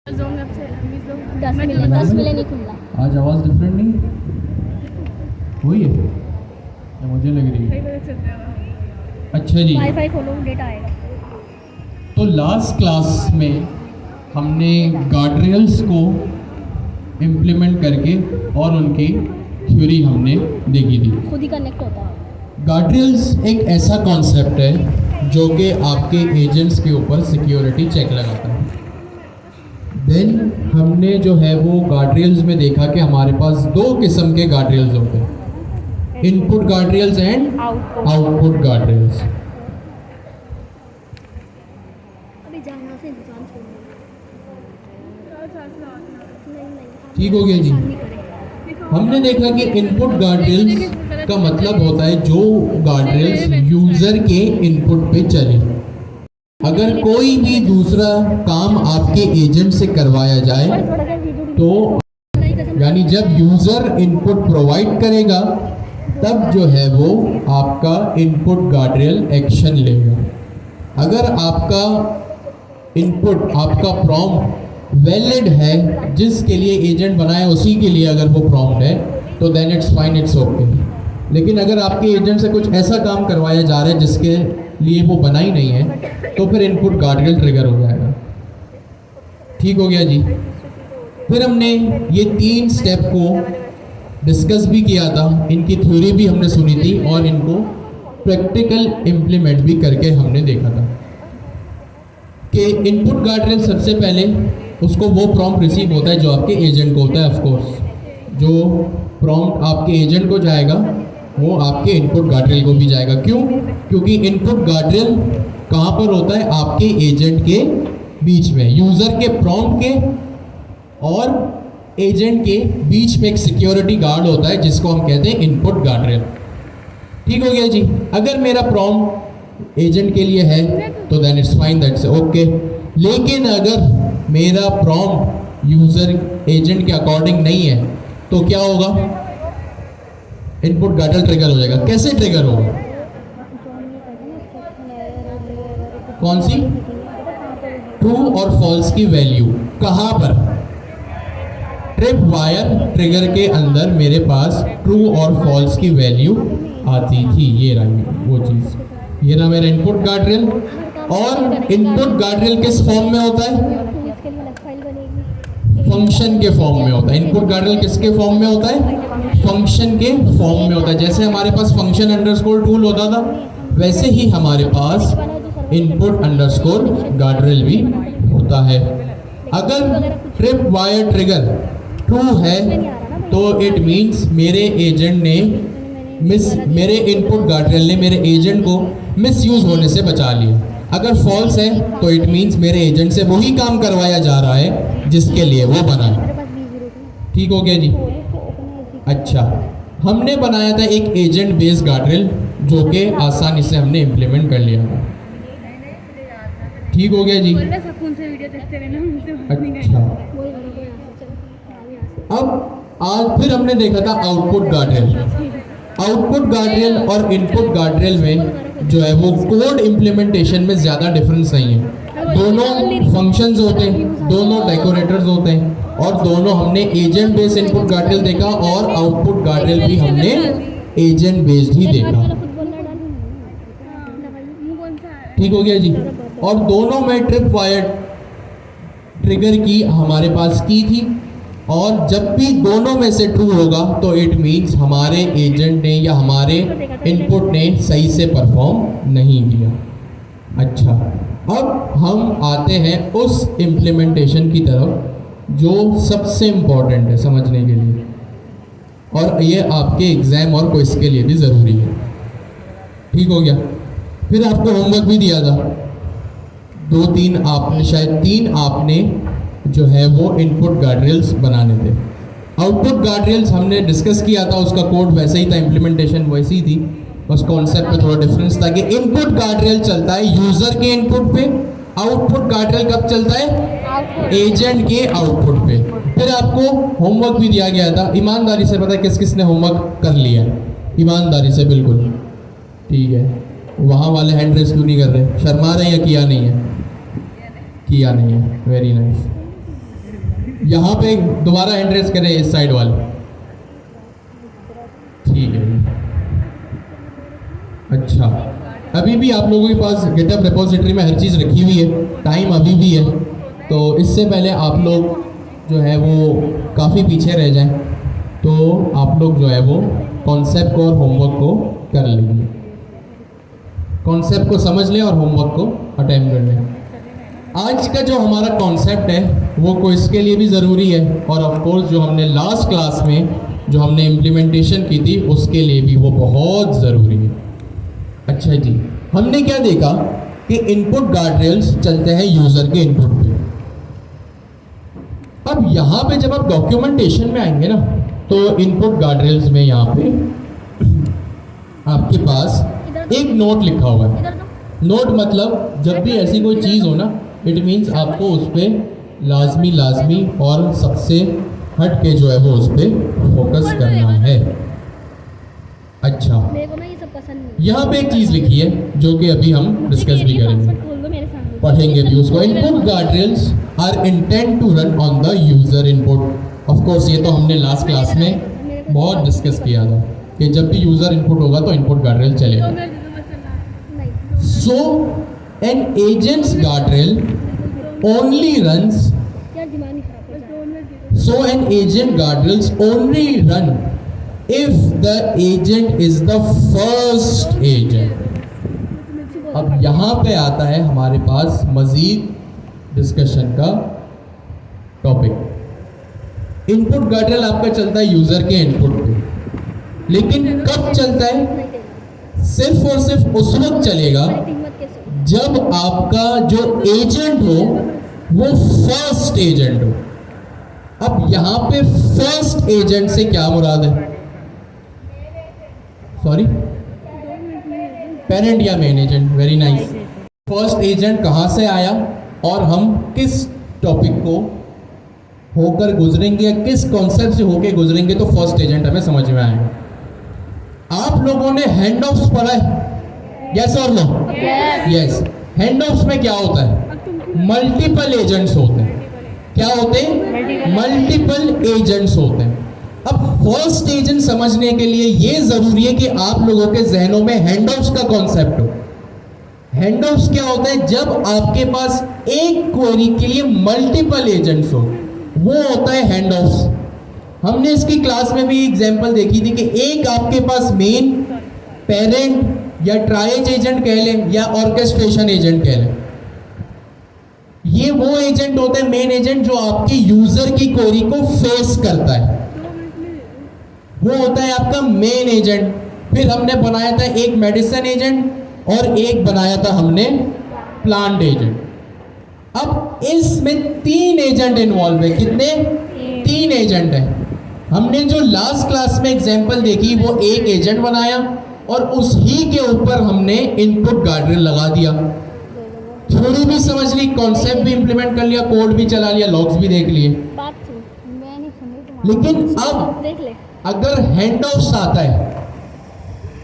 10 मिले नहीं खुला। आज आवाज़ डिफरेंट नहीं हुई है या मुझे लग रही है? अच्छा जी, वाईफाई खोलो, डेटा आएगा। तो लास्ट क्लास में हमने गार्डरेल्स को इम्प्लीमेंट करके और उनकी थ्योरी हमने देखी थी। खुद ही कनेक्ट होता है। गार्डरेल्स एक ऐसा कॉन्सेप्ट है जो कि आपके एजेंट्स के ऊपर सिक्योरिटी चेक लगाता है। देन हमने जो है वो गार्डरेल्स में देखा कि हमारे पास दो किस्म के गार्डरेल्स होते हैं, इनपुट गार्डरेल्स एंड आउटपुट गार्डरेल्स। अभी जाना से इंसान छोड़ ठीक हो गया जी। हमने देखा कि इनपुट गार्डरेल्स का मतलब होता है जो गार्डरेल्स यूजर के इनपुट पे चले। अगर कोई भी दूसरा काम आपके एजेंट से करवाया जाए तो यानी जब यूजर इनपुट प्रोवाइड करेगा तब जो है वो आपका इनपुट गार्डरेल एक्शन लेगा। अगर आपका इनपुट, आपका प्रॉम्प्ट वैलिड है, जिसके लिए एजेंट बनाया उसी के लिए अगर वो प्रॉम्प्ट है तो then it's fine, it's okay. लेकिन अगर आपके एजेंट से कुछ ऐसा काम करवाया जा रहा है जिसके लिए वो बना ही नहीं है तो फिर इनपुट गार्डरेल ट्रिगर हो जाएगा। ठीक हो गया जी। फिर हमने ये 3 स्टेप को डिस्कस भी किया था, इनकी थ्योरी भी हमने सुनी थी और इनको प्रैक्टिकल इम्प्लीमेंट भी करके हमने देखा था कि इनपुट गार्डरेल सबसे पहले उसको वो प्रॉम्प्ट रिसीव होता है जो आपके एजेंट को होता है। ऑफ कोर्स जो प्रॉम्प्ट आपके एजेंट को जाएगा वो आपके इनपुट गार्डरेल को भी जाएगा। क्यों? क्योंकि इनपुट गार्डरेल कहाँ पर होता है? आपके एजेंट के बीच में, यूज़र के प्रॉम्प्ट के और एजेंट के बीच में एक सिक्योरिटी गार्ड होता है जिसको हम कहते हैं इनपुट गार्डरेल। ठीक हो गया जी। अगर मेरा प्रॉम्प्ट एजेंट के लिए है तो then it's fine, that's okay. लेकिन अगर मेरा प्रॉम्प्ट यूज़र एजेंट के अकॉर्डिंग नहीं है तो क्या होगा? इनपुट गार्डरेल ट्रिगर हो जाएगा। कैसे ट्रिगर होगा? कौन सी? ट्रू और फॉल्स की वैल्यू कहाँ पर? ट्रिप वायर ट्रिगर के अंदर मेरे पास ट्रू और फॉल्स की वैल्यू आती थी। ये रही वो चीज़, ये रहा मेरा इनपुट गार्डरेल। और इनपुट गार्डरेल किस फॉर्म में होता है? फंक्शन के फॉर्म में होता है। इनपुट गार्डरेल किसके फॉर्म में होता है? फंक्शन के फॉर्म में होता है। जैसे हमारे पास फंक्शन अंडरस्कोर टूल होता था वैसे ही हमारे पास इनपुट अंडरस्कोर गार्डरेल भी होता है। अगर ट्रिप वायर ट्रिगर ट्रू है तो इट मीन्स मेरे एजेंट ने मेरे इनपुट गार्डरेल ने मेरे एजेंट को मिसयूज होने से बचा लिया। अगर फॉल्स है तो इट मीन्स मेरे एजेंट से वही काम करवाया जा रहा है जिसके लिए वो बना है। ठीक हो गया जी। अच्छा, हमने बनाया था एक एजेंट बेस्ड गार्डरेल जो कि आसानी से हमने इम्प्लीमेंट कर लिया था। ठीक हो गया जी। अच्छा, अब आज फिर हमने देखा था आउटपुट गार्डरेल। आउटपुट गार्डरेल और इनपुट गार्डरेल में जो है वो कोड इम्प्लीमेंटेशन में ज़्यादा डिफरेंस नहीं है। दोनों फंक्शंस होते हैं, दोनों डेकोरेटर्स होते हैं और दोनों हमने एजेंट बेस्ड इनपुट गार्डरेल देखा और आउटपुट गार्डरेल भी हमने एजेंट बेस्ड ही देखा। ठीक हो गया जी। और दोनों में ट्रिप वायर ट्रिगर की हमारे पास की थी और जब भी दोनों में से ट्रू होगा तो इट मीन्स हमारे एजेंट ने या हमारे इनपुट ने सही से परफॉर्म नहीं किया। अच्छा, अब हम आते हैं उस इम्प्लीमेंटेशन की तरफ जो सबसे इम्पोर्टेंट है समझने के लिए और ये आपके एग्ज़ाम और क्विज़ के लिए भी ज़रूरी है। ठीक हो गया। फिर आपको होमवर्क भी दिया था 2-3 आपने, शायद 3 आपने जो है वो इनपुट गार्डरेल्स बनाने थे। आउटपुट गार्डरेल्स हमने डिस्कस किया था, उसका कोड वैसे ही था, इम्प्लीमेंटेशन वैसी ही थी, बस कॉन्सेप्ट में थोड़ा डिफरेंस था कि इनपुट गार्डरेल चलता है यूज़र के इनपुट पे, आउटपुट गार्डरेल कब चलता है? एजेंट के आउटपुट पे। फिर आपको होमवर्क भी दिया गया था। ईमानदारी से पता है किस किस ने होमवर्क कर लिया? ईमानदारी से बिल्कुल। ठीक है, वहाँ वाले हैंड रेस क्यों नहीं कर रहे? शर्मा रहे हैं या किया नहीं है? किया नहीं है। Very nice. यहाँ पे दोबारा हैंड रेस करें इस साइड वाले, ठीक है। अच्छा, अभी भी आप लोगों के पास गिटहब रिपोजिटरी में हर चीज़ रखी हुई है, टाइम अभी भी है, तो इससे पहले आप लोग जो है वो काफ़ी पीछे रह जाएं, तो आप लोग जो है वो कॉन्सेप्ट को और होमवर्क को कर लीजिए, कॉन्सेप्ट को समझ लें और होमवर्क को अटेम्प्ट कर लें। आज का जो हमारा कॉन्सेप्ट है वो क्विज़ के लिए भी ज़रूरी है, और ऑफ कोर्स जो हमने लास्ट क्लास में जो हमने इम्प्लीमेंटेशन की थी उसके लिए भी वो बहुत ज़रूरी है। अच्छा जी, हमने क्या देखा कि इनपुट गार्डरेल्स चलते हैं यूज़र के इनपुट पे। अब यहाँ पे जब आप डॉक्यूमेंटेशन में आएंगे ना, तो इनपुट गार्डरेल्स में यहाँ पे आपके पास एक नोट लिखा हुआ है। इधर तो नोट मतलब जब भी ऐसी कोई चीज़ हो ना, इट मीन्स आपको उस पर लाजमी और सबसे हट के जो है वो उस पर फोकस करना है। अच्छा, मेरे को ना ये सब पसंद नहीं। यहाँ पे एक चीज़ लिखी है जो कि अभी हम डिस्कस भी करेंगे, पासवर्ड खोल दो मेरे सामने। पढ़ेंगे भी उसको। Input guardrails are intend to run on the user input. Of course ये तो हमने लास्ट क्लास में बहुत डिस्कस किया था कि जब भी यूज़र इनपुट होगा तो इनपुट गार्डरेल चलेगा। नहीं, So, an agent's guardrail only runs. यार दिमाग नहीं खराब कर। So, an agent guardrails only run if the agent is the first agent. अब यहाँ पे आता है हमारे पास मज़ीद डिस्कशन का टॉपिक। इनपुट गार्डरेल आपका चलता है यूज़र के इनपुट पे, लेकिन कब चलता है? नहीं देगा। सिर्फ और सिर्फ उस वक्त चलेगा लाइटिंग मत कैसे। जब आपका जो एजेंट हो वो फर्स्ट एजेंट हो। अब यहाँ पे फर्स्ट एजेंट से क्या मुराद है? सॉरी, पेरेंट या main agent? Very nice. First agent कहाँ से आया और हम किस टॉपिक को होकर गुजरेंगे या किस कॉन्सेप्ट से होकर गुजरेंगे तो फर्स्ट एजेंट हमें समझ में आएगा। आप लोगों ने हैंड ऑफ्स पढ़ा है? यस और नो? यस। हैंड ऑफ्स में क्या होता है? मल्टीपल एजेंट्स होते हैं। क्या होते हैं? मल्टीपल एजेंट्स होते हैं। अब फर्स्ट एजेंट समझने के लिए ये जरूरी है कि आप लोगों के जहनों में हैंड ऑफ्स का कॉन्सेप्ट हो। हैंड ऑफ्स क्या होता है? जब आपके पास एक क्वेरी के लिए मल्टीपल एजेंट्स हो, वो होता है हैंड ऑफ्स। हमने इसकी क्लास में भी एग्जांपल देखी थी कि एक आपके पास मेन, पेरेंट या ट्राइज एजेंट कह लें या ऑर्केस्ट्रेशन एजेंट कह लें। ये वो एजेंट होता है, मेन एजेंट, जो आपके यूजर की क्वेरी को फेस करता है, वो होता है आपका मेन एजेंट। फिर हमने बनाया था एक मेडिसिन एजेंट और एक बनाया था हमने प्लांट एजेंट। अब इसमें 3 एजेंट इन्वॉल्व है। कितने? 3 एजेंट है। हमने जो लास्ट क्लास में एग्जांपल देखी वो एक एजेंट बनाया और उसी के ऊपर हमने इनपुट गार्डरेल लगा दिया। थ्योरी भी समझ ली, कॉन्सेप्ट भी इंप्लीमेंट कर लिया, कोड भी चला लिया, लॉग्स भी देख लिए। बात सुन, मैं नहीं समझ। लेकिन अब देख ले। अगर हैंड ऑफ्स आता है,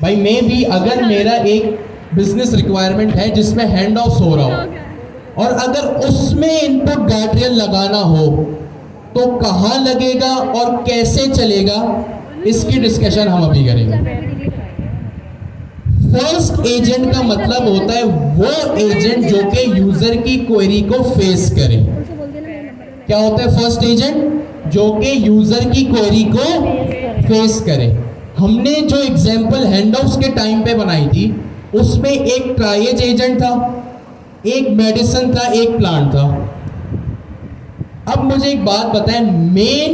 भाई मैं भी अगर मेरा एक बिजनेस रिक्वायरमेंट है जिसमें हैंड ऑफ्स हो रहा हो और अगर उसमें इनपुट गार्डरेल लगाना हो तो कहाँ लगेगा और कैसे चलेगा, इसकी डिस्कशन हम अभी करेंगे। फर्स्ट एजेंट का मतलब होता है वो एजेंट जो कि यूजर की क्वेरी को फेस करे। उनसे बोल देना मेरा नंबर। क्या होता है फर्स्ट एजेंट? जो कि यूजर की क्वेरी को फेस करे। हमने जो एग्जांपल हैंड ऑफ्स के टाइम पे बनाई थी उसमें एक ट्राइज एजेंट था, एक मेडिसिन था, एक प्लांट था। अब मुझे एक बात बताएं, मेन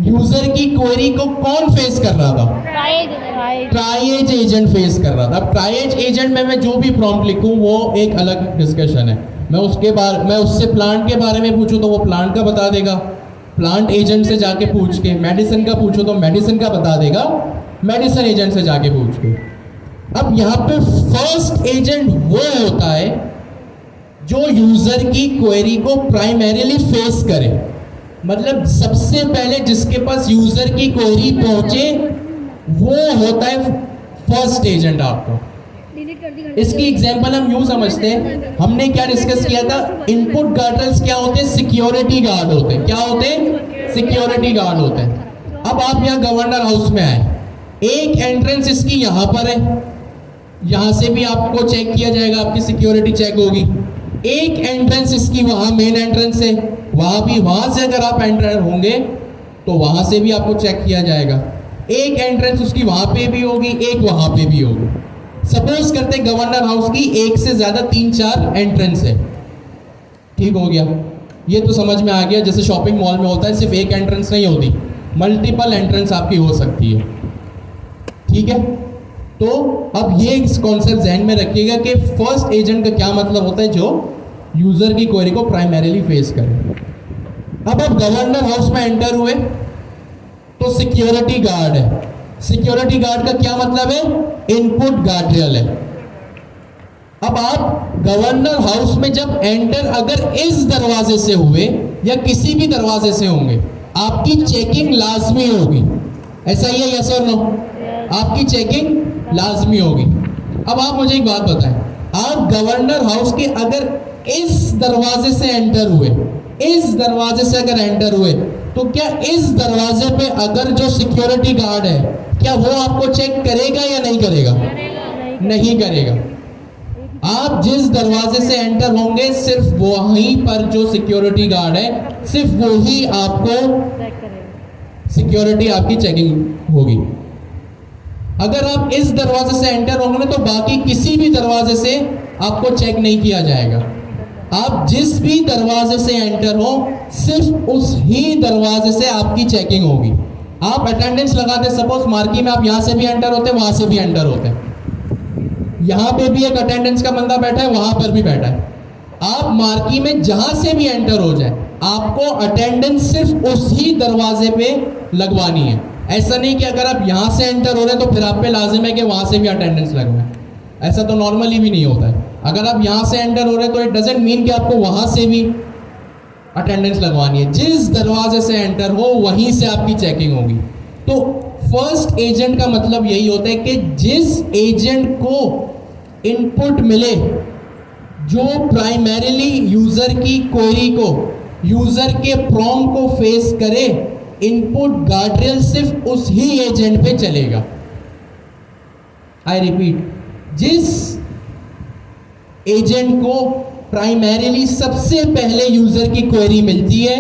यूजर की क्वेरी को कौन फेस कर रहा था? ट्राइज एजेंट फेस कर रहा था। अब ट्राइज एजेंट में मैं जो भी प्रॉम्प्ट लिखूं वो एक अलग डिस्कशन है। मैं उससे प्लांट के बारे में पूछूं तो वो प्लांट का बता देगा, प्लांट एजेंट से जाके पूछ के मेडिसिन का पूछो तो मेडिसिन का बता देगा, मेडिसिन एजेंट से जाके पूछ के। अब यहाँ पे फर्स्ट एजेंट वो होता है जो यूजर की क्वेरी को प्राइमरीली फेस करे, मतलब सबसे पहले जिसके पास यूजर की क्वेरी पहुंचे वो होता है फर्स्ट एजेंट आपका। डिलीट कर दी। इसकी एग्जांपल हम यूं समझते हैं, हमने क्या डिस्कस किया था, इनपुट गार्ड्रेल्स क्या होते हैं, सिक्योरिटी गार्ड होते हैं। क्या होते हैं? सिक्योरिटी गार्ड होते हैं। अब आप यहाँ गवर्नर हाउस में आए, एक एंट्रेंस इसकी यहाँ पर है, यहाँ से भी आपको चेक किया जाएगा, आपकी सिक्योरिटी चेक होगी। एक एंट्रेंस इसकी वहाँ मेन एंट्रेंस है, वहाँ भी, वहाँ से अगर आप एंटर होंगे तो वहाँ से भी आपको चेक किया जाएगा। एक एंट्रेंस उसकी वहाँ पे भी होगी, एक वहाँ पे भी होगी। सपोज करते गवर्नर हाउस की एक से ज़्यादा 3-4 एंट्रेंस है, ठीक हो गया। ये तो समझ में आ गया, जैसे शॉपिंग मॉल में होता है, सिर्फ एक एंट्रेंस नहीं होती, मल्टीपल एंट्रेंस आपकी हो सकती है, ठीक है। तो अब ये कॉन्सेप्ट ध्यान में रखिएगा कि फर्स्ट एजेंट का क्या मतलब होता है, जो यूजर की क्वेरी को प्राइमरीली फेस करे। अब आप गवर्नर हाउस में एंटर हुए तो सिक्योरिटी गार्ड है। सिक्योरिटी गार्ड का क्या मतलब है? इनपुट गार्ड्रेल है। अब आप गवर्नर हाउस में जब एंटर अगर इस दरवाजे से हुए या किसी भी दरवाजे से होंगे, आपकी चेकिंग लाजमी होगी। ऐसा ही है, यस और नो? आपकी चेकिंग लाजमी होगी। अब आप मुझे एक बात बताएं, आप गवर्नर हाउस के अगर इस दरवाजे से एंटर हुए, इस दरवाजे से अगर एंटर हुए, तो क्या इस दरवाजे पे अगर जो सिक्योरिटी गार्ड है, क्या वो आपको चेक करेगा या नहीं करेगा? नहीं करेगा। आप जिस दरवाजे से एंटर होंगे, सिर्फ वहीं पर जो सिक्योरिटी गार्ड है, सिर्फ वही आपको सिक्योरिटी आपकी चेकिंग होगी। अगर आप इस दरवाजे से एंटर होंगे ना, तो बाकी किसी भी दरवाजे से आपको चेक नहीं किया जाएगा। आप जिस भी दरवाजे से एंटर हो, सिर्फ उस ही दरवाजे से आपकी चेकिंग होगी। आप अटेंडेंस लगाते, सपोज मार्की में आप यहाँ से भी एंटर होते, वहाँ से भी एंटर होते, यहाँ पे भी एक अटेंडेंस का बंदा बैठा है, वहाँ पर भी बैठा है। आप मार्की में जहाँ से भी एंटर हो जाए, आपको अटेंडेंस सिर्फ उसी दरवाजे पे लगवानी है। ऐसा नहीं कि अगर आप यहाँ से एंटर हो रहे हैं तो फिर आप पे लाजिम है कि वहाँ से भी अटेंडेंस लगवाएं। ऐसा तो नॉर्मली भी नहीं होता है। अगर आप यहाँ से एंटर हो रहे हैं तो इट डजेंट मीन कि आपको वहाँ से भी अटेंडेंस लगवानी है। जिस दरवाजे से एंटर हो वहीं से आपकी चेकिंग होगी। तो फर्स्ट एजेंट का मतलब यही होता है कि जिस एजेंट को इनपुट मिले जो प्राइमरीली यूजर की क्वेरी को, यूजर के प्रॉम्प्ट को फेस करे, इनपुट गार्ड्रेल सिर्फ उस ही एजेंट पे चलेगा। आई रिपीट, जिस एजेंट को प्राइमरीली सबसे पहले यूजर की क्वेरी मिलती है,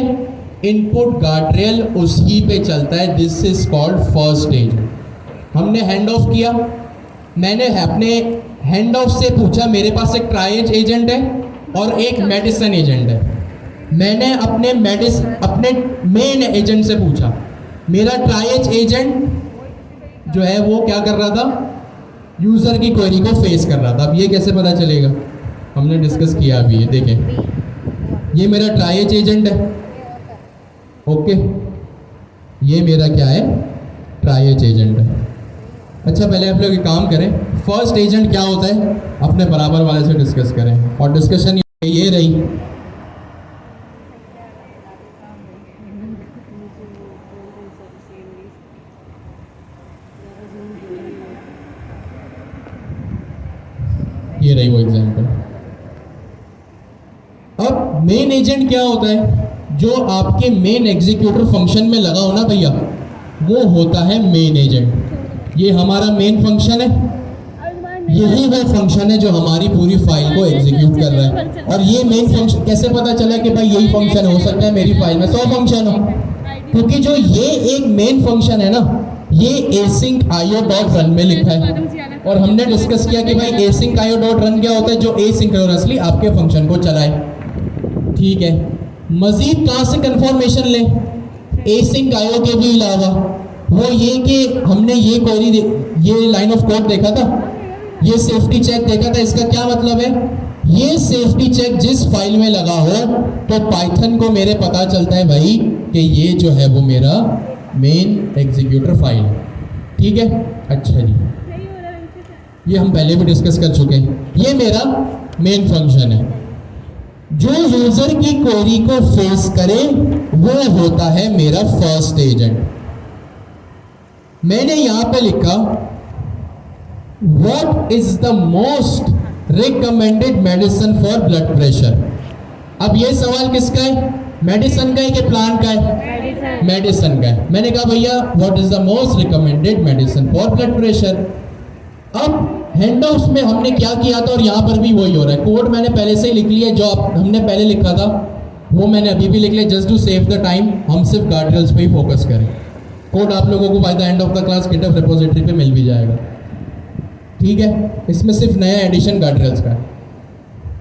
इनपुट गार्ड्रेल उसी पे चलता है। This is called first agent. हमने हैंड ऑफ किया, मैंने अपने हैंड ऑफ से पूछा, मेरे पास एक ट्राइएज एजेंट है और एक मेडिसिन एजेंट है। मैंने अपने मेन एजेंट से पूछा, मेरा ट्राइएज एजेंट जो है वो क्या कर रहा था, यूजर की क्वेरी को फेस कर रहा था। अब ये कैसे पता चलेगा, हमने डिस्कस किया अभी। ये देखें, ये मेरा ट्राइएज एजेंट है, ओके, ये मेरा क्या है, ट्राइएज एजेंट है। अच्छा, पहले आप लोग एक काम करें, फर्स्ट एजेंट क्या होता है अपने बराबर वाले से डिस्कस करें। और डिस्कशन ये रही, ये रही वो एग्जांपल। अब मेन एजेंट क्या होता है, जो आपके मेन एग्जीक्यूटर फंक्शन में लगा हो ना भैया, वो होता है मेन एजेंट। ये हमारा मेन फंक्शन है, यही वो फंक्शन है जो हमारी पूरी फाइल को एग्जीक्यूट कर रहा है। और ये मेन फंक्शन कैसे पता चला कि भाई यही फंक्शन हो सकता है मेरी फाइल में 100 फंक्शन हो, क्योंकि जो ये एक मेन फंक्शन है ना, ये async io.run में लिखा है। और हमने डिस्कस किया कि भाई async io.run क्या होता है, जो एसिंक्रोनसली आपके फंक्शन को चलाए, ठीक है। मजीद कहाँ से कंफर्मेशन लें async io के भी अलावा, वो ये कि हमने ये क्वेरी, ये लाइन ऑफ कोड देखा था, ये सेफ्टी चेक देखा था। इसका क्या मतलब है, ये सेफ्टी चेक जिस फाइल में लगा हो तो पाइथन को मेरे पता चलता है भाई कि ये जो है वो मेरा मेन एग्जीक्यूटर फाइल है, ठीक है। अच्छा जी, ये हम पहले भी डिस्कस कर चुके हैं। ये मेरा मेन फंक्शन है, जो यूजर की क्वेरी को फेस करे वो होता है मेरा फर्स्ट एजेंट। मैंने यहां पे लिखा what is the most recommended medicine for blood pressure? अब ये सवाल किसका है? मेडिसिन का है कि प्लान का है? मेडिसिन का है। मैंने कहा भैया what is the most recommended medicine for blood pressure. अब हैंडआउट्स में हमने क्या किया था और यहाँ पर भी वही हो रहा है। कोड मैंने पहले से ही लिख लिया, जो हमने पहले लिखा था वो मैंने अभी भी लिख लिया। Just to save the time हम सिर्फ गार्ड्रेल्स पे ही फोकस करें। कोड आप लोगों को by the end of the class GitHub repository पे मिल भी जाएगा, ठीक है? इसमें सिर्फ नया एडिशन गार्ड्रेल्स का है।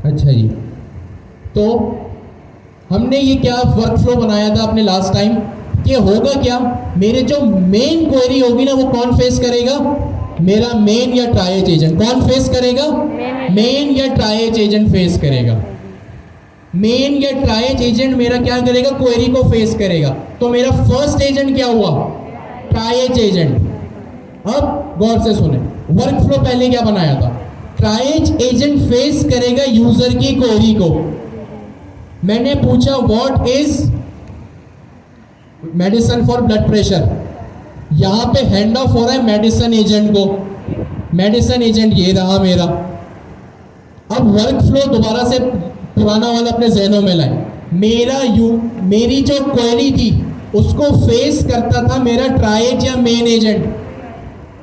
अच्छा जी, तो हमने ये क्या वर्क फ्लो बनाया था अपने लास्ट टाइम कि होगा क्या, मेरे जो मेन क्वेरी होगी ना वो कौन फेस करेगा? मेरा मेन या ट्राइएज एजेंट। कौन फेस करेगा? मेन या ट्राइएज एजेंट फेस करेगा। मेन या ट्राइएज एजेंट मेरा क्या करेगा? क्वेरी को फेस करेगा। तो मेरा फर्स्ट एजेंट क्या हुआ? Triage agent. अब गौर से सुने, वर्क फ्लो पहले क्या बनाया था? ट्राइएज एजेंट फेस करेगा यूजर की क्वेरी को। मैंने पूछा what is medicine for blood pressure, यहां पे हैंड ऑफ हो रहा है मेडिसिन एजेंट को। मेडिसिन एजेंट ये रहा मेरा। अब वर्क फ्लो दोबारा से पुराना वाला अपने जहनों में लाए। मेरी जो क्वेरी थी उसको फेस करता था मेरा ट्राइएज या मेन एजेंट,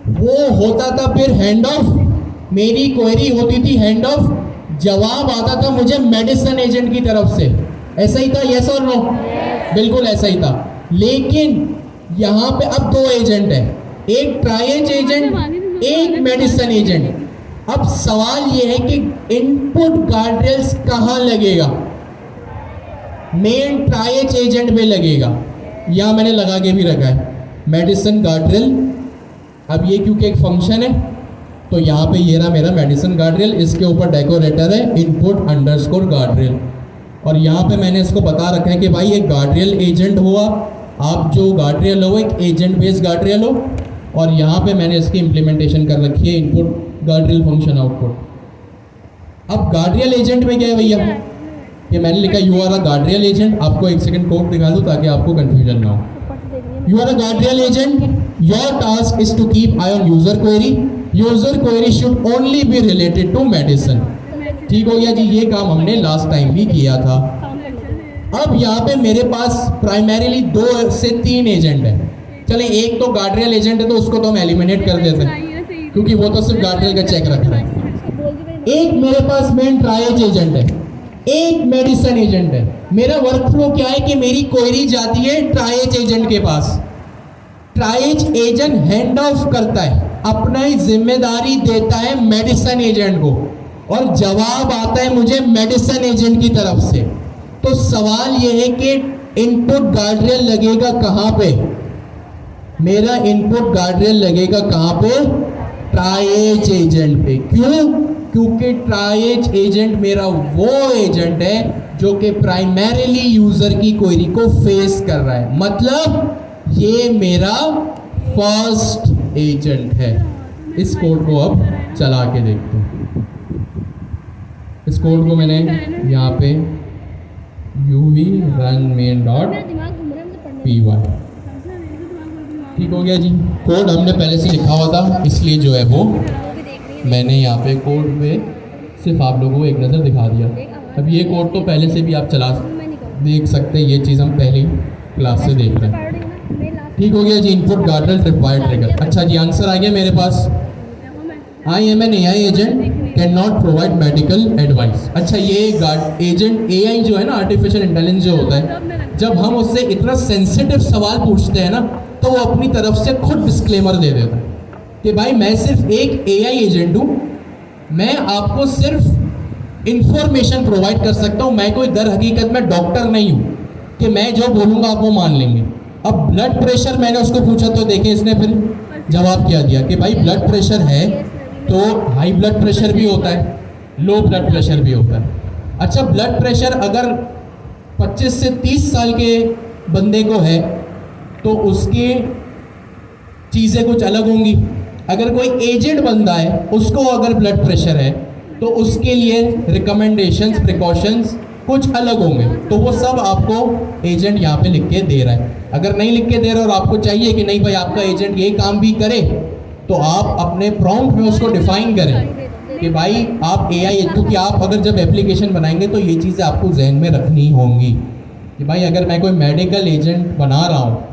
वो होता था फिर हैंड ऑफ। मेरी क्वेरी होती थी हैंड ऑफ, जवाब आता था मुझे मेडिसिन एजेंट की तरफ से। ऐसा ही था, यस और नो? बिल्कुल ऐसा ही था। लेकिन यहाँ पे अब दो एजेंट है, एक ट्राइएज एजेंट, एक मेडिसिन एजेंट। अब सवाल ये है कि इनपुट गार्ड्रेल्स कहाँ लगेगा? मेन ट्राइएज एजेंट में लगेगा। यहाँ मैंने लगा के भी रखा है मेडिसिन गार्ड्रेल। अब ये क्योंकि एक फंक्शन है तो यहाँ पे ये रहा मेरा मेडिसिन गार्ड्रेल, इसके ऊपर डेकोरेटर है इनपुट अंडरस्कोर गार्ड्रेल। और यहाँ पे मैंने इसको बता रखा है कि भाई एक गार्ड्रेल एजेंट हुआ, आप जो गार्ड्रेल हो एक एजेंट बेस्ड गार्ड्रेल हो। और यहाँ पे मैंने इसकी इम्प्लीमेंटेशन कर रखी है इनपुट गार्ड्रेल फंक्शन आउटपुट। अब गार्ड्रेल एजेंट में क्या है भैया? ये मैंने लिखा you are a guardrail agent. आपको एक सेकंड कोड दिखा दूँ ताकि आपको कंफ्यूजन ना हो। You are a guardrail agent, your task is to keep eye on user query. User query should only be related to medicine. ठीक हो गया जी, ये काम हमने लास्ट टाइम भी किया था। अब यहाँ पे मेरे पास प्राइमरीली 2 से 3 एजेंट है। चले एक तो गार्ड्रेल एजेंट है तो उसको तो हम एलिमिनेट कर देते हैं क्योंकि वो तो सिर्फ गार्ड्रेल का चेक रख रहा है। एक मेरे पास मेन ट्राइएज एजेंट है, एक मेडिसिन एजेंट है। मेरा वर्क फ्लो क्या है कि मेरी क्वेरी जाती है ट्राइएज एजेंट के पास। ट्राइएज एजेंट हैंड ऑफ करता है, अपना ही जिम्मेदारी देता है मेडिसिन एजेंट को और जवाब आता है मुझे मेडिसिन एजेंट की तरफ से। तो सवाल यह है कि इनपुट गार्ड्रेल लगेगा कहाँ पे? मेरा इनपुट गार्ड्रेल लगेगा कहाँ पे? ट्राइएज एजेंट पे। क्यों? क्योंकि ट्राइएज एजेंट मेरा वो एजेंट है जो कि प्राइमरीली यूजर की क्वेरी को फेस कर रहा है। मतलब ये मेरा फर्स्ट एजेंट है। इस कोड को अब चला के देखते हैं। इस कोड को मैंने यहाँ पे uv run main dot py, ठीक हो गया जी। कोड हमने पहले से लिखा हुआ था इसलिए जो है वो मैंने यहाँ पे कोड पे सिर्फ आप लोगों को एक नज़र दिखा दिया। अब ये कोड तो पहले से भी आप चला देख सकते हैं, ये चीज़ हम पहले क्लास से देख रहे हैं। ठीक हो गया जी। Input guardrail required trigger. अच्छा जी, आंसर आ गया मेरे पास। I am an AI agent cannot provide medical advice. अच्छा, ये एजेंट AI जो है ना, आर्टिफिशियल इंटेलिजेंस जो होता है, जब हम उससे इतना सेंसिटिव सवाल पूछते हैं ना तो वो अपनी तरफ से खुद डिस्क्लेमर दे देता है कि भाई मैं सिर्फ एक AI एजेंट हूँ, मैं आपको सिर्फ इंफॉर्मेशन प्रोवाइड कर सकता हूँ, मैं कोई दर हकीकत में डॉक्टर नहीं हूँ कि मैं जो बोलूँगा आप वो मान लेंगे। अब ब्लड प्रेशर मैंने उसको पूछा तो देखें इसने फिर जवाब क्या दिया कि भाई ब्लड प्रेशर है तो हाई ब्लड प्रेशर भी होता है, लो ब्लड प्रेशर भी होता है। अच्छा, ब्लड प्रेशर अगर 25 से 30 साल के बंदे को है तो उसकी चीज़ें कुछ अलग होंगी। अगर कोई एजेड बंदा है उसको अगर ब्लड प्रेशर है तो उसके लिए रिकमेंडेशंस, प्रिकॉशंस कुछ अलग होंगे। तो वो सब आपको एजेंट यहाँ पे लिख के दे रहा है। अगर नहीं लिख के दे रहा और आपको चाहिए कि नहीं भाई आपका एजेंट ये काम भी करे तो आप अपने प्रॉम्प्ट में उसको डिफाइन करें कि भाई आप AI, क्योंकि आप अगर जब एप्लीकेशन बनाएंगे तो ये चीज़ें आपको जहन में रखनी होंगी कि भाई अगर मैं कोई मेडिकल एजेंट बना रहा हूँ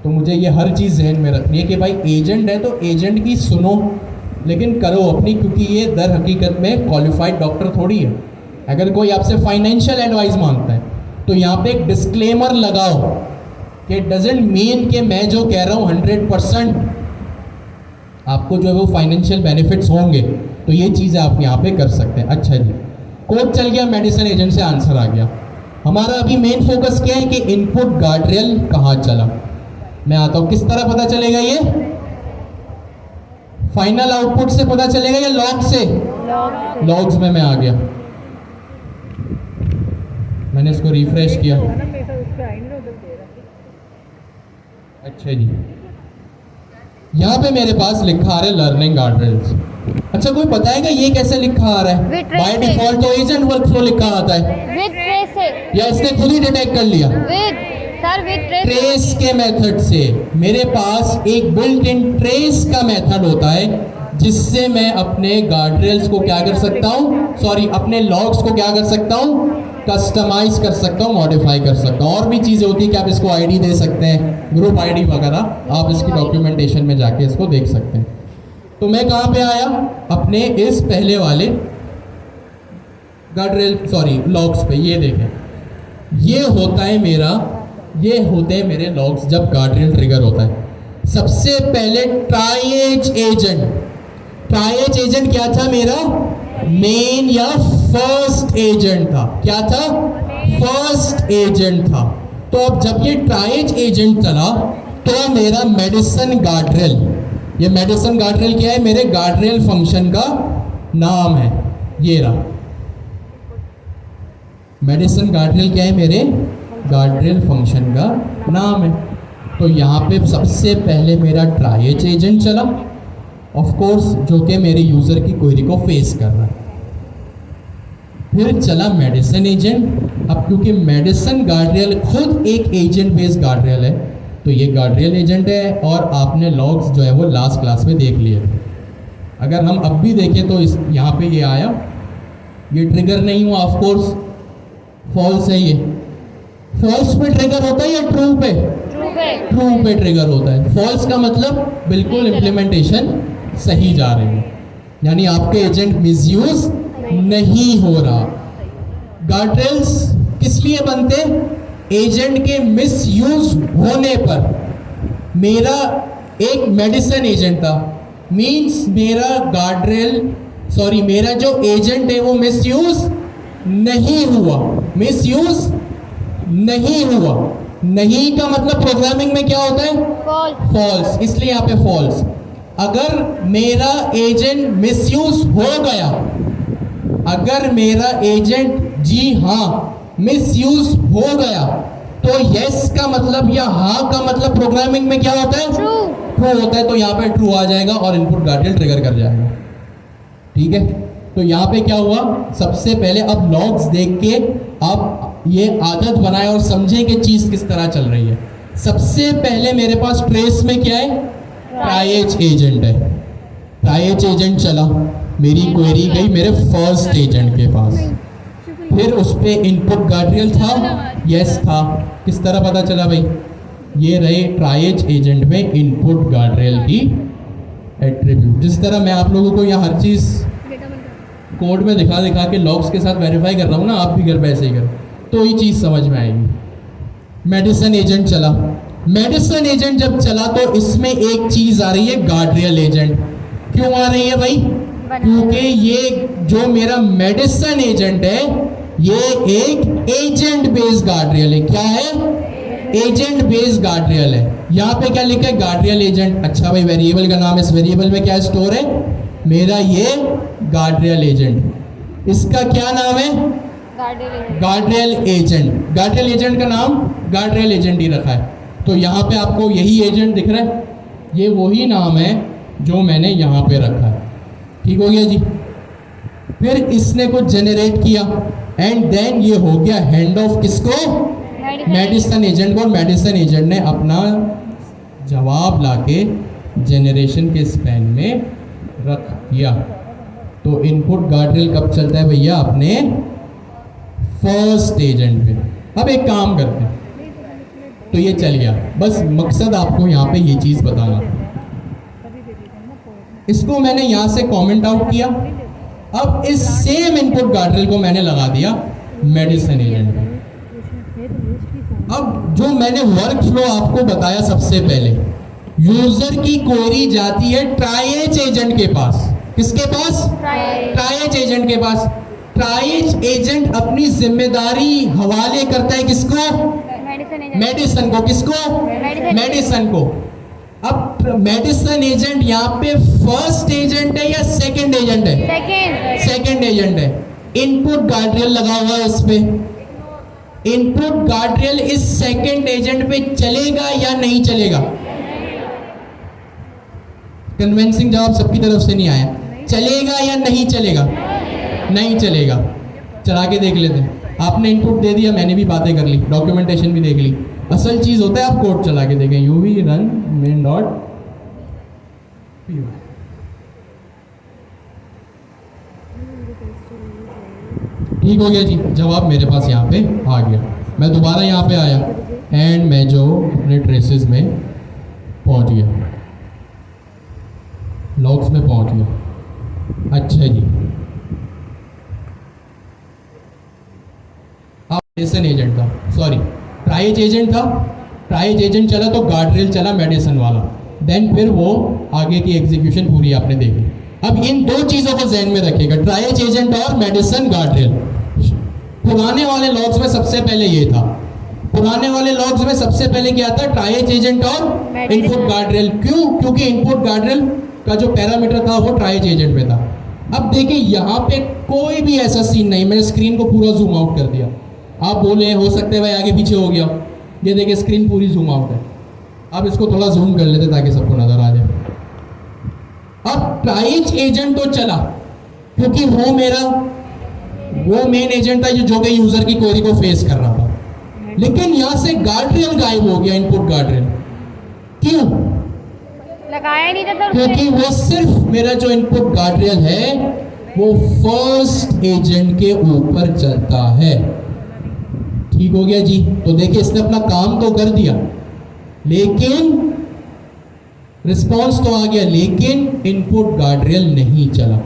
तो मुझे ये हर चीज़ जहन में रखनी है कि भाई एजेंट है तो एजेंट की सुनो, लेकिन करो अपनी, क्योंकि ये दर हकीकत में क्वालिफाइड डॉक्टर थोड़ी है। अगर कोई आपसे फाइनेंशियल एडवाइस मांगता है तो यहाँ पे एक डिस्क्लेमर लगाओ कि डजेंट मीन कि मैं जो कह रहा हूँ 100% आपको जो है वो फाइनेंशियल बेनिफिट्स होंगे, तो ये चीज़ें आप यहाँ पे कर सकते हैं। अच्छा जी, कोड चल गया, मेडिसिन एजेंट से आंसर आ गया। हमारा अभी मेन फोकस क्या है कि इनपुट गार्डरेल कहाँ चला। मैं आता हूँ, किस तरह पता चलेगा ये? फाइनल आउटपुट से पता चलेगा या लॉग से? लॉग्स में मैं आ गया, मैंने इसको रिफ्रेश किया। अच्छा जी, यहाँ पे मेरे पास लिखा आ रहा है लर्निंग गार्डरेल्स। अच्छा, कोई बताएगा ये कैसे लिखा आ रहा है? बाय डिफॉल्ट तो एजेंट वर्कफ्लो लिखा आता है, विद ट्रेस या इसने खुद ही डिटेक्ट कर लिया? विद ट्रेस के मेथड से मेरे पास एक बिल्ट इन ट्रेस का मेथड होता है जिससे मैं अपने गार्डरेल्स को क्या कर सकता हूँ, सॉरी अपने लॉग्स को क्या कर सकता हूँ, कस्टमाइज कर सकता हूँ, मॉडिफाई कर सकता हूँ। और भी चीज़ें होती है कि आप इसको आईडी दे सकते हैं, ग्रुप आईडी वगैरह, आप इसकी डॉक्यूमेंटेशन में जाके इसको देख सकते हैं। तो मैं कहाँ पे आया? अपने इस पहले वाले गार्डरेल, सॉरी लॉग्स पे। ये देखें, ये होता है मेरा, ये होते हैं मेरे लॉग्स जब गार्डरेल ट्रिगर होता है। सबसे पहले ट्राइएज एजेंट, ट्राइएज एजेंट क्या था मेरा? मेन या फर्स्ट एजेंट था। क्या था? फर्स्ट एजेंट था। तो अब जब ये ट्राइएज एजेंट चला तो मेरा मेडिसिन गार्डरेल, ये मेडिसिन गार्डरेल क्या है? मेरे गार्डरेल फंक्शन का नाम है। ये रहा मेडिसिन गार्डरेल, क्या है? मेरे गार्डरेल फंक्शन का नाम है। तो यहाँ पे सबसे पहले मेरा ट्राइएज एजेंट चला, ऑफ कोर्स, जो कि मेरे यूज़र की क्वेरी को फेस कर रहा है। फिर चला मेडिसिन एजेंट। अब क्योंकि मेडिसिन गार्डरेल खुद एक एजेंट बेस्ड गार्डरेल है, तो ये गार्डरेल एजेंट है और आपने लॉग्स जो है वो लास्ट क्लास में देख लिए थे। अगर हम अब भी देखें तो इस यहाँ पे ये आया, ये ट्रिगर नहीं हुआ, ऑफ कोर्स फॉल्स है। ये फॉल्स पे ट्रिगर होता है या ट्रू पे? ट्रू पे ट्रिगर होता है। फॉल्स का मतलब बिल्कुल इम्प्लीमेंटेशन सही जा रही है, यानी आपके एजेंट मिसयूज नहीं हो रहा। गार्डरेल्स किस लिए बनते? एजेंट के मिसयूज होने पर। मेरा एक मेडिसिन एजेंट था, मींस मेरा गार्डरेल, सॉरी मेरा जो एजेंट है वो मिसयूज नहीं हुआ। मिसयूज नहीं हुआ, नहीं का मतलब प्रोग्रामिंग में क्या होता है? फॉल्स। इसलिए यहाँ पे फॉल्स। अगर मेरा एजेंट मिसयूज हो गया, अगर मेरा एजेंट, जी हाँ, मिसयूज हो गया, तो यस का मतलब या हाँ का मतलब प्रोग्रामिंग में क्या होता है? ट्रू होता है। तो यहाँ पे ट्रू आ जाएगा और इनपुट गार्डरेल ट्रिगर कर जाएगा। ठीक है, तो यहाँ पे क्या हुआ? सबसे पहले अब लॉग्स देख के आप ये आदत बनाए और समझें कि चीज़ किस तरह चल रही है। सबसे पहले मेरे पास ट्रेस में क्या है? ट्राइएज एजेंट है। ट्राइएज एजेंट चला, मेरी क्वेरी गई मेरे फर्स्ट एजेंट के पास, फिर उस पर इनपुट गार्डरेल था, यस था। किस तरह पता चला भाई? ये रहे ट्राइएज एजेंट में इनपुट गार्डरेल की एट्रीब्यूट। जिस तरह मैं आप लोगों को यहाँ हर चीज़ कोड में दिखा दिखा के लॉग्स के साथ वेरीफाई कर रहा हूँ ना, आप भी घर पे ऐसे ही करो तो ये चीज़ समझ में आएगी। मेडिसिन एजेंट चला, मेडिसिन एजेंट जब चला तो इसमें एक चीज़ आ रही है, गार्डरेल एजेंट। क्यों आ रही है भाई? क्योंकि ये जो मेरा मेडिसिन एजेंट है ये एक एजेंट बेस्ड गार्डरेल है। क्या है? एजेंट बेस्ड गार्डरेल है। यहाँ पे क्या लिखा है? Guardrail agent. अच्छा भाई, वेरिएबल का नाम, इस वेरिएबल में क्या स्टोर है? मेरा ये गार्डरेल एजेंट। इसका क्या नाम है? Guardrail agent. गार्डरेल एजेंट का नाम गार्डरेल एजेंट ही रखा है। तो यहाँ पे आपको यही एजेंट दिख रहा है, ये वही नाम है जो मैंने यहाँ पे रखा है। ठीक हो गया जी। फिर इसने कुछ जनरेट किया एंड देन ये हो गया हैंड ऑफ किसको? मेडिसिन एजेंट को। और मेडिसिन एजेंट ने अपना जवाब लाके जनरेशन के स्पैन में रख दिया। तो इनपुट गार्डरेल कब चलता है भैया? अपने फर्स्ट एजेंट पे। अब एक काम करते हैं, तो ये चल गया, बस मकसद आपको यहाँ पे ये चीज़ बताना था। इसको मैंने यहाँ से कमेंट आउट किया। अब इस सेम इनपुट गार्डरेल को मैंने लगा दिया मेडिसिन एजेंट पे। अब जो मैंने वर्क फ्लो आपको बताया सबसे पहले, यूजर की क्वेरी जाती है ट्राइएज एजेंट के पास। किसके पास? ट्राइएज एजेंट के पास। ट्राइएज एजेंट अपनी जिम्मेदारी हवाले करता है किसको? मेडिसिन को। किसको? मेडिसिन को। अब मेडिसिन एजेंट यहाँ पे फर्स्ट एजेंट है या सेकंड एजेंट है? सेकंड एजेंट है। इनपुट गार्डरेल लगा हुआ है इस पे। इनपुट गार्डरेल इस सेकंड एजेंट पे चलेगा या नहीं चलेगा? कन्विंसिंग जवाब सबकी तरफ से नहीं आया। चलेगा या नहीं चलेगा? नहीं चलेगा। चला के देख लेते हैं। आपने इनपुट दे दिया, मैंने भी बातें कर ली, डॉक्यूमेंटेशन भी देख ली। असल चीज होता है आप कोड चला के देखें, UV run main dot py। ठीक हो गया जी, जवाब मेरे पास यहाँ पे आ गया। मैं दोबारा यहाँ पे आया एंड मैं जो अपने ट्रेसेस में पहुँच गया, लॉग्स में पहुँच गया। अच्छा जी, मेडिसिन एजेंट था, सॉरी ट्राइएज एजेंट था। ट्राइएज एजेंट चला तो गार्डरेल चला मेडिसिन वाला, देन फिर वो आगे की एग्जीक्यूशन पूरी आपने देखी। अब इन दो चीज़ों को ध्यान में रखिएगा, ट्राइएज एजेंट और मेडिसिन गार्डरेल। पुराने वाले लॉग्स में सबसे पहले ये था। पुराने वाले लॉग्स में सबसे पहले क्या था? ट्राइएज एजेंट और इनपुट गार्डरेल। क्यों? क्योंकि इनपुट गार्डरेल का जो पैरामीटर था वो ट्राइएज एजेंट में था। अब देखिए यहाँ पे कोई भी ऐसा सीन नहीं, मैंने स्क्रीन को पूरा जूम आउट कर दिया। आप बोले हो सकते हैं भाई आगे पीछे हो गया, ये देखिए स्क्रीन पूरी जूम आउट है। अब इसको थोड़ा जूम कर लेते ताकि सबको नजर आ जाए। अब ट्राइएज एजेंट तो चला क्योंकि वो मेन एजेंट था जो कि यूजर की क्वेरी को फेस कर रहा था, लेकिन यहां से गार्डरेल गायब हो गया, इनपुट गार्डरेल। क्यों? लगाया नहीं था। क्योंकि वो सिर्फ मेरा जो इनपुट गार्डरेल है वो फर्स्ट एजेंट के ऊपर चलता है। ठीक हो गया जी। तो देखिए इसने अपना काम तो कर दिया, लेकिन रिस्पॉन्स तो आ गया, लेकिन इनपुट गार्डरेल नहीं चला।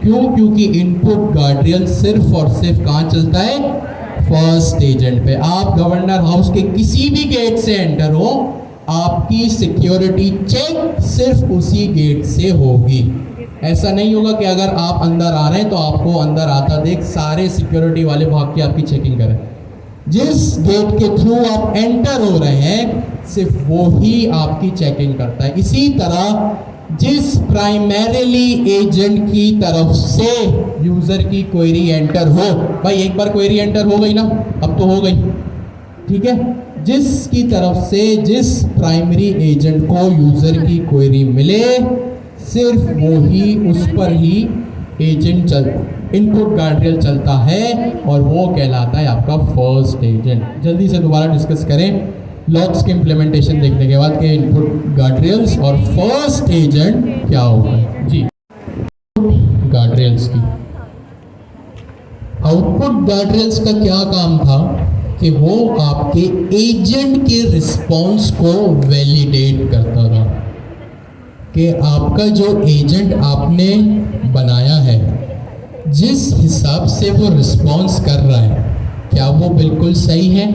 क्यों? क्योंकि इनपुट गार्डरेल सिर्फ और सिर्फ कहाँ चलता है? फर्स्ट एजेंट पे। आप गवर्नर हाउस के किसी भी गेट से एंटर हो, आपकी सिक्योरिटी चेक सिर्फ उसी गेट से होगी। ऐसा नहीं होगा कि अगर आप अंदर आ रहे हैं तो आपको अंदर आता देख सारे सिक्योरिटी वाले भाग के आपकी चेकिंग करें। जिस गेट के थ्रू आप एंटर हो रहे हैं सिर्फ वो ही आपकी चेकिंग करता है। इसी तरह जिस प्राइमरीली एजेंट की तरफ से यूजर की क्वेरी एंटर हो, भाई एक बार क्वेरी एंटर हो गई ना, अब तो हो गई, ठीक है। जिसकी तरफ से जिस प्राइमरी एजेंट को यूजर की क्वेरी मिले सिर्फ वो ही, उस पर ही एजेंट इनपुट गार्डरेल चलता है और वो कहलाता है आपका फर्स्ट एजेंट। जल्दी से दोबारा डिस्कस करें लॉग्स के इम्प्लीमेंटेशन देखने के बाद कि इनपुट गार्डरेल्स और फर्स्ट एजेंट क्या होगा जी। गार्डरेल्स की आउटपुट गार्डरेल्स का क्या काम था कि वो आपके एजेंट के रिस्पॉन्स को वैलिडेट करता था कि आपका जो एजेंट आपने बनाया है जिस हिसाब से वो रिस्पॉन्स कर रहा है क्या वो बिल्कुल सही है।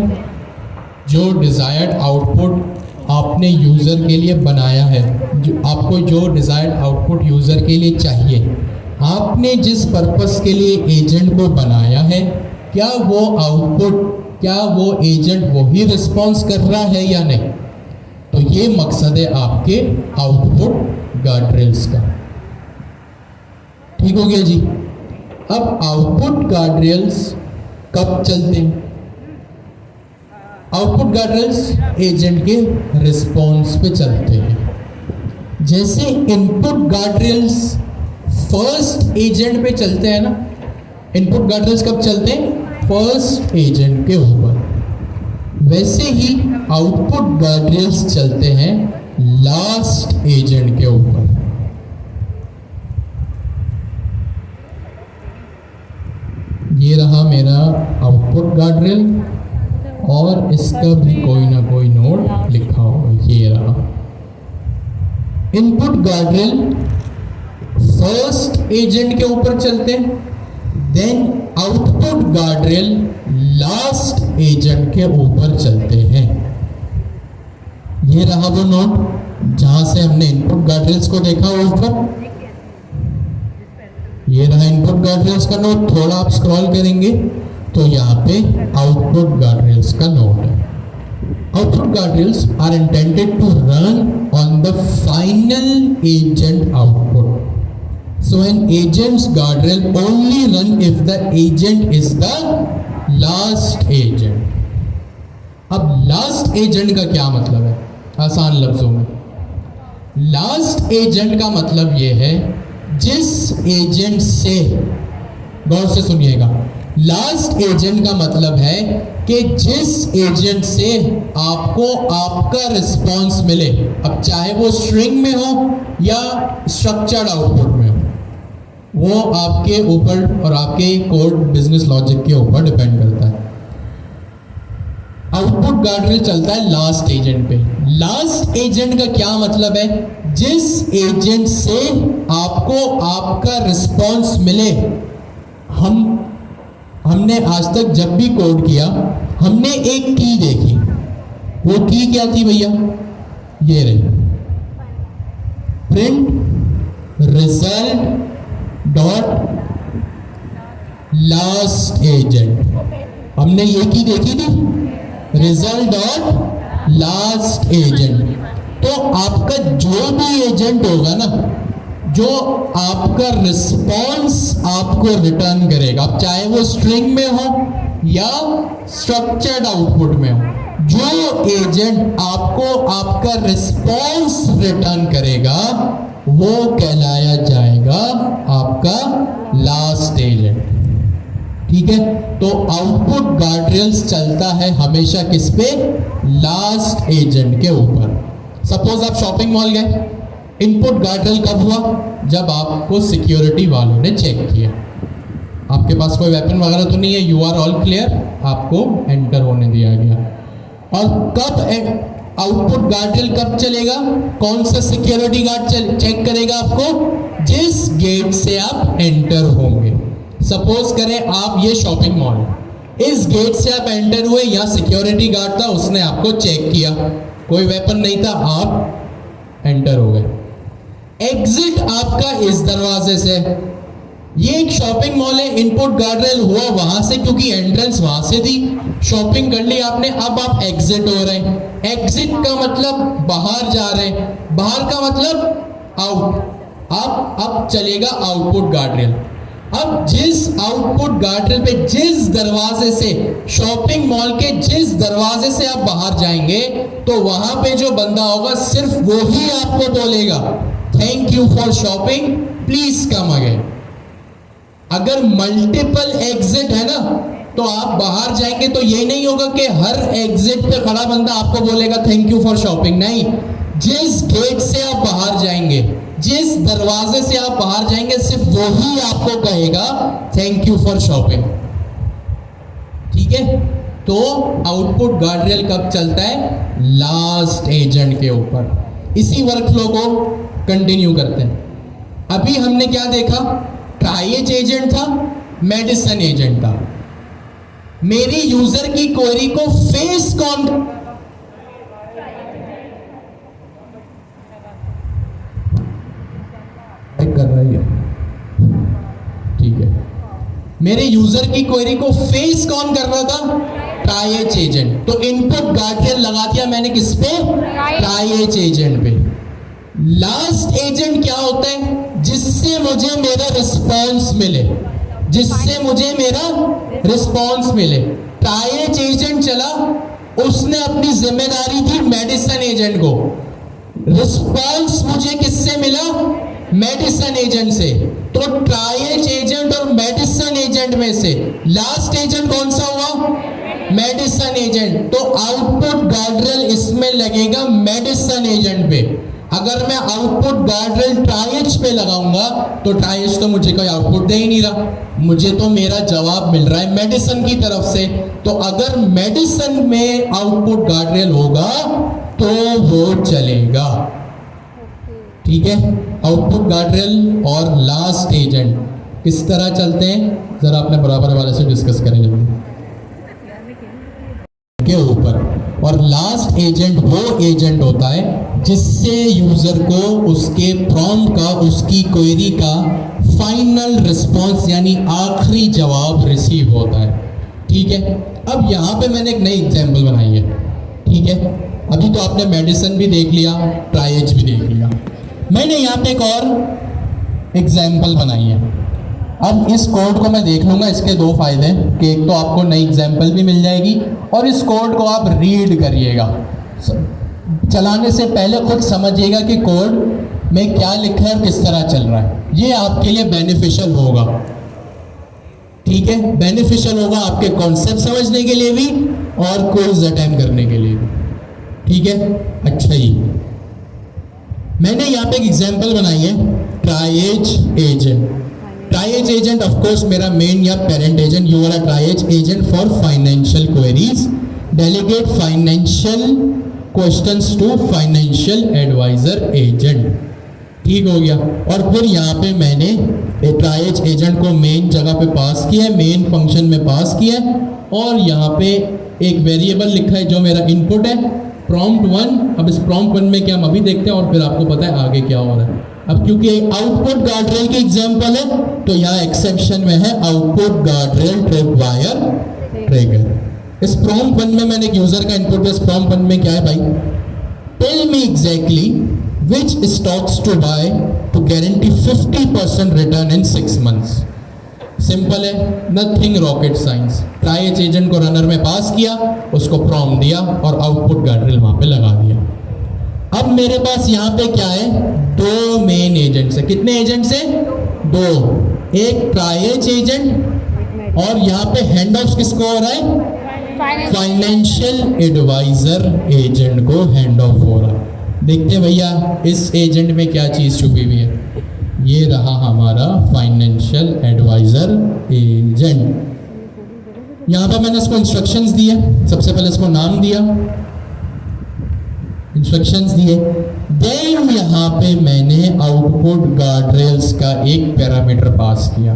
जो डिज़ायर्ड आउटपुट आपने यूज़र के लिए बनाया है, आपको जो डिज़ायर्ड आउटपुट यूज़र के लिए चाहिए, आपने जिस पर्पस के लिए एजेंट को बनाया है, क्या वो आउटपुट, क्या वो एजेंट वही रिस्पॉन्स कर रहा है या नहीं। तो ये मकसद है आपके आउटपुट गार्डरेल्स का। ठीक हो गया जी। अब आउटपुट गार्डरेल्स कब चलते हैं? आउटपुट गार्डरेल्स एजेंट के रिस्पॉन्स पे चलते हैं। जैसे इनपुट गार्डरेल्स फर्स्ट एजेंट पे चलते हैं ना, इनपुट गार्डरेल्स कब चलते हैं? फर्स्ट एजेंट के ऊपर। वैसे ही आउटपुट गार्डरेल्स चलते हैं लास्ट एजेंट के ऊपर। ये रहा मेरा आउटपुट गार्डरेल और इसका भी कोई ना कोई नोट लिखा हो। ये रहा इनपुट गार्डरेल, फर्स्ट एजेंट के ऊपर चलते हैं, then output guardrail last agent के ऊपर चलते हैं। ये रहा वो नोट जहां से हमने इनपुट गार्डरेल्स को देखा ऊपर। ये रहा इनपुट गार्डरेल्स का नोट। थोड़ा आप स्क्रॉल करेंगे तो यहाँ पे आउटपुट गार्डरेल्स का नोट है। Output guardrails are intended to run on the final agent output. So an agent's guardrail only run if the agent is the last agent. अब लास्ट एजेंट का क्या मतलब है? आसान लफ्जों में, लास्ट एजेंट का मतलब यह है जिस एजेंट से, गौर से सुनिएगा, लास्ट एजेंट का मतलब है कि जिस एजेंट से आपको आपका रिस्पॉन्स मिले, अब चाहे वो स्ट्रिंग में हो या स्ट्रक्चर्ड आउटपुट में हो, वो आपके ऊपर और आपके कोड बिजनेस लॉजिक के ऊपर डिपेंड करता है। आउटपुट गार्डरेल चलता है लास्ट एजेंट पे। लास्ट एजेंट का क्या मतलब है? जिस एजेंट से आपको आपका रिस्पॉन्स मिले। हमने आज तक जब भी कोड किया, हमने एक की देखी। वो की क्या थी भैया? ये रही, print result dot last agent. हमने ये की देखी थी, रिजल्ट डॉट लास्ट एजेंट। तो आपका जो भी एजेंट होगा ना, जो आपका रिस्पॉन्स आपको रिटर्न करेगा, अब चाहे वो स्ट्रिंग में हो या स्ट्रक्चर्ड आउटपुट में हो, जो एजेंट आपको आपका रिस्पॉन्स रिटर्न करेगा वो कहलाया जाएगा आपका लास्ट एजेंट। ठीक है, तो आउटपुट गार्डरेल्स चलता है हमेशा किस पे? लास्ट एजेंट के ऊपर। सपोज आप शॉपिंग मॉल गए, इनपुट गार्डरेल कब हुआ? जब आपको सिक्योरिटी वालों ने चेक किया, आपके पास कोई वेपन वगैरह तो नहीं है, यू आर ऑल क्लियर, आपको एंटर होने दिया गया। और कब आउटपुट गार्डरेल कब चलेगा? कौन सा सिक्योरिटी गार्ड चेक करेगा आपको? जिस गेट से आप एंटर होंगे। सपोज करें आप ये शॉपिंग मॉल, इस गेट से आप एंटर हुए, यहाँ सिक्योरिटी गार्ड था, उसने आपको चेक किया, कोई वेपन नहीं था, आप एंटर हो गए। एग्जिट आपका इस दरवाजे से। ये एक शॉपिंग मॉल है, इनपुट गार्डरेल हुआ वहां से, क्योंकि एंट्रेंस वहां से थी, शॉपिंग कर ली आपने, अब आप एग्जिट हो रहे हैं। एग्जिट का मतलब बाहर जा रहे हैं, बाहर का मतलब आउट। अब चलेगा आउटपुट गार्डरेल। अब जिस आउटपुट गार्डरेल पे जिस दरवाजे से, शॉपिंग मॉल के जिस दरवाजे से आप बाहर जाएंगे, तो वहां पे जो बंदा होगा सिर्फ वो ही आपको बोलेगा thank you for shopping, please come again. अगर मल्टीपल एग्जिट है ना, तो आप बाहर जाएंगे तो ये नहीं होगा कि हर एग्जिट पे खड़ा बंदा आपको बोलेगा थैंक यू फॉर शॉपिंग। नहीं, जिस गेट से आप बाहर जाएंगे, जिस दरवाजे से आप बाहर जाएंगे, सिर्फ वो ही आपको कहेगा थैंक यू फॉर शॉपिंग। ठीक है, तो आउटपुट गार्डरेल कब चलता है? लास्ट एजेंट के ऊपर। इसी वर्कफ्लो को कंटिन्यू करते हैं। अभी हमने क्या देखा? ट्राइएज एजेंट था, मेडिसन एजेंट था। मेरी यूजर की क्वेरी को फेस कौन कर रही है? ठीक है, मेरे यूजर की क्वेरी को फेस कौन कर रहा था? Triage agent. तो इनपुट गार्डरेल लगा दिया मैंने किस पे? ट्राइएज एजेंट पे। लास्ट एजेंट क्या होता है? जिससे मुझे मेरा रिस्पॉन्स मिले, जिससे मुझे मेरा रिस्पॉन्स मिले। ट्राइएज एजेंट चला, उसने अपनी जिम्मेदारी दी मेडिसन एजेंट को। रिस्पॉन्स मुझे किससे मिला? मेडिसन एजेंट से। तो ट्राइएज एजेंट और मेडिसन एजेंट में से लास्ट एजेंट कौन सा हुआ? मेडिसिन एजेंट, तो आउटपुट गार्डरेल इसमें लगेगा मेडिसिन एजेंट पे। अगर मैं आउटपुट गार्डरेल ट्राइएज पे लगाऊंगा तो ट्राइएज तो मुझे कोई आउटपुट दे ही नहीं रहा, मुझे तो मेरा जवाब मिल रहा है मेडिसिन की तरफ से। तो अगर मेडिसिन में आउटपुट गार्डरेल होगा तो वो चलेगा। ठीक है, आउटपुट गार्डरेल और लास्ट एजेंट किस तरह चलते हैं जरा अपने बराबर वाले से डिस्कस करेंगे के ऊपर। और लास्ट एजेंट वो एजेंट होता है जिससे यूजर को उसके प्रॉम्प्ट का, उसकी क्वेरी का फाइनल रिस्पॉन्स यानी आखिरी जवाब रिसीव होता है। ठीक है, अब यहाँ पे मैंने एक नई एग्जांपल बनाई है। ठीक है, अभी तो आपने मेडिसिन भी देख लिया, ट्राइएज भी देख लिया, मैंने यहाँ पे एक और एग्जाम्पल बनाई है। अब इस कोड को मैं देख लूँगा, इसके दो फायदे हैं कि एक तो आपको नई एग्जाम्पल भी मिल जाएगी और इस कोड को आप रीड करिएगा, चलाने से पहले खुद समझिएगा कि कोड में क्या लिखा है और किस तरह चल रहा है। ये आपके लिए बेनिफिशियल होगा। ठीक है, बेनिफिशियल होगा आपके कॉन्सेप्ट समझने के लिए भी और क्विज अटेम्प्ट करने के लिए भी। ठीक है, अच्छा ही मैंने यहाँ पे एक एग्जाम्पल बनाई है, triage agent. Triage agent of course मेरा मेन या parent agent. You are a triage agent for financial queries, delegate financial questions to financial advisor agent. ठीक हो गया। और फिर यहाँ पे मैंने ट्राइएज एजेंट को मेन जगह पे पास किया है, मेन फंक्शन में पास किया है और यहाँ पे एक वेरिएबल लिखा है जो मेरा इनपुट है, प्रॉम्प्ट 1। अब इस प्रॉम्प्ट 1 में क्या हम अभी देखते हैं और फिर आपको पता है आगे क्या हो रहा है। अब क्योंकि आउटपुट गार्डरेल की एग्जांपल है तो यहाँ एक्सेप्शन में है output guardrail trip wire trigger. इस प्रॉम्प्ट 1 में मैंने एक यूजर का इनपुट है। इस प्रॉम्प्ट 1 में क्या है भाई, tell me exactly which stocks to buy to guarantee 50% return in 6 months। Simple है, nothing rocket science. Triage agent को रनर में पास किया, उसको प्रॉम्प्ट दिया और आउटपुट गार्डरेल वहां पे लगा दिया। अब मेरे पास यहाँ पे क्या है, दो मेन एजेंट्स है। कितने एजेंट्स है? दो, एक ट्राइएज एजेंट और यहाँ पे हैंड ऑफ किसको हो रहा है, फाइनेंशियल एडवाइजर एजेंट को हैंड ऑफ हो रहा है। देखते हैं भैया इस एजेंट में क्या चीज़ छुपी हुई है। ये रहा हमारा फाइनेंशियल एडवाइजर एजेंट। यहाँ पर मैंने इसको इंस्ट्रक्शंस दिए। सबसे पहले इसको नाम दिया, इंस्ट्रक्शंस दिए, देन यहाँ पे मैंने आउटपुट गार्डरेल्स का एक पैरामीटर पास किया।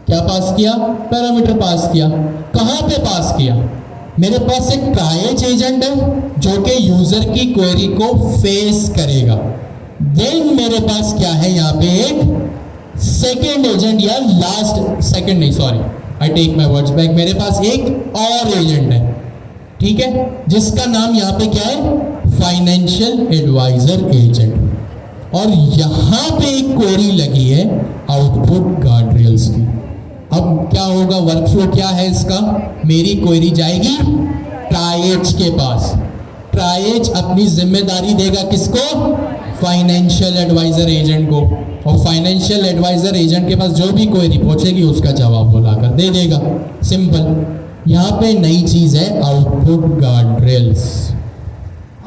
क्या पास किया? पैरामीटर पास किया। कहाँ पे पास किया? मेरे पास एक ट्राइएज एजेंट है जो कि यूजर की क्वेरी को फेस करेगा। देन मेरे पास क्या है, यहाँ पे एक सेकेंड एजेंट या लास्ट, सेकेंड नहीं sorry, I take my words back, मेरे पास एक और एजेंट है, ठीक है, जिसका नाम यहाँ पे क्या है, फाइनेंशियल एडवाइजर एजेंट। और यहाँ पे एक क्वेरी लगी है आउटपुट गार्डरेल्स की। अब क्या होगा, वर्कफ्लो क्या है इसका, मेरी क्वेरी जाएगी ट्राइएज के पास। ट्राइएज अपनी जिम्मेदारी देगा किसको, फाइनेंशियल एडवाइजर एजेंट को, और फाइनेंशियल एडवाइजर एजेंट के पास जो भी क्वेरी पहुंचेगी उसका जवाब वो लाकर दे देगा। सिंपल। यहाँ पे नई चीज है आउटपुट गार्डरेल्स।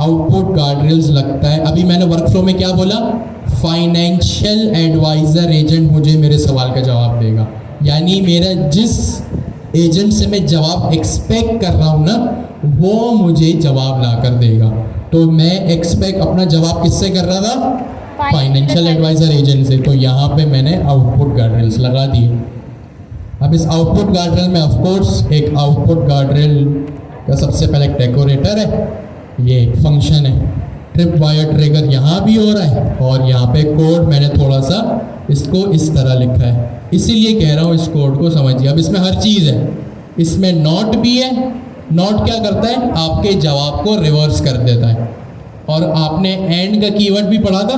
आउटपुट गार्डरेल्स लगता है, अभी मैंने वर्कफ्लो में क्या बोला, फाइनेंशियल एडवाइजर एजेंट मुझे मेरे सवाल का जवाब देगा, यानी मेरा जिस एजेंट से मैं जवाब एक्सपेक्ट कर रहा हूँ ना, वो मुझे जवाब ला कर देगा। तो मैं एक्सपेक्ट अपना जवाब किससे कर रहा था, फाइनेंशियल एडवाइजर एजेंट से। तो यहाँ पे मैंने आउटपुट गार्डरेल्स लगा दिए। अब इस आउटपुट गार्डरेल में ऑफ कोर्स एक आउटपुट गार्डरेल का सबसे पहले एक डेकोरेटर है, ये एक फंक्शन है, ट्रिप वायर ट्रिगर यहाँ भी हो रहा है, और यहाँ पे कोड मैंने थोड़ा सा इसको इस तरह लिखा है, इसीलिए कह रहा हूँ इस कोड को समझिए। अब इसमें हर चीज़ है, इसमें नॉट भी है। नॉट क्या करता है, आपके जवाब को रिवर्स कर देता है। और आपने एंड का कीवर्ड भी पढ़ा था,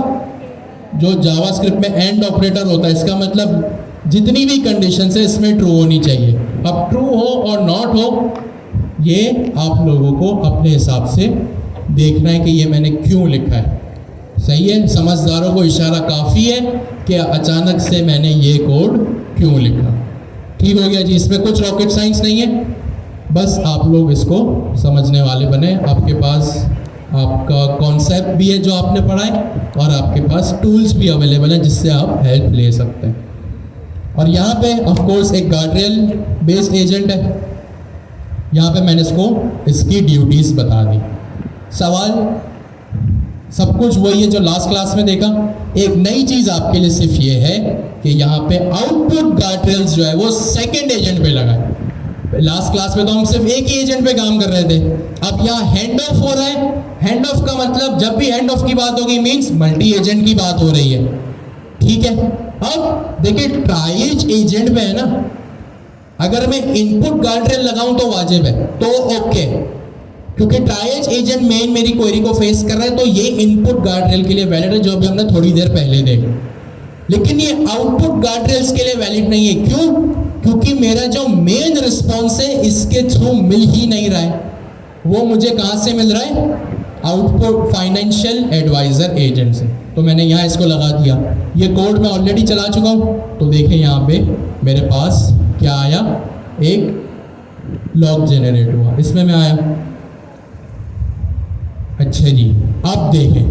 जो जावास्क्रिप्ट में एंड ऑपरेटर होता है, इसका मतलब जितनी भी कंडीशन है इसमें ट्रू होनी चाहिए। अब ट्रू हो और नॉट हो, ये आप लोगों को अपने हिसाब से देखना है कि ये मैंने क्यों लिखा है। सही है, समझदारों को इशारा काफ़ी है कि अचानक से मैंने ये कोड क्यों लिखा। ठीक हो गया जी, इसमें कुछ रॉकेट साइंस नहीं है। बस आप लोग इसको समझने वाले बने। आपके पास आपका कॉन्सेप्ट भी है जो आपने पढ़ा है और आपके पास टूल्स भी अवेलेबल हैं जिससे आप हेल्प ले सकते हैं। और यहाँ पे ऑफ कोर्स एक गार्डरेल बेस्ड एजेंट है। यहाँ पे मैंने इसकी ड्यूटीज़ बता दी। सवाल सब कुछ वही है जो लास्ट क्लास में देखा। एक नई चीज़ आपके लिए सिर्फ ये है कि यहाँ पे आउटपुट गार्डरेल्स जो है वो सेकेंड एजेंट पे लगा है। लास्ट क्लास में तो हम सिर्फ एक ही एजेंट पे काम कर रहे थे। अब यहाँ हैंड ऑफ हो रहा है। हैंड ऑफ का मतलब जब भी हैंड ऑफ की बात होगी मीन्स मल्टी एजेंट की बात हो रही है, ठीक है। अब देखिए ट्राइएज एजेंट पे है ना, अगर मैं इनपुट गार्डरेल लगाऊं तो वाजिब है, तो ओके, क्योंकि ट्राइएज एजेंट मेन मेरी क्वेरी को फेस कर रहा है, तो ये इनपुट गार्डरेल के लिए वैलिड है जो अभी हमने थोड़ी देर पहले देखा। लेकिन ये आउटपुट गार्डरेल्स के लिए वैलिड नहीं है। क्यों? क्योंकि मेरा जो मेन रिस्पॉन्स है इसके थ्रू मिल ही नहीं रहा है। वो मुझे कहाँ से मिल रहा है? आउटपुट फाइनेंशियल एडवाइजर एजेंट से। तो मैंने यहाँ इसको लगा दिया। ये कोड मैं ऑलरेडी चला चुका हूँ। तो देखें यहाँ पे मेरे पास क्या आया, एक लॉग जेनरेट हुआ, इसमें मैं आया। अच्छा जी, अब देखें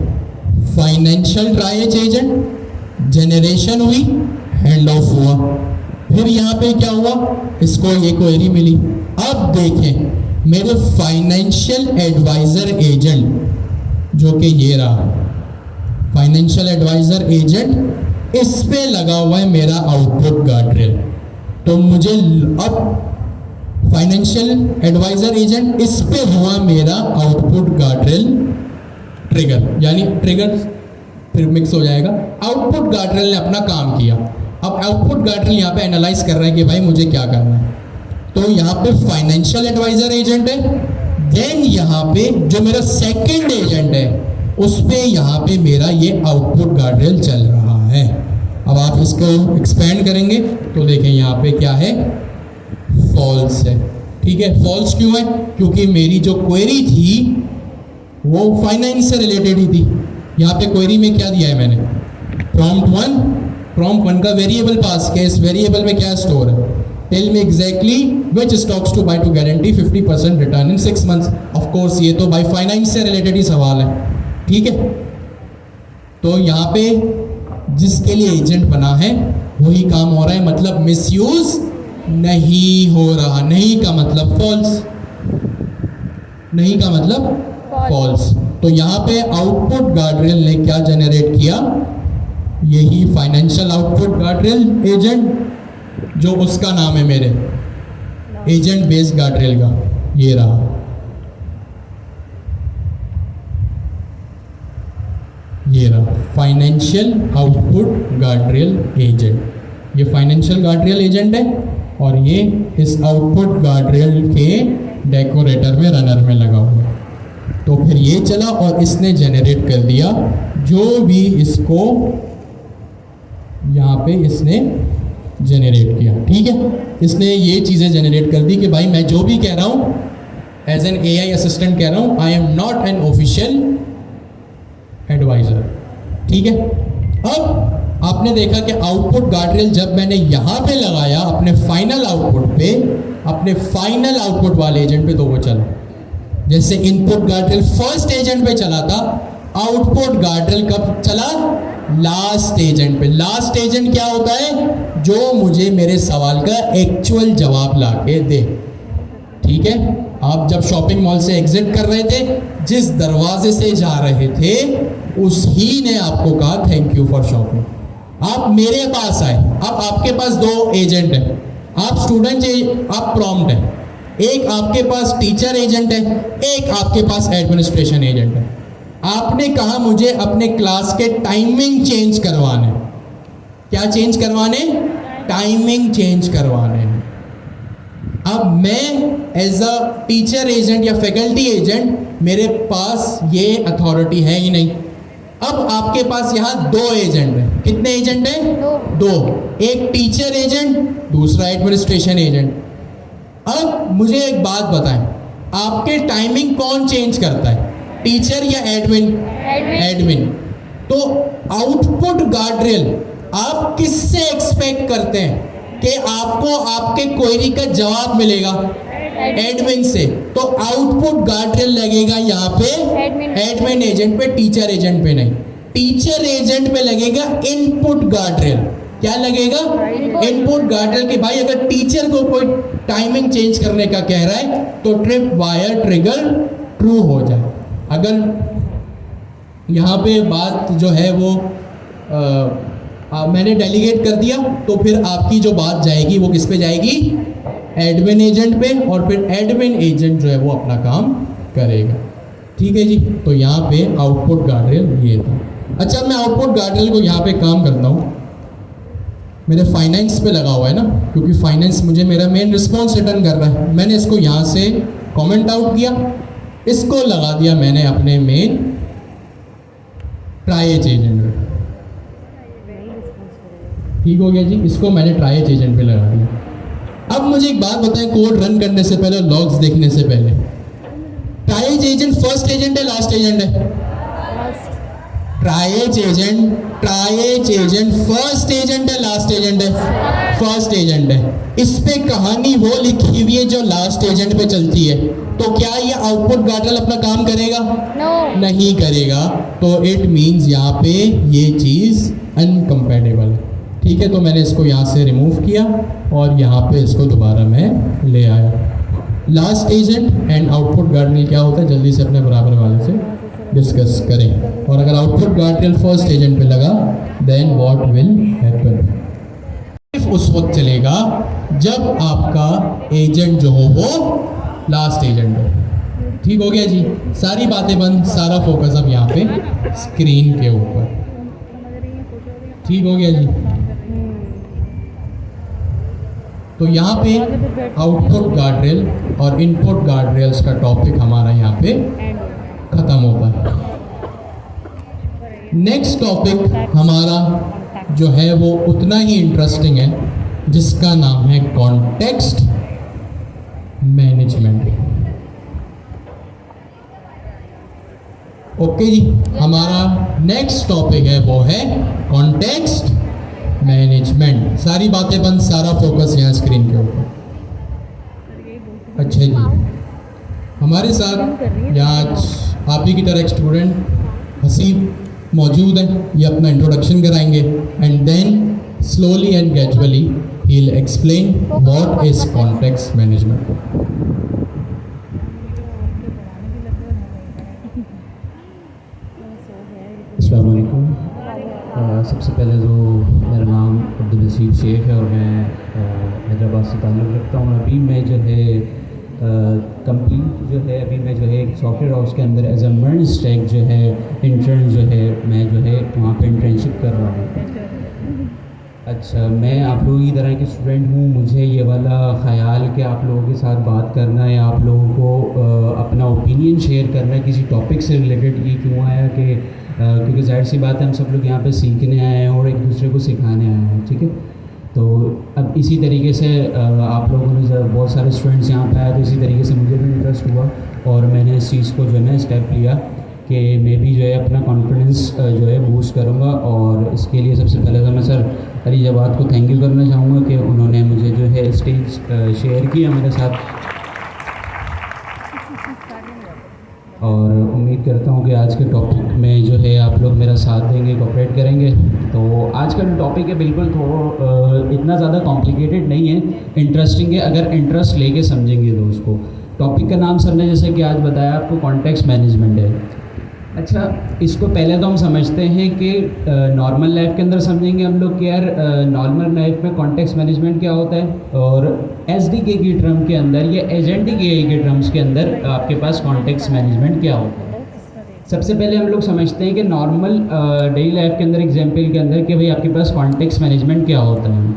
फाइनेंशियल ट्राइएज एजेंट जनरेशन हुई, हैंड ऑफ हुआ, फिर यहाँ पे क्या हुआ, इसको ये क्वेरी मिली। अब देखें मेरे फाइनेंशियल एडवाइजर एजेंट जो कि ये रहा फाइनेंशियल एडवाइजर एजेंट, इस पे लगा हुआ है मेरा आउटपुट गार्डरेल। तो मुझे अब फाइनेंशियल एडवाइजर एजेंट इस पे हुआ मेरा आउटपुट गार्डरेल ट्रिगर, यानी ट्रिगर फिर मिक्स हो जाएगा। आउटपुट गार्डरेल ने अपना काम किया। अब आउटपुट गार्डरेल यहाँ पे एनालाइज कर रहा है कि भाई मुझे क्या करना है। तो यहाँ पे फाइनेंशियल एडवाइजर एजेंट है, देन यहाँ पे जो मेरा सेकंड एजेंट है उस पे यहाँ पे मेरा ये आउटपुट गार्डरेल चल रहा है। अब आप इसको एक्सपेंड करेंगे तो देखें यहाँ पे क्या है, फॉल्स है, ठीक है। फॉल्स क्यों है? क्योंकि मेरी जो क्वेरी थी वो फाइनेंस से रिलेटेड ही थी। यहाँ पे क्वेरी में क्या दिया है मैंने, प्रॉम्प्ट वन का वेरिएबल पास किया। इस वेरिएबल में क्या स्टोर है, tell me exactly which stocks to buy to guarantee 50% return in 6 months। Of course ये तो बाय फाइनेंस से रिलेटेड ही सवाल है, ठीक है। तो यहाँ पे जिसके लिए एजेंट बना है वही काम हो रहा है, मतलब मिसयूज नहीं हो रहा। नहीं का मतलब फॉल्स, नहीं का मतलब फॉल्स। तो यहाँ पे आउटपुट गार्डरेल ने क्या जनरेट किया, यही फाइनेंशियल आउटपुट गार्डरेल एजेंट जो उसका नाम है मेरे एजेंट बेस्ड गार्डरेल का, ये रहा। ये रहा फाइनेंशियल आउटपुट गार्डरेल एजेंट। ये फाइनेंशियल गार्डरेल एजेंट है और ये इस आउटपुट गार्डरेल के डेकोरेटर में, रनर में लगा हुआ है। तो फिर ये चला और इसने जनरेट कर दिया जो भी इसको यहाँ पे इसने जनरेट किया, ठीक है। इसने ये चीज़ें जनरेट कर दी कि भाई मैं जो भी कह रहा हूँ एज एन AI असिस्टेंट कह रहा हूँ, I am not an official advisor, ठीक है। अब आपने देखा कि आउटपुट गार्डरेल जब मैंने यहाँ पे लगाया अपने फाइनल आउटपुट पे, अपने फाइनल आउटपुट वाले एजेंट पे, तो वो चला। जैसे इनपुट गार्डरेल फर्स्ट एजेंट पे चला था, आउटपुट गार्डरेल कब चला, लास्ट एजेंट पे। लास्ट एजेंट क्या होता है, जो मुझे मेरे सवाल का एक्चुअल जवाब ला के दे, ठीक है। आप जब शॉपिंग मॉल से एग्जिट कर रहे थे, जिस दरवाजे से जा रहे थे उस ही ने आपको कहा थैंक यू फॉर शॉपिंग। आप मेरे पास आए, अब आपके पास दो एजेंट है, आप स्टूडेंट, आप प्रॉम्प्ट है, एक आपके पास टीचर एजेंट है, एक आपके पास एडमिनिस्ट्रेशन एजेंट है। आपने कहा मुझे अपने क्लास के टाइमिंग चेंज करवाने, क्या चेंज करवाने, टाइमिंग चेंज करवाने हैं। अब मैं एज अ टीचर एजेंट या फैकल्टी एजेंट, मेरे पास ये अथॉरिटी है ही नहीं। अब आपके पास यहाँ दो एजेंट हैं, कितने एजेंट हैं, दो, एक टीचर एजेंट, दूसरा एडमिनिस्ट्रेशन एजेंट। अब मुझे एक बात बताएं, आपके टाइमिंग कौन चेंज करता है, टीचर या एडमिन? एडमिन। तो आउटपुट गार्डरेल आप किससे एक्सपेक्ट करते हैं कि आपको आपके क्वेरी का जवाब मिलेगा? एडमिन से, तो आउटपुट गार्डरेल लगेगा यहाँ पे एडमिन एजेंट पे, टीचर एजेंट पे नहीं। टीचर एजेंट पे लगेगा इनपुट गार्डरेल। क्या लगेगा? Input guardrail. कि भाई अगर टीचर को कोई टाइमिंग चेंज करने का कह रहा है तो ट्रिप वायर ट्रिगर ट्रू हो जाए। अगर यहाँ पे बात जो है वो मैंने डेलीगेट कर दिया तो फिर आपकी जो बात जाएगी वो किस पे जाएगी? एडमिन एजेंट पे, और फिर एडमिन एजेंट जो है वो अपना काम करेगा। ठीक है जी। तो यहाँ पे आउटपुट गार्डरेल ये था। अच्छा, मैं आउटपुट गार्डरेल को यहाँ पे काम करता हूँ, मेरे फाइनेंस पे लगा हुआ है ना, क्योंकि फाइनेंस मुझे मेरा मेन रिस्पॉन्स रिटर्न कर रहा है। मैंने इसको यहाँ से कमेंट आउट किया, इसको लगा दिया मैंने अपने मेन ट्राई एज एजेंट पे। ठीक हो गया जी। इसको मैंने ट्राई एज एजेंट पे लगा दिया। अब मुझे एक बात बताएं, कोड रन करने से पहले, लॉग्स देखने से पहले, triage agent first agent है लास्ट एजेंट है? Triage agent first agent है लास्ट एजेंट है? फर्स्ट एजेंट है। इस पे कहानी वो लिखी हुई है जो लास्ट एजेंट पे चलती है। तो क्या ये आउटपुट गार्डरेल अपना काम करेगा? नहीं करेगा। तो इट मींस यहाँ पे ये चीज़ अनकम्पैटिबल है। ठीक है, तो मैंने इसको यहाँ से रिमूव किया और यहाँ पे इसको दोबारा मैं ले आया। Last agent and output guardrail क्या होता है, जल्दी से अपने बराबर वाले से डिस्कस करें। और अगर आउटपुट गार्डरेल फर्स्ट एजेंट पे लगा, देन व्हाट विल हैपन? उस वक्त चलेगा जब आपका एजेंट जो हो वो लास्ट एजेंट हो। ठीक हो गया जी। सारी बातें बंद, सारा फोकस अब यहाँ पे स्क्रीन के ऊपर। ठीक हो गया जी। तो यहाँ पे आउटपुट गार्डरेल और इनपुट गार्डरेल्स का टॉपिक हमारा यहाँ पे खत्म होता है। नेक्स्ट टॉपिक हमारा जो है वो उतना ही इंटरेस्टिंग है, जिसका नाम है कॉन्टेक्स्ट मैनेजमेंट। ओके जी। हमारा नेक्स्ट टॉपिक है वो है कॉन्टेक्स्ट मैनेजमेंट। सारी बातें बंद, सारा फोकस यहाँ स्क्रीन के ऊपर। अच्छा जी, हमारे साथ यहाँ आप ही की तरह एक स्टूडेंट हसीब मौजूद है। ये अपना इंट्रोडक्शन कराएंगे and then slowly and gradually ही will explain what is context management. अस्सलाम वालेकुम। सबसे पहले तो मेरा नाम अब्दुल नसीब शेख है और मैं हैदराबाद से ताल्लुक़ रखता हूँ। अभी मैं जो है कंपनी जो है अभी मैं जो है एक सॉफ्टवेयर हाउस के अंदर एज अ मर्न स्टैक जो है इंटर्न जो है मैं जो है वहाँ पे इंटर्नशिप कर रहा हूँ। अच्छा, मैं आप लोगों की तरह के स्टूडेंट हूँ। मुझे ये वाला ख़याल कि आप लोगों के साथ बात करना या आप लोगों को अपना ओपिनियन शेयर करना किसी टॉपिक से रिलेटेड, ये क्यों आया कि क्योंकि ज़ाहिर सी बात है हम सब लोग यहाँ पे सीखने आए हैं और एक दूसरे को सिखाने आए हैं। ठीक है, तो अब इसी तरीके से आप लोगों ने बहुत सारे स्टूडेंट्स यहाँ पे आए, तो इसी तरीके से मुझे भी इंटरेस्ट हुआ और मैंने इस चीज़ को जो है ना स्टेप लिया कि मैं भी जो है अपना कॉन्फिडेंस जो है बूस्ट करूँगा। और इसके लिए सबसे पहले तो मैं सर अली जवाद को थैंक यू करना चाहूँगा कि उन्होंने मुझे जो है स्टेज शेयर किया मेरे साथ, और उम्मीद करता हूँ कि आज के टॉपिक में जो है आप लोग मेरा साथ देंगे, कोऑपरेट करेंगे। तो आज का जो टॉपिक है बिल्कुल इतना ज़्यादा कॉम्प्लिकेटेड नहीं है, इंटरेस्टिंग है अगर इंटरेस्ट लेके समझेंगे तो उसको। टॉपिक का नाम सर ने जैसे कि आज बताया आपको कॉन्टेक्स्ट मैनेजमेंट है। अच्छा, इसको पहले तो हम समझते हैं कि नॉर्मल लाइफ के अंदर समझेंगे हम लोग कि यार नॉर्मल लाइफ में कॉन्टेक्स्ट मैनेजमेंट क्या होता है, और एसडीके की टर्म के अंदर या एजेंडीके के टर्म्स के अंदर आपके पास कॉन्टेक्स्ट मैनेजमेंट क्या होता है। सबसे पहले हम लोग समझते हैं कि नॉर्मल डेली लाइफ के अंदर एग्जाम्पल के अंदर कि भाई आपके पास कॉन्टेक्स्ट मैनेजमेंट क्या होता है।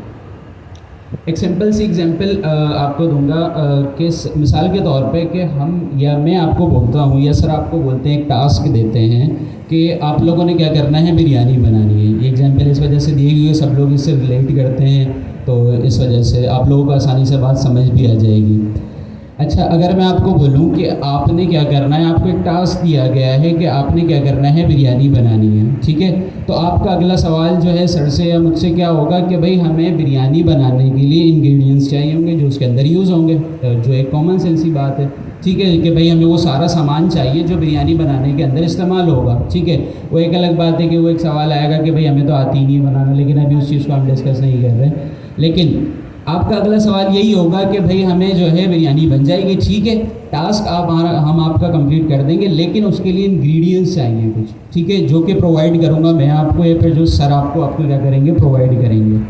एक सिंपल सी एग्जांपल आपको दूंगा कि मिसाल के तौर पे कि हम या मैं आपको बोलता हूँ या सर आपको बोलते हैं, एक टास्क देते हैं कि आप लोगों ने क्या करना है, बिरयानी बनानी है। ये एग्जांपल इस वजह से दी हुई है, सब लोग इससे रिलेट करते हैं, तो इस वजह से आप लोगों को आसानी से बात समझ भी आ जाएगी। अच्छा, अगर मैं आपको बोलूं कि आपने क्या करना है, आपको एक टास्क दिया गया है कि आपने क्या करना है, बिरयानी बनानी है, ठीक है। तो आपका अगला सवाल जो है सर से या मुझसे क्या होगा कि भाई हमें बिरयानी बनाने के लिए इंग्रेडिएंट्स चाहिए होंगे जो उसके अंदर यूज़ होंगे, जो एक कॉमन सेंस ही बात है, ठीक है, कि भाई हमें वो सारा सामान चाहिए जो बिरयानी बनाने के अंदर इस्तेमाल होगा, ठीक है। वो एक अलग बात है कि वो एक सवाल आएगा कि भाई हमें तो आती नहीं है बनाना, लेकिन अभी उस चीज़ को हम डिस्कस नहीं कर रहे। लेकिन आपका अगला सवाल यही होगा कि भाई हमें जो है बिरयानी बन जाएगी, ठीक है, टास्क हम आपका कंप्लीट कर देंगे, लेकिन उसके लिए इंग्रेडिएंट्स चाहिए कुछ, ठीक है, जो कि प्रोवाइड करूँगा मैं आपको, या फिर जो सर आपको क्या करेंगे, प्रोवाइड करेंगे।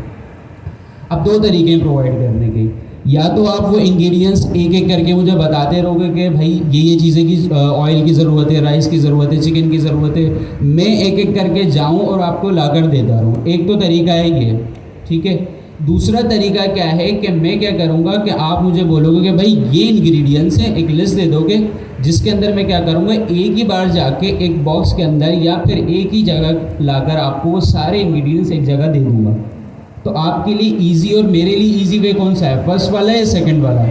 अब दो तरीके हैं प्रोवाइड करने के, या तो आप वो इंग्रेडिएंट्स एक एक करके मुझे बताते रहोगे कि भाई ये चीज़ें की ऑयल की ज़रूरत है, राइस की ज़रूरत है, चिकन की ज़रूरत है, मैं एक एक करके जाऊँ और आपको ला कर देता रहूँ। एक तो तरीका है ये, ठीक है। दूसरा तरीका क्या है कि मैं क्या करूँगा कि आप मुझे बोलोगे कि भाई ये इंग्रेडिएंट्स हैं, एक लिस्ट दे दोगे, जिसके अंदर मैं क्या करूँगा, एक ही बार जाके एक बॉक्स के अंदर या फिर एक ही जगह लाकर आपको वो सारे इंग्रेडिएंट्स एक जगह दे दूँगा। तो आपके लिए इजी और मेरे लिए इजी वे कौन सा है, फर्स्ट वाला है या सेकंड वाला है?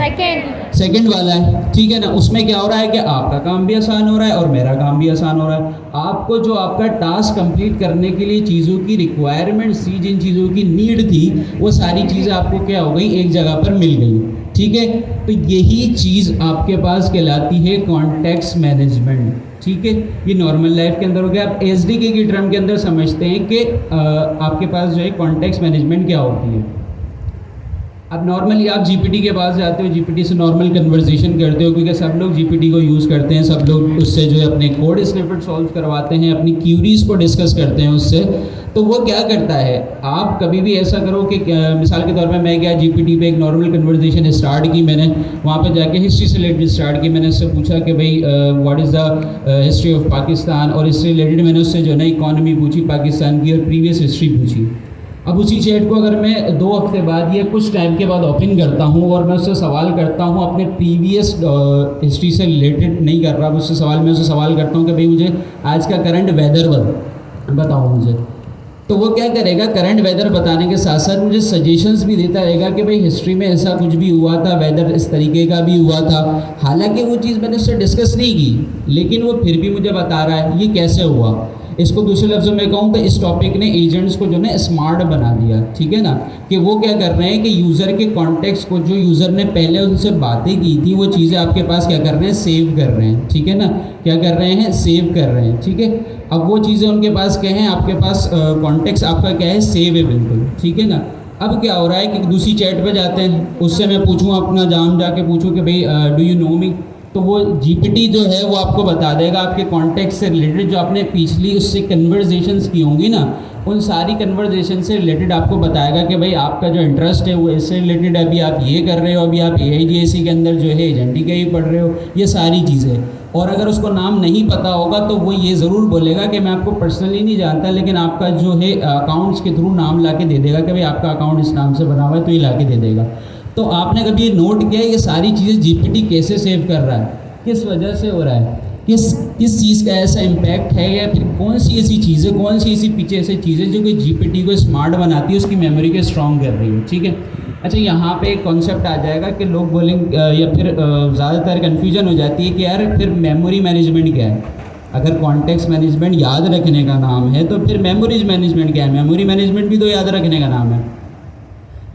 सेकंड वाला है, ठीक है ना। उसमें क्या हो रहा है कि आपका काम भी आसान हो रहा है और मेरा काम भी आसान हो रहा है। आपको जो आपका टास्क कंप्लीट करने के लिए चीज़ों की रिक्वायरमेंट्स थी, जिन चीज़ों की नीड थी, वो सारी चीज़ें आपको क्या हो गई, एक जगह पर मिल गई, ठीक है। तो यही चीज़ आपके पास कहलाती है कॉन्टेक्स्ट मैनेजमेंट, ठीक है। ये नॉर्मल लाइफ के अंदर हो गया। आप एसडीके की टर्म के अंदर समझते हैं कि आपके पास जो है कॉन्टेक्स्ट मैनेजमेंट क्या होती है। अब नॉर्मली आप जीपीटी के पास जाते हो, जीपीटी से नॉर्मल कन्वर्सेशन करते हो, क्योंकि सब लोग जीपीटी को यूज़ करते हैं, सब लोग उससे जो है अपने कोड स्निपेट सॉल्व करवाते हैं, अपनी क्यूरीज को डिस्कस करते हैं उससे। तो वो क्या करता है, आप कभी भी ऐसा करो कि मिसाल के तौर पे मैं गया जीपीटी पे, एक नॉर्मल कन्वर्सेशन स्टार्ट की मैंने, वहाँ पे जाके हिस्ट्री से रिलेटेड स्टार्ट की। मैंने उससे पूछा कि भाई what is the history of Pakistan, और इससे रिलेटेड मैंने उससे जो है ना इकॉनमी पूछी पाकिस्तान की और प्रीवियस हिस्ट्री पूछी। अब उसी चैट को अगर मैं 2 हफ्ते बाद या कुछ टाइम के बाद ओपन करता हूँ और मैं उससे सवाल करता हूँ अपने प्रीवियस हिस्ट्री से रिलेटेड नहीं कर रहा, उससे सवाल मैं उससे सवाल करता हूँ कि भाई मुझे आज का करंट वेदर बताओ मुझे, तो वो क्या करेगा, करंट वेदर बताने के साथ साथ मुझे सजेशंस भी देता रहेगा कि भाई हिस्ट्री में ऐसा कुछ भी हुआ था, वेदर इस तरीके का भी हुआ था। हालांकि वो चीज़ मैंने उससे डिस्कस नहीं की, लेकिन वो फिर भी मुझे बता रहा है ये कैसे हुआ। इसको दूसरे लफ्ज़ों में कहूँ तो इस टॉपिक ने एजेंट्स को जो ना स्मार्ट बना दिया, ठीक है ना, कि वो क्या कर रहे हैं कि यूज़र के कॉन्टेक्स्ट को, जो यूज़र ने पहले उनसे बातें की थी, वो चीज़ें आपके पास क्या कर रहे हैं, सेव कर रहे हैं, ठीक है ना, क्या कर रहे हैं, सेव कर रहे हैं, ठीक है। अब वो चीज़ें उनके पास क्या है, आपके पास कॉन्टेक्स्ट आपका क्या है, सेव है बिल्कुल, ठीक है ना। अब क्या हो रहा है कि दूसरी चैट पे जाते हैं, उससे मैं पूछूं अपना जाम जाके पूछूं कि भाई डू यू नो मी, तो वो जीपीटी जो है वो आपको बता देगा आपके कॉन्टेक्स्ट से रिलेटेड, जो आपने पिछली उससे कन्वर्जेशंस की होंगी ना, उन सारी कन्वर्जेशन से रिलेटेड आपको बताएगा कि भाई आपका जो इंटरेस्ट है वो इससे रिलेटेड है, अभी आप ये कर रहे हो, अभी आप AIGSE के अंदर जो है एजेंटी का ही पढ़ रहे हो, ये सारी चीज़ें। और अगर उसको नाम नहीं पता होगा तो वो ये ज़रूर बोलेगा कि मैं आपको पर्सनली नहीं जानता, लेकिन आपका जो है अकाउंट्स के थ्रू नाम ला के दे देगा कि भाई आपका अकाउंट इस नाम से बना हुआ है, तो ये ला के दे देगा। तो आपने कभी ये नोट किया ये सारी चीज़ें जीपीटी कैसे सेव कर रहा है, किस वजह से हो रहा है, किस चीज़ का ऐसा इम्पैक्ट है, या फिर कौन सी ऐसी चीज़ें, कौन सी ऐसी पीछे ऐसी चीज़ें जो कि जीपीटी को स्मार्ट बनाती है, उसकी मेमोरी को स्ट्रॉन्ग कर रही है, ठीक है। अच्छा, यहाँ पे एक कॉन्सेप्ट आ जाएगा कि लोग बोलेंगे या फिर ज़्यादातर कन्फ्यूजन हो जाती है कि यार फिर मेमोरी मैनेजमेंट क्या है। अगर कॉन्टेक्स्ट मैनेजमेंट याद रखने का नाम है तो फिर मेमोरीज मैनेजमेंट क्या है, मेमोरी मैनेजमेंट भी तो याद रखने का नाम है।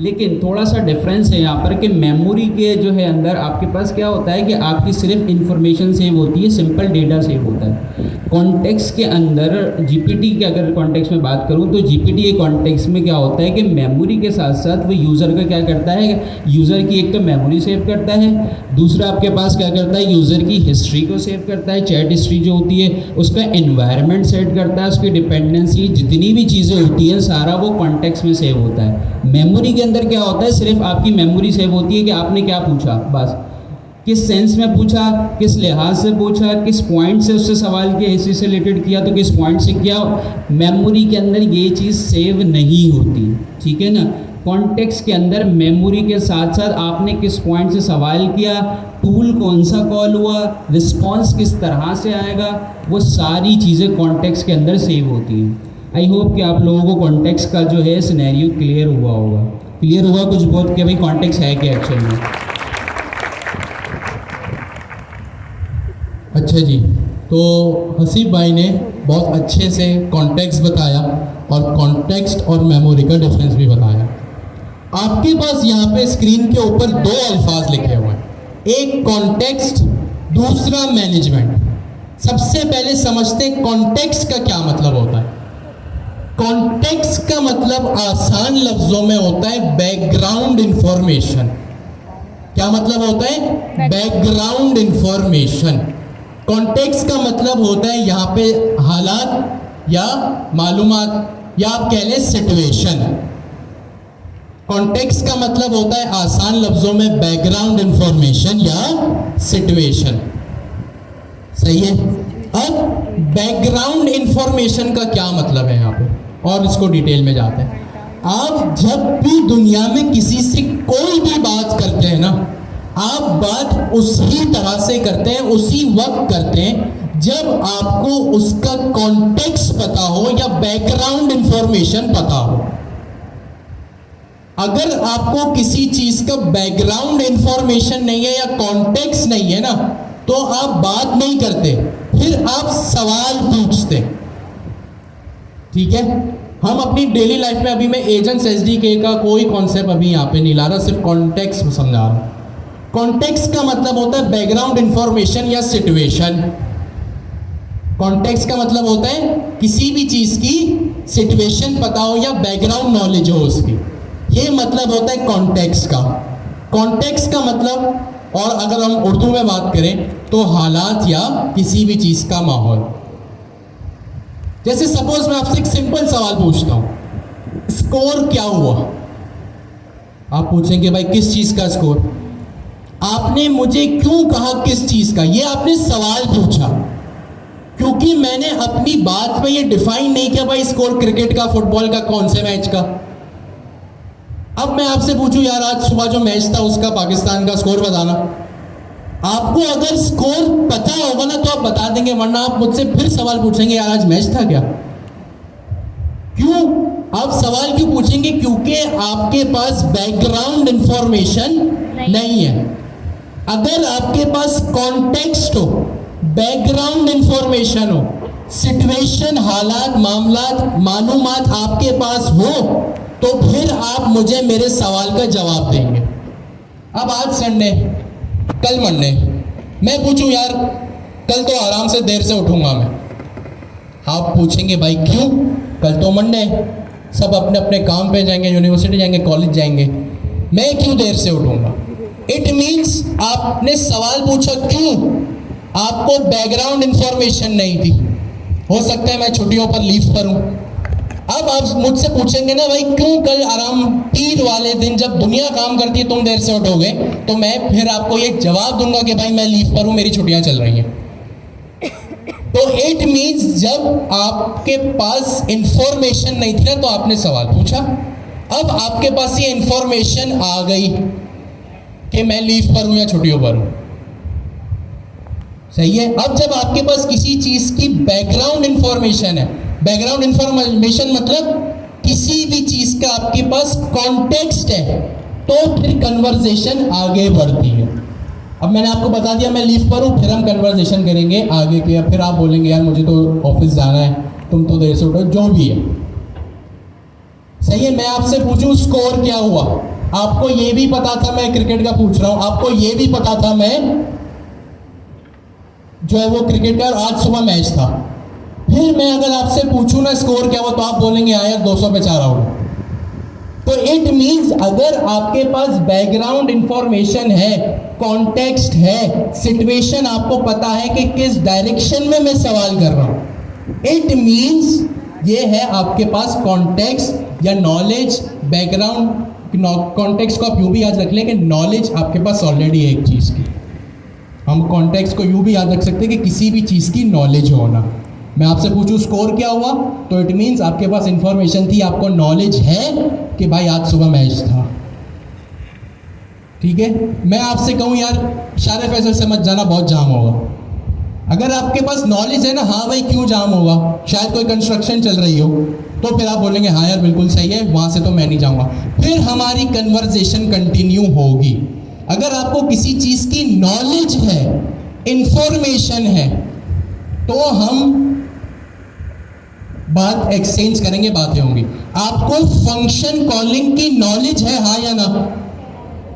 लेकिन थोड़ा सा डिफरेंस है यहाँ पर कि मेमोरी के जो है अंदर आपके पास क्या होता है कि आपकी सिर्फ इन्फॉर्मेशन सेव होती है, सिंपल डेटा सेव होता है। कॉन्टेक्स्ट के अंदर जीपीटी के अगर कॉन्टेक्स्ट में बात करूँ तो जीपीटी के कॉन्टेक्स्ट में क्या होता है कि मेमोरी के साथ साथ वो यूज़र का क्या करता है, यूज़र की एक तो मेमोरी सेव करता है, दूसरा आपके पास क्या करता है, यूज़र की हिस्ट्री को सेव करता है, चैट हिस्ट्री जो होती है, उसका एनवायरनमेंट सेट करता है, उसकी डिपेंडेंसी जितनी भी चीज़ें होती हैं सारा वो कॉन्टेक्स्ट में सेव होता है। मेमोरी के अंदर क्या होता है, सिर्फ आपकी मेमोरी सेव होती है कि आपने क्या पूछा, बस किस सेंस में पूछा, किस लिहाज से पूछा, किस पॉइंट से उससे सवाल किया, हिस्ट्री से रिलेटेड किया तो किस पॉइंट से किया। मेमोरी के अंदर ये चीज़ सेव नहीं होती, ठीक है ना। कॉन्टेक्स्ट के अंदर मेमोरी के साथ साथ आपने किस पॉइंट से सवाल किया, टूल कौन सा कॉल हुआ, रिस्पॉन्स किस तरह से आएगा, वो सारी चीज़ें कॉन्टेक्स्ट के अंदर सेव होती हैं। आई होप कि आप लोगों को कॉन्टेक्स्ट का जो है सिनेरियो क्लियर हुआ होगा, क्लियर हुआ कुछ बहुत कि भाई कॉन्टेक्स्ट है क्या एक्चुअल में। अच्छा जी, तो हसीब भाई ने बहुत अच्छे से कॉन्टेक्स्ट बताया और कॉन्टेक्स्ट और मेमोरी का डिफरेंस भी बताया। आपके पास यहाँ पे स्क्रीन के ऊपर दो अल्फाज लिखे हुए हैं, एक कॉन्टेक्स्ट, दूसरा मैनेजमेंट। सबसे पहले समझते हैं कॉन्टेक्स्ट का क्या मतलब होता है। कॉन्टेक्स्ट का मतलब आसान लफ्जों में होता है बैकग्राउंड इंफॉर्मेशन। क्या मतलब होता है? Background information. कॉन्टेक्स्ट का मतलब होता है यहाँ पे हालात या मालूमात या आप कह लें सिचुएशन। कॉन्टेक्स्ट का मतलब होता है आसान लफ्जों में बैकग्राउंड इंफॉर्मेशन या सिचुएशन। सही है। अब बैकग्राउंड इंफॉर्मेशन का क्या मतलब है यहाँ पे, और इसको डिटेल में जाते हैं। आप जब भी दुनिया में किसी से कोई भी बात करते हैं ना, आप बात उसी तरह से करते हैं, उसी वक्त करते हैं जब आपको उसका कॉन्टेक्स्ट पता हो या बैकग्राउंड इंफॉर्मेशन पता हो। अगर आपको किसी चीज का बैकग्राउंड इंफॉर्मेशन नहीं है या कॉन्टेक्स्ट नहीं है ना, तो आप बात नहीं करते, फिर आप सवाल पूछते। ठीक है। हम अपनी डेली लाइफ में, अभी मैं एजेंट्स एसडीके का कोई कॉन्सेप्ट अभी यहाँ पे नहीं ला रहा, सिर्फ कॉन्टेक्स्ट समझा रहा हूँ। कॉन्टेक्स्ट का मतलब होता है बैकग्राउंड इंफॉर्मेशन या सिचुएशन। कॉन्टेक्स्ट का मतलब होता है किसी भी चीज की सिचुएशन पता हो या बैकग्राउंड नॉलेज हो उसकी, ये मतलब होता है कॉन्टेक्स्ट का। कॉन्टेक्स्ट का मतलब, और अगर हम उर्दू में बात करें तो हालात या किसी भी चीज का माहौल। जैसे सपोज मैं आपसे एक सिंपल सवाल पूछता हूं, स्कोर क्या हुआ? आप पूछेंगे भाई किस चीज का स्कोर? आपने मुझे क्यों कहा किस चीज का? ये आपने सवाल पूछा क्योंकि मैंने अपनी बात में ये डिफाइन नहीं किया भाई स्कोर क्रिकेट का, फुटबॉल का, कौन से मैच का। अब मैं आपसे पूछूं यार आज सुबह जो मैच था उसका पाकिस्तान का स्कोर बताना, आपको अगर स्कोर पता होगा ना तो आप बता देंगे, वरना आप मुझसे फिर सवाल पूछेंगे यार आज मैच था क्या। क्यों आप सवाल क्यों पूछेंगे? क्योंकि आपके पास बैकग्राउंड इंफॉर्मेशन नहीं है। अगर आपके पास कॉन्टेक्स्ट हो, बैकग्राउंड इंफॉर्मेशन हो, सिचुएशन, हालात, मामलात, मालूमात आपके पास हो, तो फिर आप मुझे मेरे सवाल का जवाब देंगे। अब आज संडे, कल मंडे, मैं पूछूं यार कल तो आराम से देर से उठूंगा मैं, आप पूछेंगे भाई क्यों? कल तो मंडे, सब अपने अपने काम पे जाएंगे, यूनिवर्सिटी जाएंगे, कॉलेज जाएंगे, मैं क्यों देर से उठूंगा? इट मीन्स आपने सवाल पूछा क्यों? आपको बैकग्राउंड इंफॉर्मेशन नहीं थी। हो सकता है मैं छुट्टियों पर लीव पर हूं। अब आप मुझसे पूछेंगे ना भाई क्यों कल आराम पीर वाले दिन जब दुनिया काम करती है तुम देर से उठोगे, तो मैं फिर आपको ये जवाब दूंगा कि भाई मैं लीव पर हूं, मेरी छुट्टियां चल रही हैं। तो इट मीन्स जब आपके पास इंफॉर्मेशन नहीं थी ना तो आपने सवाल पूछा। अब आपके पास ये इंफॉर्मेशन आ गई कि मैं लीव पर हूं या छुट्टियों पर हूं। सही है। अब जब आपके पास किसी चीज की बैकग्राउंड इंफॉर्मेशन है, बैकग्राउंड इंफॉर्मेशन मतलब किसी भी चीज का आपके पास कॉन्टेक्स्ट है, तो फिर कन्वर्सेशन आगे बढ़ती है। अब मैंने आपको बता दिया मैं लीव पर हूं, फिर हम कन्वर्सेशन करेंगे आगे के, फिर आप बोलेंगे यार मुझे तो ऑफिस जाना है, तुम तो देर से उठो, जो भी है। सही है। मैं आपसे पूछूं स्कोर क्या हुआ, आपको ये भी पता था मैं क्रिकेट का पूछ रहा हूं, आपको ये भी पता था मैं जो है वो क्रिकेट का, आज सुबह मैच था। फिर मैं अगर आपसे पूछूं ना स्कोर क्या हुआ, तो आप बोलेंगे हाँ यार 200 पे 4 आउट। तो इट मीन्स अगर आपके पास बैकग्राउंड इंफॉर्मेशन है, कॉन्टेक्स्ट है, सिचुएशन आपको पता है कि किस डायरेक्शन में मैं सवाल कर रहा हूं, इट मीन्स ये है आपके पास कॉन्टेक्स्ट या नॉलेज। बैकग्राउंड कॉन्टेक्स्ट को आप यूं भी याद रख लें कि नॉलेज आपके पास ऑलरेडी है एक चीज़ की। हम कॉन्टेक्स्ट को यूं भी याद रख सकते हैं कि किसी भी चीज़ की नॉलेज होना। मैं आपसे पूछूं स्कोर क्या हुआ, तो इट मीन्स आपके पास इंफॉर्मेशन थी, आपको नॉलेज है कि भाई आज सुबह मैच था। ठीक है। मैं आपसे कहूं यार शारे फैसल से मत जाना, बहुत जाम होगा। अगर आपके पास नॉलेज है ना, हाँ भाई क्यों जाम होगा, शायद कोई कंस्ट्रक्शन चल रही हो, तो फिर आप बोलेंगे हाँ यार बिल्कुल सही है, वहाँ से तो मैं नहीं जाऊँगा। फिर हमारी कन्वर्सेशन कंटिन्यू होगी। अगर आपको किसी चीज़ की नॉलेज है इंफॉर्मेशन है, तो हम बात एक्सचेंज करेंगे, बातें होंगी। आपको फंक्शन कॉलिंग की नॉलेज है, हाँ या ना?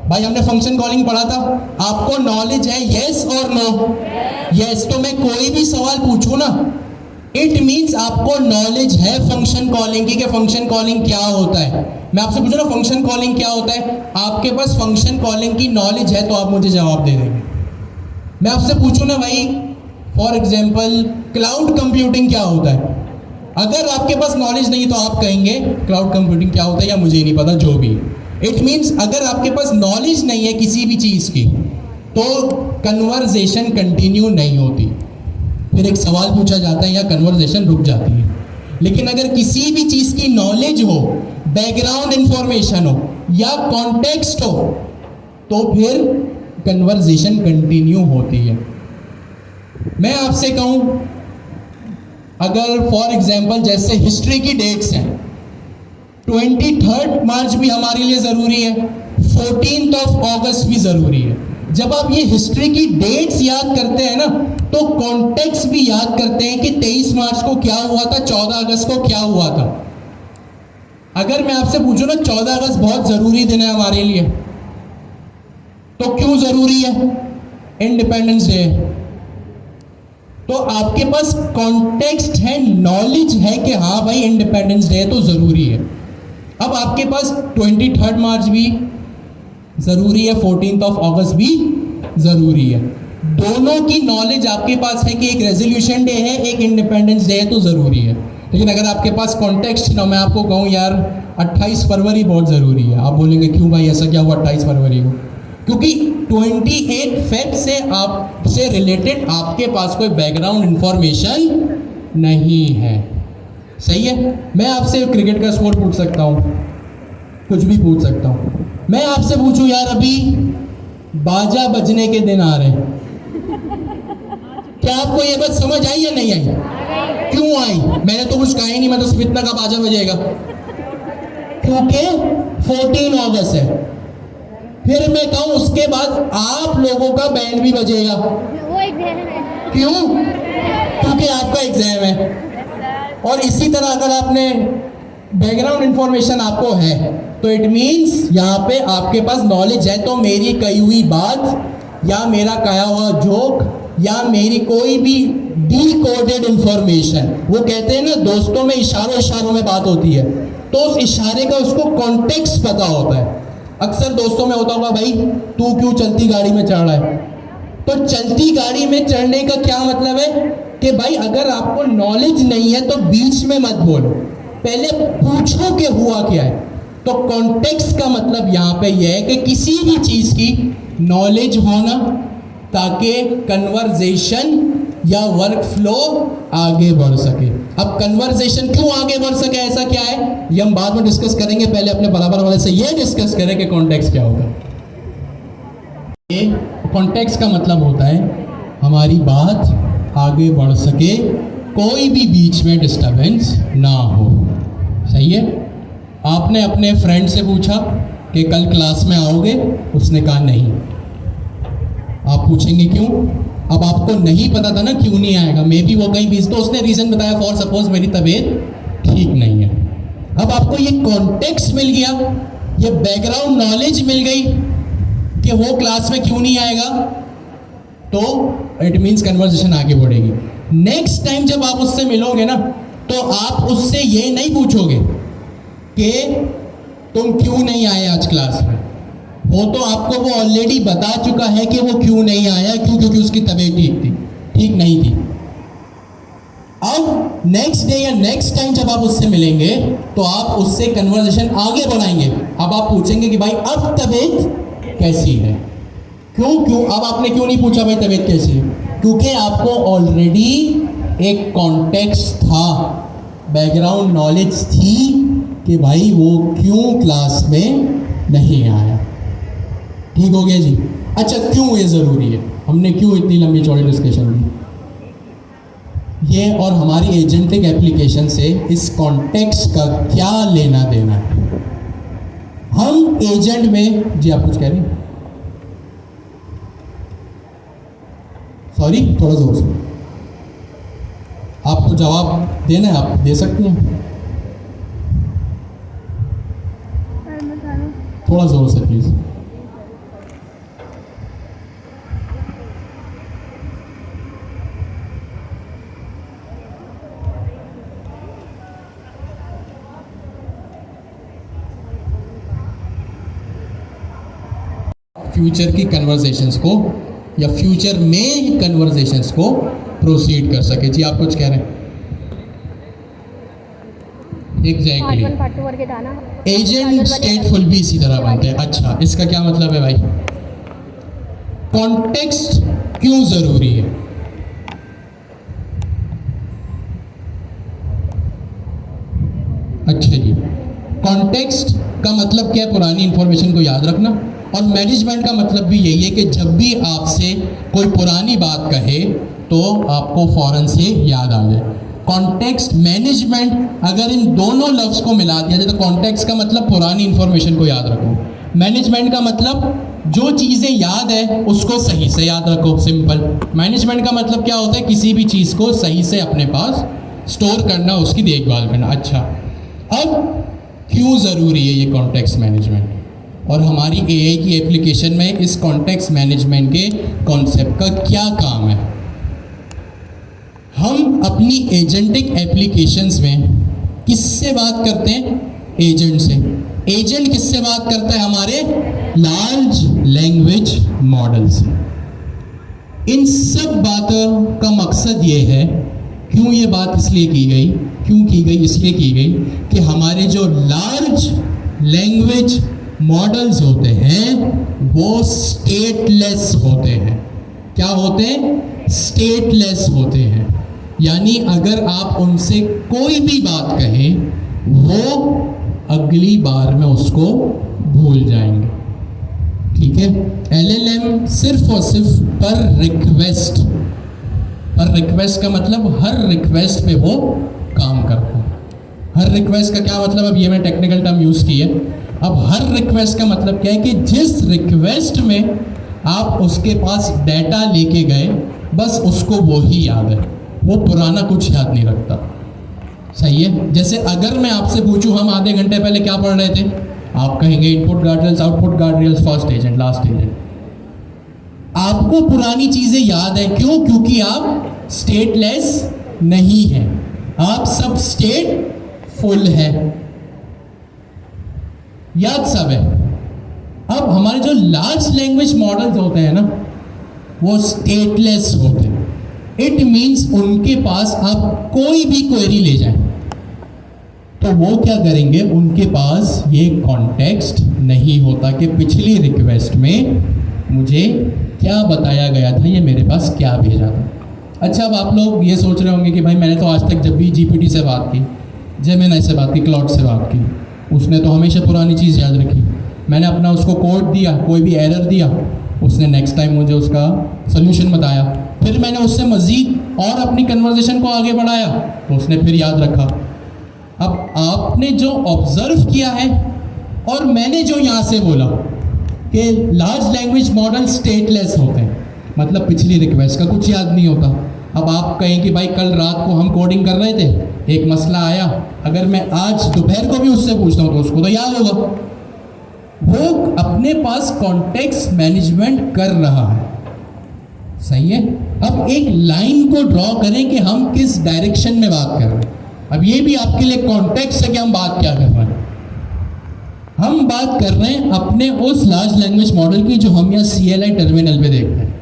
भाई हमने फंक्शन कॉलिंग पढ़ा था, आपको नॉलेज है, यस और नो? यस। तो मैं कोई भी सवाल पूछूं ना, इट मीन्स आपको नॉलेज है फंक्शन कॉलिंग की, कि फंक्शन कॉलिंग क्या होता है। मैं आपसे पूछूं ना फंक्शन कॉलिंग क्या होता है, आपके पास फंक्शन कॉलिंग की नॉलेज है तो आप मुझे जवाब दे देंगे। मैं आपसे पूछूं ना भाई फॉर एग्जाम्पल क्लाउड कंप्यूटिंग क्या होता है, अगर आपके पास नॉलेज नहीं तो आप कहेंगे क्लाउड कंप्यूटिंग क्या होता है या मुझे नहीं पता, जो भी। इट मीन्स अगर आपके पास नॉलेज नहीं है किसी भी चीज़ की तो कन्वर्जेशन कंटिन्यू नहीं होती, फिर एक सवाल पूछा जाता है या कन्वर्जेशन रुक जाती है। लेकिन अगर किसी भी चीज़ की नॉलेज हो, बैकग्राउंड इंफॉर्मेशन हो या कॉन्टेक्स्ट हो, तो फिर कन्वर्जेशन कंटिन्यू होती है। मैं आपसे कहूँ, अगर फॉर एग्जाम्पल जैसे हिस्ट्री की डेट्स हैं, 23 मार्च भी हमारे लिए ज़रूरी है, 14 अगस्त भी ज़रूरी है। जब आप ये हिस्ट्री की डेट्स याद करते हैं ना, तो कॉन्टेक्स्ट भी याद करते हैं कि 23 मार्च को क्या हुआ था, 14 अगस्त को क्या हुआ था। अगर मैं आपसे पूछूं ना 14 अगस्त बहुत ज़रूरी दिन है हमारे लिए, तो क्यों ज़रूरी है? Independence day. तो आपके पास कॉन्टेक्स्ट है, नॉलेज है कि हाँ भाई इंडिपेंडेंस डे तो ज़रूरी है। अब आपके पास 23 मार्च भी ज़रूरी है, 14 अगस्त भी ज़रूरी है। दोनों की नॉलेज आपके पास है कि एक रेजोल्यूशन डे है, एक इंडिपेंडेंस डे है, तो ज़रूरी है। लेकिन अगर आपके पास कॉन्टेक्स्ट ना, मैं आपको कहूँ यार 28 फरवरी बहुत ज़रूरी है, आप बोलेंगे क्यों भाई ऐसा क्या हुआ 28 फरवरी को? क्योंकि 28 फेब से आपसे रिलेटेड आपके पास कोई बैकग्राउंड इंफॉर्मेशन नहीं है। सही है? मैं आपसे क्रिकेट का स्कोर पूछ सकता हूँ, कुछ भी पूछ सकता हूँ। मैं आपसे पूछूं यार अभी बाजा बजने के दिन आ रहे हैं, क्या आपको ये बात समझ आई या नहीं आई? क्यों आई? मैंने तो कुछ कहा ही नहीं, मैं तो सिर्फ इतना का बाजा बजेगा, क्योंकि 14 अगस्त है। फिर मैं कहूं उसके बाद आप लोगों का बैंड भी बजेगा। वो एग्जाम है। क्यों? क्योंकि आपका एग्जाम है। और इसी तरह अगर आपने बैकग्राउंड इंफॉर्मेशन आपको है तो इट मीन्स यहाँ पे आपके पास नॉलेज है, तो मेरी कही हुई बात या मेरा कहा हुआ जोक या मेरी कोई भी डिकोडेड इंफॉर्मेशन, वो कहते हैं ना दोस्तों में इशारों में बात होती है, तो उस इशारे का उसको कॉन्टेक्स्ट पता होता है। अक्सर दोस्तों में होता होगा भाई तू क्यों चलती गाड़ी में चढ़ रहा है, तो चलती गाड़ी में चढ़ने का क्या मतलब है कि भाई अगर आपको नॉलेज नहीं है तो बीच में मत बोलो, पहले पूछो कि हुआ क्या है। तो कॉन्टेक्स्ट का मतलब यहाँ पे यह है कि किसी भी चीज़ की नॉलेज होना ताकि कन्वर्जेशन या वर्क फ्लो आगे बढ़ सके। अब कन्वर्जेशन क्यों आगे बढ़ सके, ऐसा क्या है, ये हम बाद में डिस्कस करेंगे। पहले अपने बराबर वाले से ये डिस्कस करें कि कॉन्टेक्स्ट क्या होगा। ये कॉन्टेक्स्ट का मतलब होता है हमारी बात आगे बढ़ सके, कोई भी बीच में डिस्टरबेंस ना हो। सही है? आपने अपने फ्रेंड से पूछा कि कल क्लास में आओगे, उसने कहा नहीं। आप पूछेंगे क्यों? अब आपको नहीं पता था ना क्यों नहीं आएगा, मे बी वो कहीं बीच, तो उसने रीज़न बताया फॉर सपोज मेरी तबीयत ठीक नहीं है। अब आपको ये कॉन्टेक्स्ट मिल गया, ये बैकग्राउंड नॉलेज मिल गई कि वो क्लास में क्यों नहीं आएगा, तो इट मीन्स कन्वर्सेशन आगे बढ़ेगी। नेक्स्ट टाइम जब आप उससे मिलोगे ना, तो आप उससे ये नहीं पूछोगे कि तुम क्यों नहीं आए आज क्लास में, वो तो आपको वो ऑलरेडी बता चुका है कि वो क्यों नहीं आया, क्योंकि उसकी तबीयत ठीक नहीं थी। अब नेक्स्ट डे या नेक्स्ट टाइम जब आप उससे मिलेंगे तो आप उससे कन्वर्सेशन आगे बढ़ाएंगे। अब आप पूछेंगे कि भाई अब तबीयत कैसी है, क्यों अब आपने क्यों नहीं पूछा भाई तबीयत कैसी है, क्योंकि आपको ऑलरेडी एक कॉन्टेक्स्ट था, बैकग्राउंड नॉलेज थी कि भाई वो क्यों क्लास में नहीं आया। ठीक हो गया जी? अच्छा, क्यों ये ज़रूरी है, हमने क्यों इतनी लंबी चौड़ी डिस्कशन दी, ये और हमारी एजेंटिक एप्लीकेशन से इस कॉन्टेक्स्ट का क्या लेना देना है। हम एजेंट में, जी आप कुछ कह रही हैं? सॉरी, थोड़ा जोर से। आपको जवाब देना है, आप दे सकती हैं। थोड़ा जोर से प्लीज़। फ्यूचर की कन्वर्सेशंस को या फ्यूचर में कन्वर्सेशंस को प्रोसीड कर सके। जी आप कुछ कह रहे हैं? एग्जैक्टली, एजेंट स्टेटफुल भी इसी तरह बनते हैं। अच्छा, इसका क्या मतलब है भाई? कॉन्टेक्स्ट क्यों जरूरी है? अच्छा जी, कॉन्टेक्स्ट का मतलब क्या है? पुरानी इंफॉर्मेशन को याद रखना। और मैनेजमेंट का मतलब भी यही है कि जब भी आपसे कोई पुरानी बात कहे तो आपको फौरन से याद आ जाए। कॉन्टेक्स्ट, मैनेजमेंट, अगर इन दोनों लफ्ज़ को मिला दिया जाए तो कॉन्टेक्स्ट का मतलब पुरानी इंफॉर्मेशन को याद रखो, मैनेजमेंट का मतलब जो चीज़ें याद है उसको सही से याद रखो। सिंपल। मैनेजमेंट का मतलब क्या होता है? किसी भी चीज़ को सही से अपने पास स्टोर करना, उसकी देखभाल करना। अच्छा, अब क्यों ज़रूरी है ये कॉन्टेक्स्ट मैनेजमेंट? और हमारी एआई की एप्लीकेशन में इस कॉन्टेक्स्ट मैनेजमेंट के कॉन्सेप्ट का क्या काम है? हम अपनी एजेंटिक एप्लीकेशंस में किससे बात करते हैं? एजेंट से। एजेंट किससे बात करता है? हमारे लार्ज लैंग्वेज मॉडल से। इन सब बातों का मकसद ये है, क्यों ये बात इसलिए की गई, क्यों की गई? इसलिए की गई कि हमारे जो लार्ज लैंग्वेज मॉडल्स होते हैं वो स्टेटलेस होते हैं। क्या होते हैं? स्टेटलेस होते हैं। यानी अगर आप उनसे कोई भी बात कहें वो अगली बार में उसको भूल जाएंगे। ठीक है? एलएलएम सिर्फ और सिर्फ पर रिक्वेस्ट का मतलब हर रिक्वेस्ट पे वो काम करता है। हर रिक्वेस्ट का क्या मतलब? अब ये मैं टेक्निकल टर्म यूज़ की है। अब हर रिक्वेस्ट का मतलब क्या है कि जिस रिक्वेस्ट में आप उसके पास डाटा लेके गए बस उसको वो ही याद है, वो पुराना कुछ याद नहीं रखता। सही है? जैसे अगर मैं आपसे पूछूं हम आधे घंटे पहले क्या पढ़ रहे थे, आप कहेंगे input guardrails, output guardrails, first agent, last agent. आपको पुरानी चीज़ें याद है। क्यों? क्योंकि आप स्टेटलेस नहीं हैं, आप सब स्टेट फुल है, याद सब है। अब हमारे जो लार्ज लैंग्वेज मॉडल्स होते हैं ना वो स्टेटलेस होते हैं। इट मीन्स उनके पास आप कोई भी क्वेरी ले जाएं तो वो क्या करेंगे, उनके पास ये कॉन्टेक्स्ट नहीं होता कि पिछली रिक्वेस्ट में मुझे क्या बताया गया था, ये मेरे पास क्या भेजा था। अच्छा, अब आप लोग ये सोच रहे होंगे कि भाई मैंने तो आज तक जब भी जीपीटी से बात की, जेमिनी से बात की, क्लाउड से बात की, उसने तो हमेशा पुरानी चीज़ याद रखी। मैंने अपना उसको कोड दिया, कोई भी एरर दिया, उसने नेक्स्ट टाइम मुझे उसका सोल्यूशन बताया। फिर मैंने उससे मज़ीद और अपनी कन्वर्सेशन को आगे बढ़ाया तो उसने फिर याद रखा। अब आपने जो ऑब्ज़र्व किया है और मैंने जो यहाँ से बोला कि लार्ज लैंग्वेज मॉडल स्टेटलेस होते हैं, मतलब पिछली रिक्वेस्ट का कुछ याद नहीं होता। अब आप कहें कि भाई कल रात को हम कोडिंग कर रहे थे, एक मसला आया, अगर मैं आज दोपहर को भी उससे पूछता हूँ तो उसको तो याद होगा। वो अपने पास कॉन्टेक्स्ट मैनेजमेंट कर रहा है। सही है? अब एक लाइन को ड्रॉ करें कि हम किस डायरेक्शन में बात कर रहे हैं। अब ये भी आपके लिए कॉन्टेक्स्ट है कि हम बात क्या कर रहे हैं। हम बात कर रहे हैं अपने उस लार्ज लैंग्वेज मॉडल की जो हम यहाँ CLI टर्मिनल पे देखते हैं।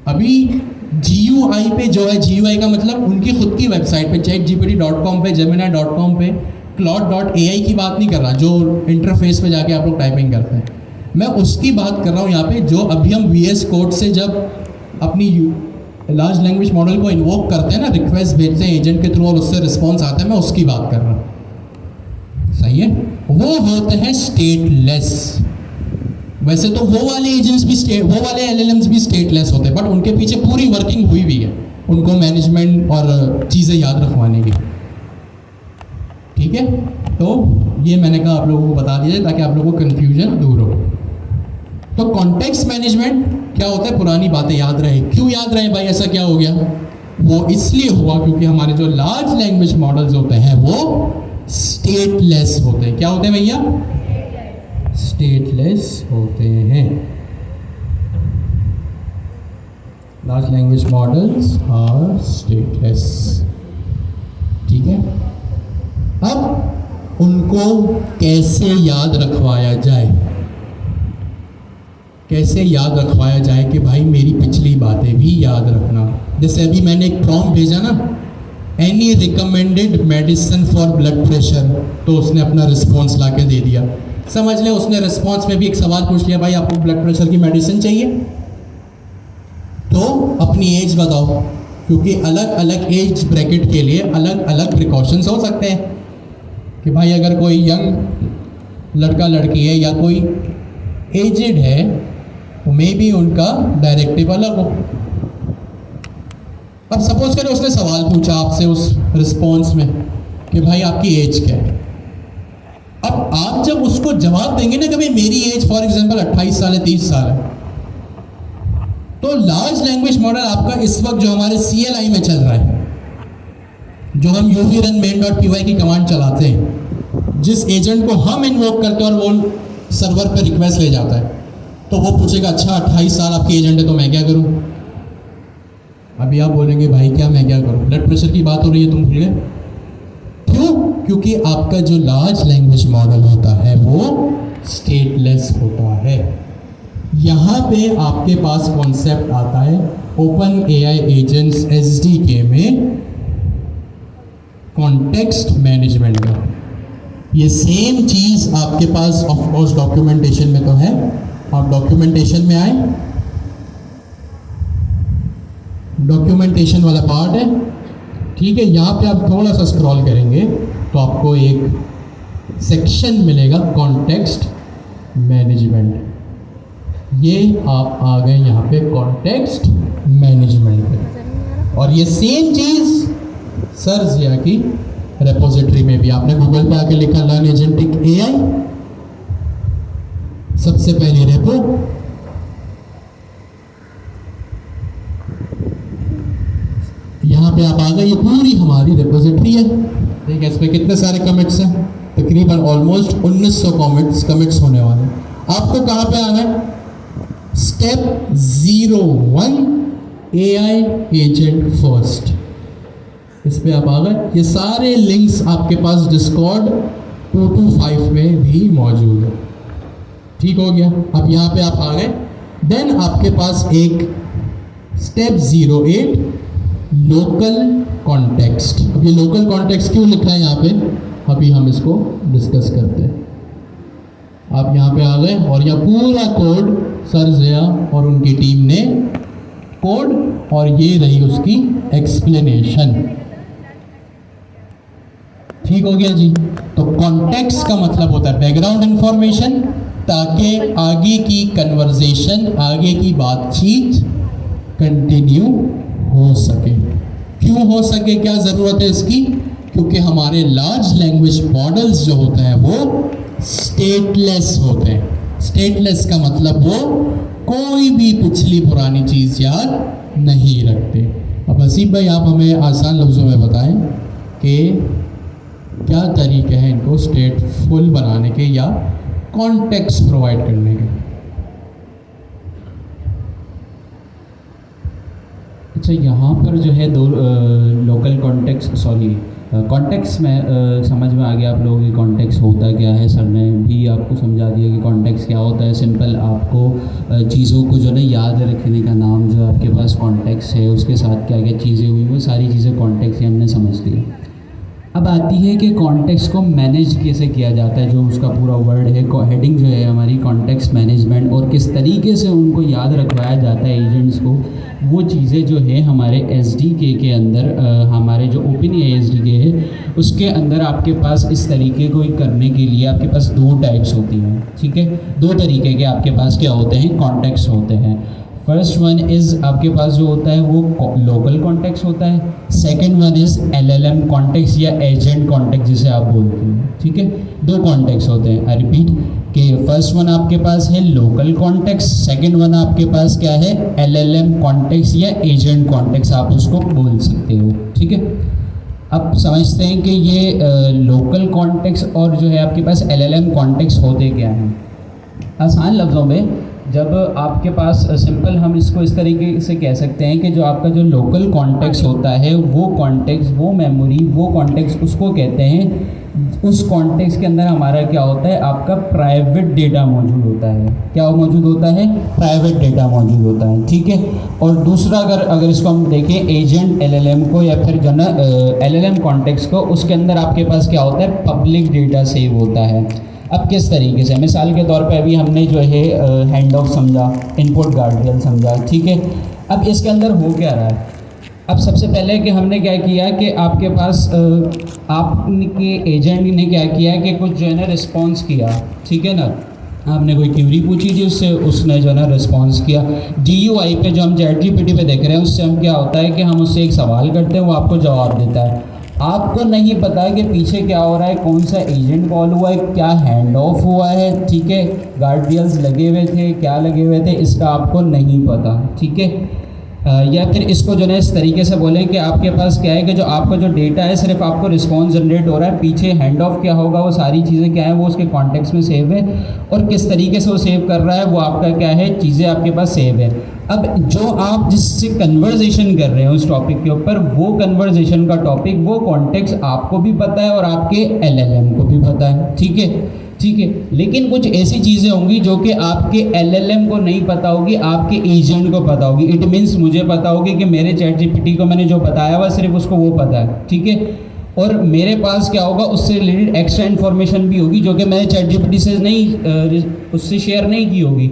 अभी GUI पे जो है, GUI का मतलब उनकी खुद की वेबसाइट पे, chatgpt.com पे, gemini.com पे, claude.ai की बात नहीं कर रहा जो इंटरफेस पे जाके आप लोग टाइपिंग करते हैं, मैं उसकी बात कर रहा हूँ यहाँ पे। जो अभी हम VS कोड से जब अपनी लार्ज लैंग्वेज मॉडल को इन्वोक करते हैं ना, रिक्वेस्ट भेजते हैं एजेंट के थ्रू और उससे रिस्पॉन्स आता है, मैं उसकी बात कर रहा हूँ। सही है? वो होते हैं स्टेटलेस। वैसे तो वो वाले एजेंट्स भी वो वाले LLMs भी स्टेटलेस होते हैं, बट उनके पीछे पूरी वर्किंग हुई भी है उनको मैनेजमेंट और चीज़ें याद रखवाने की। ठीक है? तो ये मैंने कहा आप लोगों को बता दिया ताकि आप लोगों को कन्फ्यूजन दूर हो। तो कॉन्टेक्स्ट मैनेजमेंट क्या होता है, पुरानी बातें याद रहे। क्यों याद रहे भाई, ऐसा क्या हो गया? वो इसलिए हुआ क्योंकि हमारे जो लार्ज लैंग्वेज मॉडल्स होते हैं वो स्टेटलेस होते हैं। क्या होते हैं भैया? स्टेटलेस होते हैं। Large language models are stateless. ठीक है, अब उनको कैसे याद रखवाया जाए? कैसे याद रखवाया जाए कि भाई मेरी पिछली बातें भी याद रखना। जैसे अभी मैंने एक प्रॉम्प्ट भेजा ना, any recommended medicine for blood pressure, तो उसने अपना रिस्पॉन्स ला के दे दिया। समझ लें उसने रिस्पॉन्स में भी एक सवाल पूछ लिया, भाई आपको ब्लड प्रेशर की मेडिसिन चाहिए? तो अपनी एज बताओ, क्योंकि अलग अलग एज ब्रैकेट के लिए अलग अलग प्रिकॉशंस हो सकते हैं कि भाई अगर कोई यंग लड़का लड़की है या कोई एजेड है तो मे बी उनका डायरेक्टिव अलग हो। अब सपोज करें उसने सवाल पूछा आपसे उस रिस्पॉन्स में कि भाई आपकी एज क्या है। अब आप जब उसको जवाब देंगे ना कि भाई मेरी एज फॉर एग्जांपल 28 साल है, 30 साल है, तो लार्ज लैंग्वेज मॉडल आपका इस वक्त जो हमारे CLI में चल रहा है, जो हम UV run main.py की कमांड चलाते हैं, जिस एजेंट को हम इन्वोक करते हैं और वो सर्वर पे रिक्वेस्ट ले जाता है, तो वो पूछेगा अच्छा 28 साल आपकी एजेंट है तो मैं क्या करूं? अभी आप बोलेंगे भाई क्या मैं क्या करूं, ब्लड प्रेशर की बात हो रही है तुम भूल गए। क्यों? क्योंकि आपका जो लार्ज लैंग्वेज मॉडल होता है वो स्टेटलेस होता है। यहाँ पे आपके पास कॉन्सेप्ट आता है ओपन AI एजेंट्स SDK में कॉन्टेक्स्ट मैनेजमेंट का। ये सेम चीज़ आपके पास ऑफ कोर्स डॉक्यूमेंटेशन में तो है। आप डॉक्यूमेंटेशन में आए, डॉक्यूमेंटेशन वाला पार्ट है, ठीक है। यहाँ पे आप थोड़ा सा स्क्रॉल करेंगे तो आपको एक सेक्शन मिलेगा कॉन्टेक्स्ट मैनेजमेंट। ये आप आ गए यहाँ पे कॉन्टेक्स्ट मैनेजमेंट पे, और ये सेम चीज़ सर जिया की रेपोजिटरी में भी आपने गूगल पे आके लिखा लर्न एजेंटिक AI, सबसे पहले रेपो, यहाँ पे आप आ गए, ये पूरी हमारी रेपोजिटरी है, ठीक है। इस पे कितने सारे कमिट्स हैं? तकरीबन ऑलमोस्ट 1900 कमिट्स होने वाले हैं। आपको कहाँ पे आना है? स्टेप 01 AI एजेंट फर्स्ट, इस पे आप आ गए। ये सारे लिंक्स आपके पास डिस्कॉर्ड 225 में भी मौजूद है, ठीक हो गया। अब यहाँ पे आप आ गए, देन आपके पास एक स्टेप 08 लोकल कॉन्टेक्स्ट। अब ये लोकल कॉन्टेक्स्ट क्यों लिखा है यहाँ पे, अभी हम इसको डिस्कस करते हैं। आप यहाँ पे आ गए और यह पूरा कोड सर जिया और उनकी टीम ने कोड, और ये रही उसकी एक्सप्लेनेशन, ठीक हो गया जी। तो कॉन्टेक्स्ट का मतलब होता है बैकग्राउंड इंफॉर्मेशन, ताकि आगे की कन्वर्सेशन, आगे की बातचीत कंटिन्यू हो सके। क्यों हो सके, क्या ज़रूरत है इसकी? क्योंकि हमारे लार्ज लैंग्वेज मॉडल्स जो होते हैं वो स्टेटलेस होते हैं। स्टेटलेस का मतलब वो कोई भी पिछली पुरानी चीज़ याद नहीं रखते। अब हसीब भाई आप हमें आसान लफ्ज़ों में बताएं कि क्या तरीके हैं इनको स्टेटफुल बनाने के या कॉन्टेक्स्ट प्रोवाइड करने के। अच्छा, यहाँ पर जो है दो लोकल कॉन्टेक्स्ट में समझ में आ गया आप लोगों की कॉन्टेक्स्ट होता क्या है। सर ने भी आपको समझा दिया कि कॉन्टेक्स्ट क्या होता है। सिंपल आपको चीज़ों को जो है याद रखने का नाम जो आपके पास कॉन्टेक्स्ट है, उसके साथ क्या क्या चीज़ें हुई वो सारी चीज़ें कॉन्टेक्स्ट ही हमने समझ ली। अब आती है कि कॉन्टेक्स्ट को मैनेज कैसे किया जाता है, जो उसका पूरा वर्ड है, हेडिंग जो है हमारी कॉन्टेक्स्ट मैनेजमेंट, और किस तरीके से उनको याद रखवाया जाता है एजेंट्स को। वो चीज़ें जो है हमारे SDK के अंदर, हमारे जो OpenAI SDK है उसके अंदर आपके पास इस तरीके को करने के लिए आपके पास दो टाइप्स होती हैं, ठीक है। दो तरीके के आपके पास क्या होते हैं, कॉन्टेक्स्ट होते हैं। फर्स्ट वन इज़ आपके पास जो होता है वो लोकल कॉन्टेक्स्ट होता है, second one is LLM context या एजेंट कॉन्टेक्स्ट जिसे आप बोलते हैं, ठीक है। दो कॉन्टेक्स्ट होते हैं, आई रिपीट कि फर्स्ट वन आपके पास है लोकल कॉन्टेक्स्ट, सेकंड वन आपके पास क्या है LLM कॉन्टेक्स्ट या एजेंट कॉन्टेक्स्ट आप उसको बोल सकते हो, ठीक है। अब समझते हैं कि ये लोकल कॉन्टेक्स्ट और जो है आपके पास LLM कॉन्टेक्स्ट होते क्या हैं। आसान लफ्ज़ों में जब आपके पास सिंपल हम इसको इस तरीके से कह सकते हैं कि जो आपका जो लोकल कॉन्टेक्स्ट होता है वो कॉन्टेक्स्ट, वो मेमोरी, वो कॉन्टेक्स्ट उसको कहते हैं। उस कॉन्टेक्स्ट के अंदर हमारा क्या होता है, आपका प्राइवेट डेटा मौजूद होता है। क्या मौजूद होता है? प्राइवेट डेटा मौजूद होता है, ठीक है। और दूसरा अगर इसको हम देखें एजेंट LLM को या फिर जो ना LLM कॉन्टेक्स्ट को, उसके अंदर आपके पास क्या होता है, पब्लिक डेटा सेव होता है। अब किस तरीके से, मिसाल के तौर पे अभी हमने जो है हैंड ऑफ समझा, इनपुट गार्ड्रेल समझा, ठीक है। अब इसके अंदर हो क्या रहा है, अब सबसे पहले कि हमने क्या किया कि आपके पास आपके एजेंट ने क्या किया कि कुछ जो है ना रिस्पॉन्स किया, ठीक है ना। आपने कोई क्वेरी पूछी थी, उसने जो है ना रिस्पॉन्स किया। GUI पे जो हम ChatGPT पे देख रहे हैं उससे हम क्या होता है कि हम उससे एक सवाल करते हैं, वो आपको जवाब देता है। आपको नहीं पता कि पीछे क्या हो रहा है, कौन सा एजेंट कॉल हुआ है, क्या हैंड ऑफ हुआ है, ठीक है, गार्ड्रेल्स लगे हुए थे, क्या लगे हुए थे, इसका आपको नहीं पता, ठीक है। या फिर इसको जो है इस तरीके से बोलें कि आपके पास क्या है कि जो आपका जो डेटा है सिर्फ आपको रिस्पॉन्स जनरेट हो रहा है, पीछे हैंड ऑफ क्या होगा, वो सारी चीज़ें क्या है वो उसके कॉन्टेक्स्ट में सेव है, और किस तरीके से वो सेव कर रहा है वो आपका क्या है, चीज़ें आपके पास सेव है। अब जो आप जिससे कन्वर्जेशन कर रहे हैं उस टॉपिक के ऊपर, वो कन्वर्जेशन का टॉपिक, वो कॉन्टेक्स्ट आपको भी पता है और आपके LLM को भी पता है, ठीक है, ठीक है। लेकिन कुछ ऐसी चीज़ें होंगी जो कि आपके LLM को नहीं पता होगी, आपके एजेंट को पता होगी। इट मीन्स मुझे पता होगी कि मेरे ChatGPT को मैंने जो बताया हुआ सिर्फ उसको वो पता है, ठीक है। और मेरे पास क्या होगा, उससे रिलेटेड एक्स्ट्रा इन्फॉर्मेशन भी होगी जो कि मैंने ChatGPT से नहीं उससे शेयर नहीं की होगी।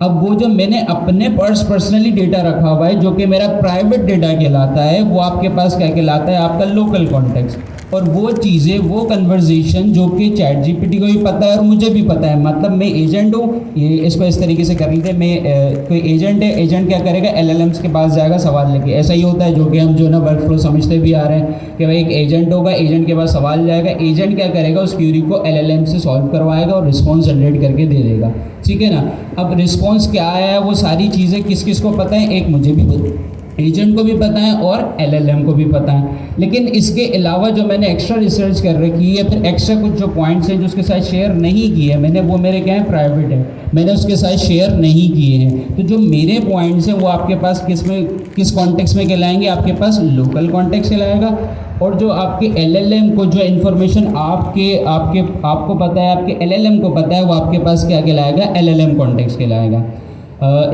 अब वो जो मैंने अपने पर्सनली डेटा रखा हुआ है जो कि मेरा प्राइवेट डेटा कहलाता है, वो आपके पास क्या कहलाता है, आपका लोकल कॉन्टेक्स्ट। और वो चीज़ें, वो कन्वर्जेशन जो कि ChatGPT को भी पता है और मुझे भी पता है, मतलब मैं एजेंट हूँ, ये इसको इस तरीके से कर लीजिए, मैं कोई एजेंट है, एजेंट क्या करेगा, LLMs के पास जाएगा सवाल लेके। ऐसा ही होता है जो कि हम जो ना वर्क फ्लो समझते भी आ रहे हैं कि भाई एक एजेंट होगा, एजेंट के पास सवाल जाएगा, एजेंट क्या करेगा, उस क्यूरी को LLM से सॉल्व करवाएगा और रिस्पॉन्स जनरेट करके दे देगा, ठीक है ना। अब रिस्पॉन्स क्या आया है वो सारी चीज़ें किस किस को पता है, एक मुझे भी एजेंट को भी पता है और LLM को भी पता है। लेकिन इसके अलावा जो मैंने एक्स्ट्रा रिसर्च कर रखी है, फिर एक्स्ट्रा कुछ जो पॉइंट्स हैं जो उसके साथ शेयर नहीं किए हैं मैंने, वो मेरे क्या है, प्राइवेट है, मैंने उसके साथ शेयर नहीं किए हैं। तो जो मेरे पॉइंट्स हैं वो आपके पास किस कॉन्टेक्स्ट में कहलाएंगे, आपके पास लोकल कॉन्टेक्स्ट कहलाएगा। और जो आपके LLM को जो इन्फॉर्मेशन आपको पता है, आपके LLM को पता है, वो आपके पास क्या कहलाएगा, LLM कॉन्टेक्स्ट कहलाएगा।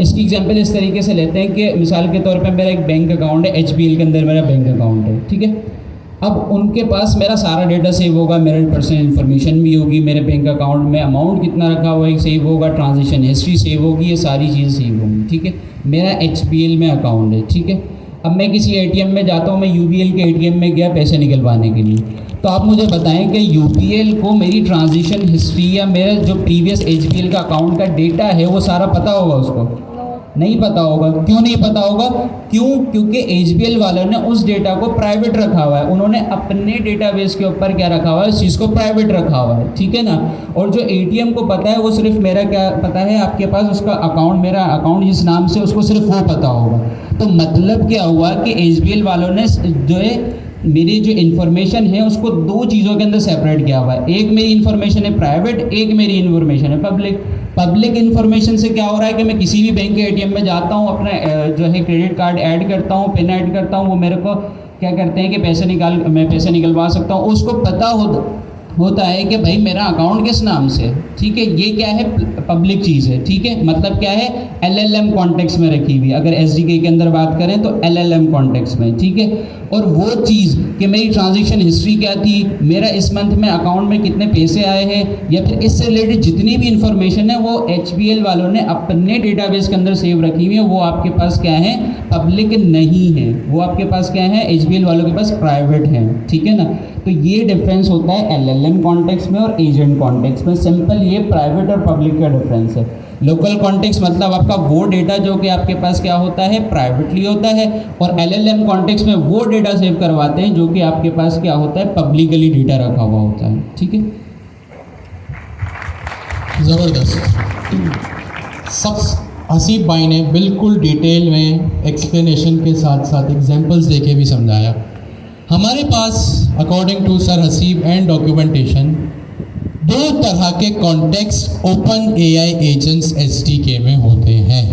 इसकी एग्जांपल इस तरीके से लेते हैं कि मिसाल के तौर पे मेरा एक बैंक अकाउंट है, HBL के अंदर मेरा बैंक अकाउंट है, ठीक है। अब उनके पास मेरा सारा डेटा सेव होगा, मेरी पर्सनल इन्फॉर्मेशन भी होगी, मेरे बैंक अकाउंट में अमाउंट कितना रखा हुआ है सेव होगा, ट्रांजेक्शन हिस्ट्री सेव होगी, ये सारी चीज़ें सेव होंगी, ठीक है। मेरा HBL में अकाउंट है, ठीक है। अब मैं किसी ATM में जाता हूँ, मैं UBL के ATM में गया पैसे निकलवाने के लिए, तो आप मुझे बताएं कि UBL को मेरी ट्रांजिशन हिस्ट्री या मेरा जो प्रीवियस HBL का अकाउंट का डेटा है वो सारा पता होगा, उसको नहीं पता होगा। क्यों नहीं पता होगा? क्योंकि HBL वालों ने उस डेटा को प्राइवेट रखा हुआ है, उन्होंने अपने डेटाबेस के ऊपर क्या रखा हुआ है, उस चीज़ को प्राइवेट रखा हुआ है, ठीक है ना। और जो ATM को पता है वो सिर्फ मेरा क्या पता है, आपके पास उसका अकाउंट, मेरा अकाउंट जिस नाम से, उसको सिर्फ वो पता होगा। तो मतलब क्या हुआ कि HBL वालों ने जो है मेरी जो इन्फॉर्मेशन है उसको दो चीज़ों के अंदर सेपरेट किया हुआ है, एक मेरी इन्फॉर्मेशन है प्राइवेट, एक मेरी इन्फॉर्मेशन है पब्लिक। पब्लिक इन्फॉर्मेशन से क्या हो रहा है कि मैं किसी भी बैंक के ATM में जाता हूँ, अपना जो है क्रेडिट कार्ड ऐड करता हूँ, पिन ऐड करता हूँ, वो मेरे को क्या करते हैं कि मैं पैसे निकलवा सकता हूँ, उसको पता होता है कि भाई मेरा अकाउंट किस नाम से, ठीक है। ये क्या है, पब्लिक चीज़ है, ठीक है। मतलब क्या है, LLM कॉन्टेक्स्ट में रखी हुई, अगर SDK के अंदर बात करें तो LLM कॉन्टेक्स्ट में, ठीक है। और वो चीज़ कि मेरी ट्रांजैक्शन हिस्ट्री क्या थी, मेरा इस मंथ में अकाउंट में कितने पैसे आए हैं, या फिर इससे रिलेटेड जितनी भी इन्फॉर्मेशन है वो HBL वालों ने अपने डेटाबेस के अंदर सेव रखी हुई है, वो आपके पास क्या है, पब्लिक नहीं है, वो आपके पास क्या है, HBL वालों के पास प्राइवेट है, ठीक है ना। तो ये डिफरेंस होता है एलएलएम कॉन्टेक्स्ट में और एजेंट कॉन्टेक्स्ट में। सिंपल ये प्राइवेट और पब्लिक का डिफरेंस है। लोकल कॉन्टेक्स्ट मतलब आपका वो डेटा जो कि आपके पास क्या होता है, प्राइवेटली होता है, और एलएलएम कॉन्टेक्स्ट में वो डेटा सेव करवाते हैं जो कि आपके पास क्या होता है, पब्लिकली डेटा रखा हुआ होता है। ठीक है, ज़बरदस्त। सब हसीब भाई ने बिल्कुल डिटेल में एक्सप्लेनेशन के साथ साथ एग्जांपल्स देके भी समझाया। हमारे पास according to sir Haseeb and documentation 2 तरह के context OpenAI agents SDK में होते हैं।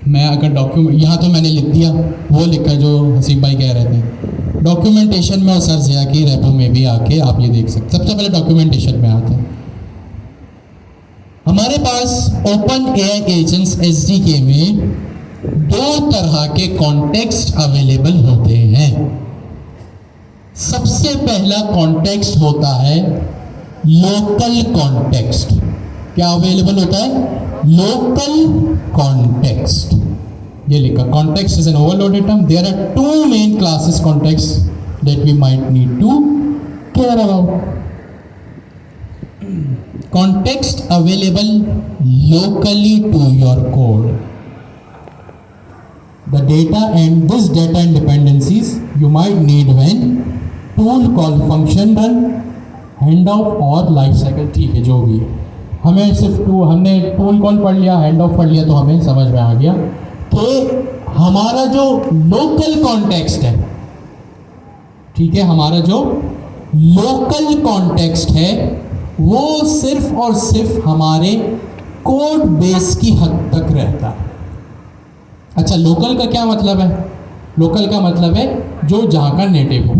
मैं अगर डॉक्यूमेंट यहाँ तो मैंने लिख दिया, वो लिखा जो हसीब भाई कह रहे थे। डॉक्यूमेंटेशन में और सर ज़िया की रेपो में भी आके आप ये देख सकते। सबसे पहले डॉक्यूमेंटेशन में आते हैं। हमारे पास ओपन एआई एजेंट्स एसडीके में 2 तरह के कॉन्टेक्स्ट अवेलेबल होते हैं। सबसे पहला कॉन्टेक्स्ट होता है लोकल कॉन्टेक्स्ट। क्या अवेलेबल होता है? Local context. ये लिखा, context is an overloaded term. There are 2 main classes context that we might need to care about. Context available locally to your code. The data and this data and dependencies you might need when tool call function run, handoff और life cycle। ठीक है, जो भी है, हमें सिर्फ हमने tool call पढ़ लिया, हैंड ऑफ पढ़ लिया, तो हमें समझ में आ गया कि हमारा जो लोकल कॉन्टेक्स्ट है, ठीक है, हमारा जो लोकल कॉन्टेक्स्ट है वो सिर्फ और सिर्फ हमारे कोड बेस की हद तक रहता है। अच्छा, लोकल का क्या मतलब है? लोकल का मतलब है जो जहाँ का नेटिव हो।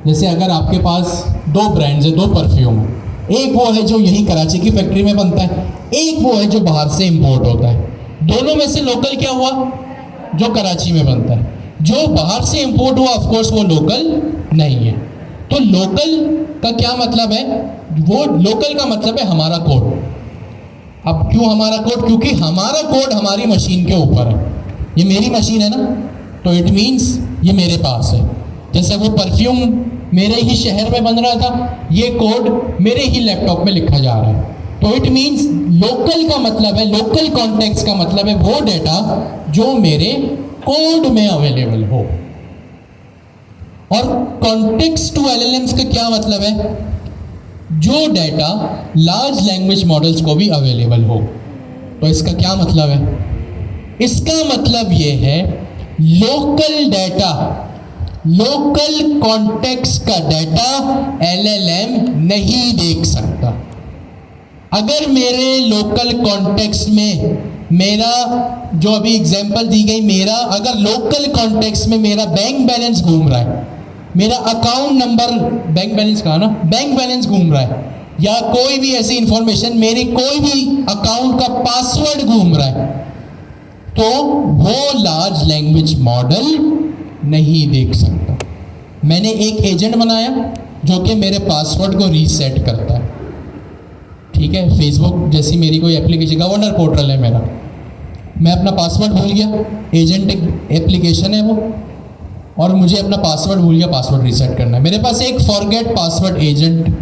जैसे अगर आपके पास 2 ब्रांड्स हैं, 2 परफ्यूम है, एक वो है जो यहीं कराची की फैक्ट्री में बनता है, एक वो है जो बाहर से इंपोर्ट होता है। दोनों में से लोकल क्या हुआ? जो कराची में बनता है। जो बाहर से इंपोर्ट हुआ ऑफकोर्स वो लोकल नहीं है। तो लोकल का क्या मतलब है? वो लोकल का मतलब है हमारा कोड। अब क्यों हमारा कोड? क्योंकि हमारा कोड हमारी मशीन के ऊपर है। ये मेरी मशीन है ना, तो इट मीन्स ये मेरे पास है। जैसे वो परफ्यूम मेरे ही शहर में बन रहा था, ये कोड मेरे ही लैपटॉप में लिखा जा रहा है। तो इट मीन्स लोकल का मतलब है, लोकल कॉन्टेक्स्ट का मतलब है वो डेटा जो मेरे कोड में अवेलेबल हो। और कॉन्टेक्स्ट टू एलएलएम्स का क्या मतलब है? जो डेटा लार्ज लैंग्वेज मॉडल्स को भी अवेलेबल हो। तो इसका क्या मतलब है? इसका मतलब ये है लोकल डेटा, लोकल कॉन्टेक्स्ट का डेटा एलएलएम नहीं देख सकता। अगर मेरे लोकल कॉन्टेक्स्ट में मेरा जो अभी एग्जांपल दी गई, मेरा अगर लोकल कॉन्टेक्स्ट में मेरा बैंक बैलेंस घूम रहा है, मेरा अकाउंट नंबर, बैंक बैलेंस कहा ना, बैंक बैलेंस घूम रहा है, या कोई भी ऐसी इंफॉर्मेशन, मेरी कोई भी अकाउंट का पासवर्ड घूम रहा है, तो वो लार्ज लैंग्वेज मॉडल नहीं देख सकता। मैंने एक एजेंट बनाया जो कि मेरे पासवर्ड को रीसेट करता है। ठीक है, फेसबुक जैसी मेरी कोई एप्लीकेशन, गवर्नर पोर्टल है मेरा, मैं अपना पासवर्ड भूल गया, एजेंट एप्लीकेशन है वो, और मुझे अपना पासवर्ड भूल गया, पासवर्ड रीसेट करना है। मेरे पास एक फॉरगेट पासवर्ड एजेंट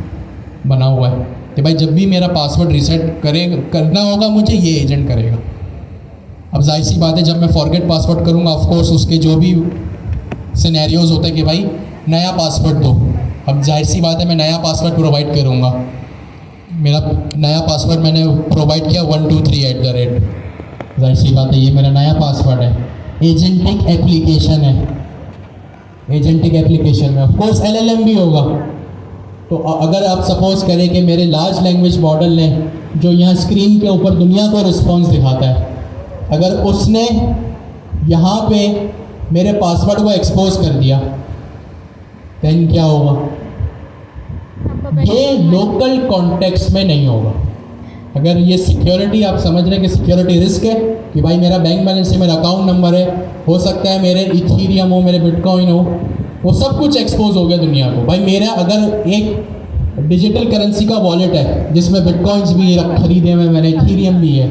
बना हुआ है कि भाई जब भी मेरा पासवर्ड रीसेट करना होगा मुझे, ये एजेंट करेगा। अब जाहिर सी बात है, जब मैं फॉरगेट पासवर्ड करूँगा, ऑफकोर्स उसके जो भी सिनेरियोज होते हैं कि भाई नया पासवर्ड दो, अब जाहिर सी बात है मैं नया पासवर्ड प्रोवाइड करूँगा। मेरा नया पासवर्ड मैंने प्रोवाइड किया 123@। जाहिर सी बात है ये मेरा नया पासवर्ड है। एजेंटिक एप्लीकेशन है, एजेंटिक एप्लीकेशन में ऑफकोर्स एलएलएम भी होगा। तो अगर आप सपोज करें कि मेरे लार्ज लैंग्वेज मॉडल ने जो यहाँ स्क्रीन के ऊपर दुनिया को रिस्पॉन्स दिखाता है, अगर उसने यहाँ पे मेरे पासवर्ड को एक्सपोज कर दिया, देन क्या होगा? ये लोकल कॉन्टेक्स्ट में नहीं होगा। अगर ये सिक्योरिटी आप समझ रहे हैं कि सिक्योरिटी रिस्क है कि भाई मेरा बैंक बैलेंस है, मेरा अकाउंट नंबर है, हो सकता है मेरे इथीरियम हो, मेरे बिटकॉइन हो, वो सब कुछ एक्सपोज हो गया दुनिया को। भाई मेरा अगर एक डिजिटल करेंसी का वॉलेट है जिसमें बिटकॉइंस भी खरीदे हुए मैंने, इथीरियम भी है,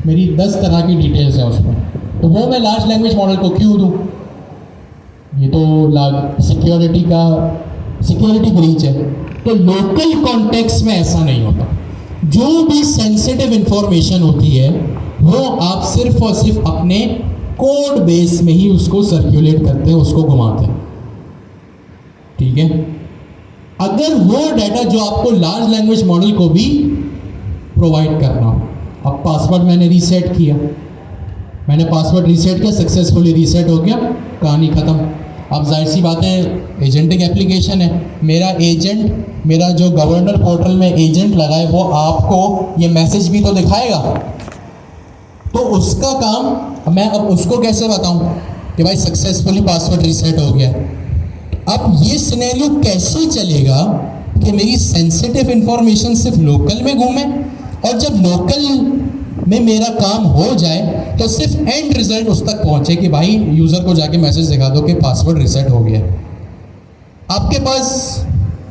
मेरी 10 तरह की डिटेल्स हैं उसमें, तो वो मैं लार्ज लैंग्वेज मॉडल को क्यों दूँ? ये तो सिक्योरिटी का सिक्योरिटी ब्रीच है। तो लोकल कॉन्टेक्स्ट में ऐसा नहीं होता। जो भी सेंसिटिव इंफॉर्मेशन होती है वो आप सिर्फ और सिर्फ अपने कोड बेस में ही उसको सर्कुलेट करते हैं, उसको घुमाते हैं, ठीक है। अगर वो डाटा जो आपको लार्ज लैंग्वेज मॉडल को भी प्रोवाइड करना हो, अब पासवर्ड मैंने रीसेट किया, मैंने पासवर्ड रीसेट किया, सक्सेसफुली रीसेट हो गया, कहानी ख़त्म। अब जाहिर सी बात है, एजेंटिक एप्लीकेशन है, मेरा एजेंट, मेरा जो गवर्नर पोर्टल में एजेंट लगा है वो आपको ये मैसेज भी तो दिखाएगा। तो उसका काम मैं अब उसको कैसे बताऊं कि भाई सक्सेसफुली पासवर्ड रीसेट हो गया। अब ये सिनेरियो कैसे चलेगा कि मेरी सेंसिटिव इंफॉर्मेशन सिर्फ लोकल में घूमे, और जब लोकल में मेरा काम हो जाए तो सिर्फ एंड रिजल्ट उस तक पहुंचे कि भाई यूज़र को जाके मैसेज दिखा दो कि पासवर्ड रीसेट हो गया। आपके पास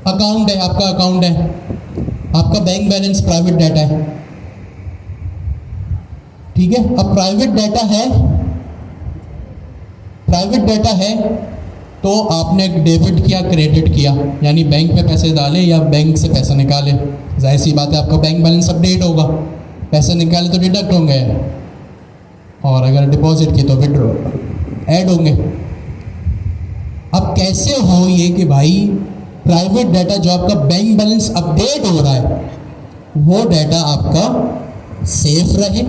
अकाउंट है, आपका अकाउंट है, आपका बैंक बैलेंस प्राइवेट डाटा है, ठीक है। अब प्राइवेट डाटा है तो आपने डेबिट किया, क्रेडिट किया, यानी बैंक में पैसे डाले या बैंक से पैसा निकाले, जाहिर सी बात है आपका बैंक बैलेंस अपडेट होगा, पैसे निकाले तो डिडक्ट होंगे, और अगर डिपॉजिट किए तो विड्रॉ ऐड होंगे। अब कैसे हो ये कि भाई प्राइवेट डाटा जो आपका बैंक बैलेंस अपडेट हो रहा है वो डाटा आपका सेफ रहे,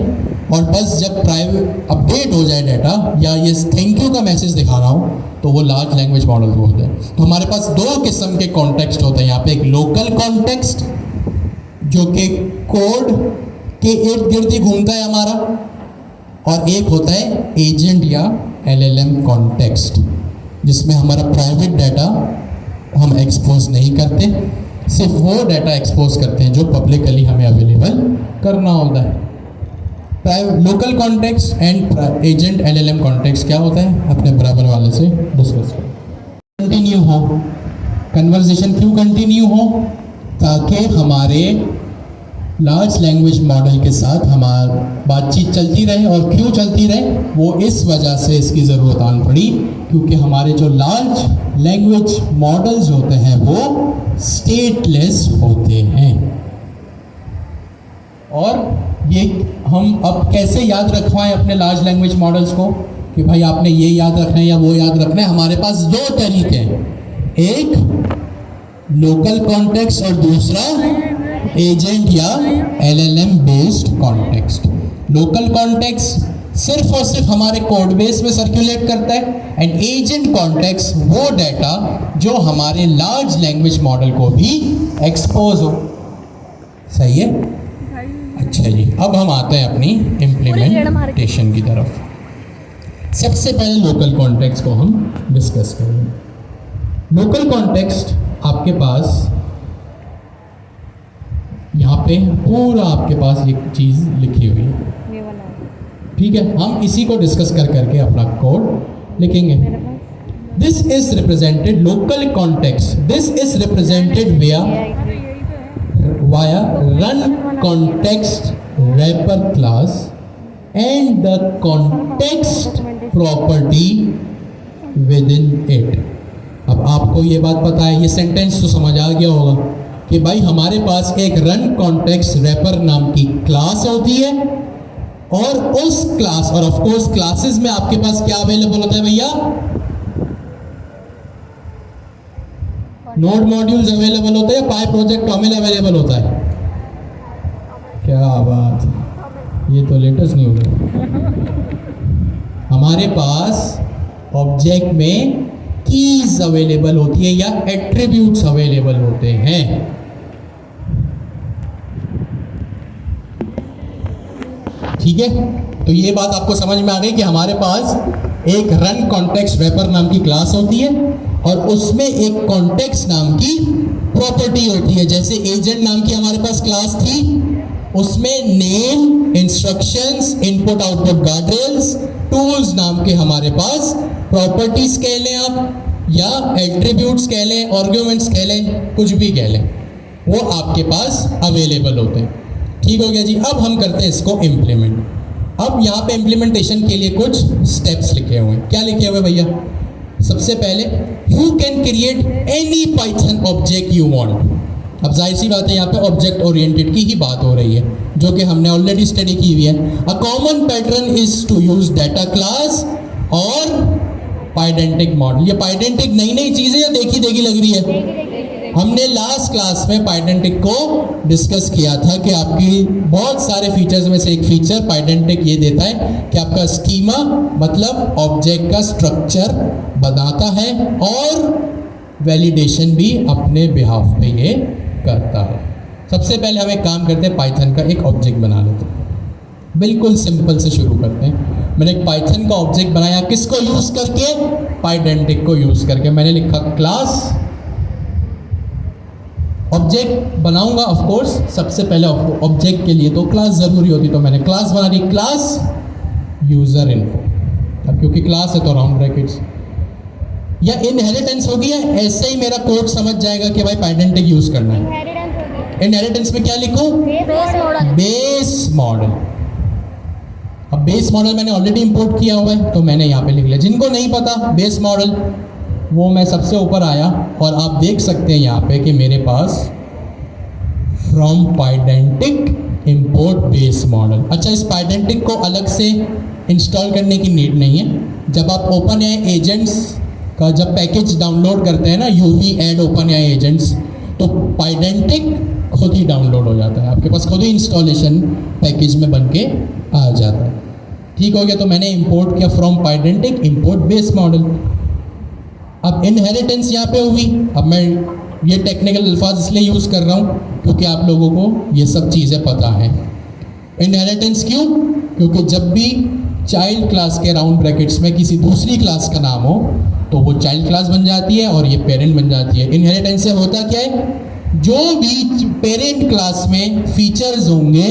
और बस जब प्राइवेट अपडेट हो जाए डाटा या ये थैंक यू का मैसेज दिखा रहा हूँ तो वो लार्ज लैंग्वेज मॉडल को होता है। तो हमारे पास दो किस्म के कॉन्टेक्स्ट होते हैं यहाँ पे, एक लोकल कॉन्टेक्स्ट जो कि कोड के इर्द गिर्द ही घूमता है हमारा, और एक होता है एजेंट या LLM कॉन्टेक्स्ट जिसमें हमारा प्राइवेट डाटा हम एक्सपोज नहीं करते, सिर्फ वो डाटा एक्सपोज करते हैं जो पब्लिकली हमें अवेलेबल करना होता है। Local context and agent LLM context क्या होता है अपने बराबर वाले से डिस्कस करें। कंटिन्यू हो कन्वर्सेशन, क्यों कंटिन्यू हो? ताकि हमारे लार्ज लैंग्वेज मॉडल के साथ हमारी बातचीत चलती रहे। और क्यों चलती रहे? वो इस वजह से इसकी ज़रूरत आन पड़ी क्योंकि हमारे जो लार्ज लैंग्वेज मॉडल्स होते हैं वो स्टेटलेस होते हैं। और ये हम अब कैसे याद रखवाएं अपने लार्ज लैंग्वेज मॉडल्स को कि भाई आपने ये याद रखना है या वो याद रखना है? हमारे पास दो तरीके हैं, एक लोकल कॉन्टेक्स्ट और दूसरा एजेंट या LLM based context. Local context सिर्फ और सिर्फ हमारे कोड बेस में सर्कुलेट करता है, एंड एजेंट कॉन्टेक्स्ट वो डाटा जो हमारे लार्ज लैंग्वेज मॉडल को भी एक्सपोज हो। सही है? अच्छा जी, अब हम आते हैं अपनी इम्प्लीमेंटेशन की तरफ। सबसे पहले लोकल कॉन्टेक्स्ट को हम डिस्कस करेंगे। लोकल कॉन्टेक्स्ट आपके पास यहाँ पे पूरा आपके पास एक चीज़ लिखी हुई है, ठीक है। हम इसी को डिस्कस कर करके अपना कोड लिखेंगे। This is represented local context, this is represented via run context wrapper class and the context property within it। अब आपको ये बात पता है, ये सेंटेंस तो समझ आ गया होगा कि भाई हमारे पास एक रन कॉन्टेक्स्ट रैपर नाम की क्लास होती है, और उस क्लास, और ऑफ कोर्स क्लासेस में आपके पास क्या अवेलेबल होता है भैया? नोड मॉड्यूल्स अवेलेबल होते हैं, पाई प्रोजेक्ट टॉमिल अवेलेबल होता है। क्या बात, ये तो लेटेस्ट न्यूज़ है। हमारे पास ऑब्जेक्ट में कीज अवेलेबल होती है या एट्रीब्यूट्स अवेलेबल होते हैं। ठीक है, तो ये बात आपको समझ में आ गई कि हमारे पास एक रन कॉन्टेक्स्ट रैपर नाम की क्लास होती है और उसमें एक कॉन्टेक्स्ट नाम की प्रॉपर्टी होती है। जैसे एजेंट नाम की हमारे पास क्लास थी, उसमें name, instructions, input output guardrails, tools नाम के हमारे पास प्रॉपर्टीज कह लें आप, या एट्रीब्यूट्स कह लें, आर्ग्यूमेंट्स कह लें, कुछ भी कह लें, वो आपके पास अवेलेबल होते हैं। ठीक हो गया जी। अब हम करते हैं इसको इम्प्लीमेंट। अब यहाँ पे इम्प्लीमेंटेशन के लिए कुछ स्टेप्स लिखे हुए हैं। क्या लिखे हुए भैया? सबसे पहले you can create any Python object you want. अब जाहिर सी बात है यहाँ पे ऑब्जेक्ट ओरिएंटेड की ही बात हो रही है, जो कि हमने ऑलरेडी स्टडी की हुई है। A common pattern is to use data class और पाइडेंटिक मॉडल। ये पाइडेंटिक नई नई चीजें या देखी देखी लग रही है? हमने लास्ट क्लास में पाइडेंटिक को डिस्कस किया था कि आपकी बहुत सारे फीचर्स में से एक फीचर पाइडेंटिक ये देता है कि आपका स्कीमा मतलब ऑब्जेक्ट का स्ट्रक्चर बनाता है और वैलिडेशन भी अपने बिहाफ पे ये करता है। सबसे पहले हम एक काम करते हैं, पाइथन का एक ऑब्जेक्ट बना लेते हैं। बिल्कुल सिंपल से शुरू करते हैं। मैंने एक पाइथन का ऑब्जेक्ट बनाया, किसको यूज करके? पाइडेंटिक को यूज करके। मैंने लिखा क्लास। ऑब्जेक्ट बनाऊंगा ऑफ कोर्स, सबसे पहले ऑब्जेक्ट के लिए तो क्लास ज़रूरी होती, तो मैंने क्लास बना दी, क्लास यूज़र इन्फो। अब क्योंकि क्लास है तो राउंड ब्रैकेट्स या इनहेरिटेंस होगी, या ऐसे ही मेरा कोड समझ जाएगा कि भाई पाइडेंटिक यूज़ करना है। इनहेरिटेंस में क्या लिखूं? Base model. अब बेस मॉडल मैंने ऑलरेडी इंपोर्ट किया हुआ है तो मैंने यहाँ पे लिख लिया। जिनको नहीं पता बेस मॉडल, वो मैं सबसे ऊपर आया और आप देख सकते हैं यहाँ पे कि मेरे पास फ्रॉम पाइडेंटिक इंपोर्ट बेस मॉडल। अच्छा, इस पाइडेंटिक को अलग से इंस्टॉल करने की नीड नहीं है। जब आप ओपन एआई एजेंट्स का जब पैकेज डाउनलोड करते हैं ना, UV add OpenAI agents, तो पाइडेंटिक खुद ही डाउनलोड हो जाता है, आपके पास खुद ही इंस्टॉलेशन पैकेज में बन के आ जाता है। ठीक हो गया, तो मैंने इंपोर्ट किया फ्रॉम पाइडेंटिक इंपोर्ट बेस मॉडल। अब इनहेरिटेंस यहाँ पे हुई। अब मैं ये टेक्निकल अल्फाज इसलिए यूज़ कर रहा हूँ क्योंकि आप लोगों को ये सब चीज़ें पता हैं। इनहेरिटेंस क्यों? क्योंकि जब भी चाइल्ड क्लास के राउंड ब्रैकेट्स में किसी दूसरी क्लास का नाम हो तो वो चाइल्ड क्लास बन जाती है और ये पेरेंट बन जाती है। इनहेरिटेंस से होता क्या है? जो भी पेरेंट क्लास में फीचर्स होंगे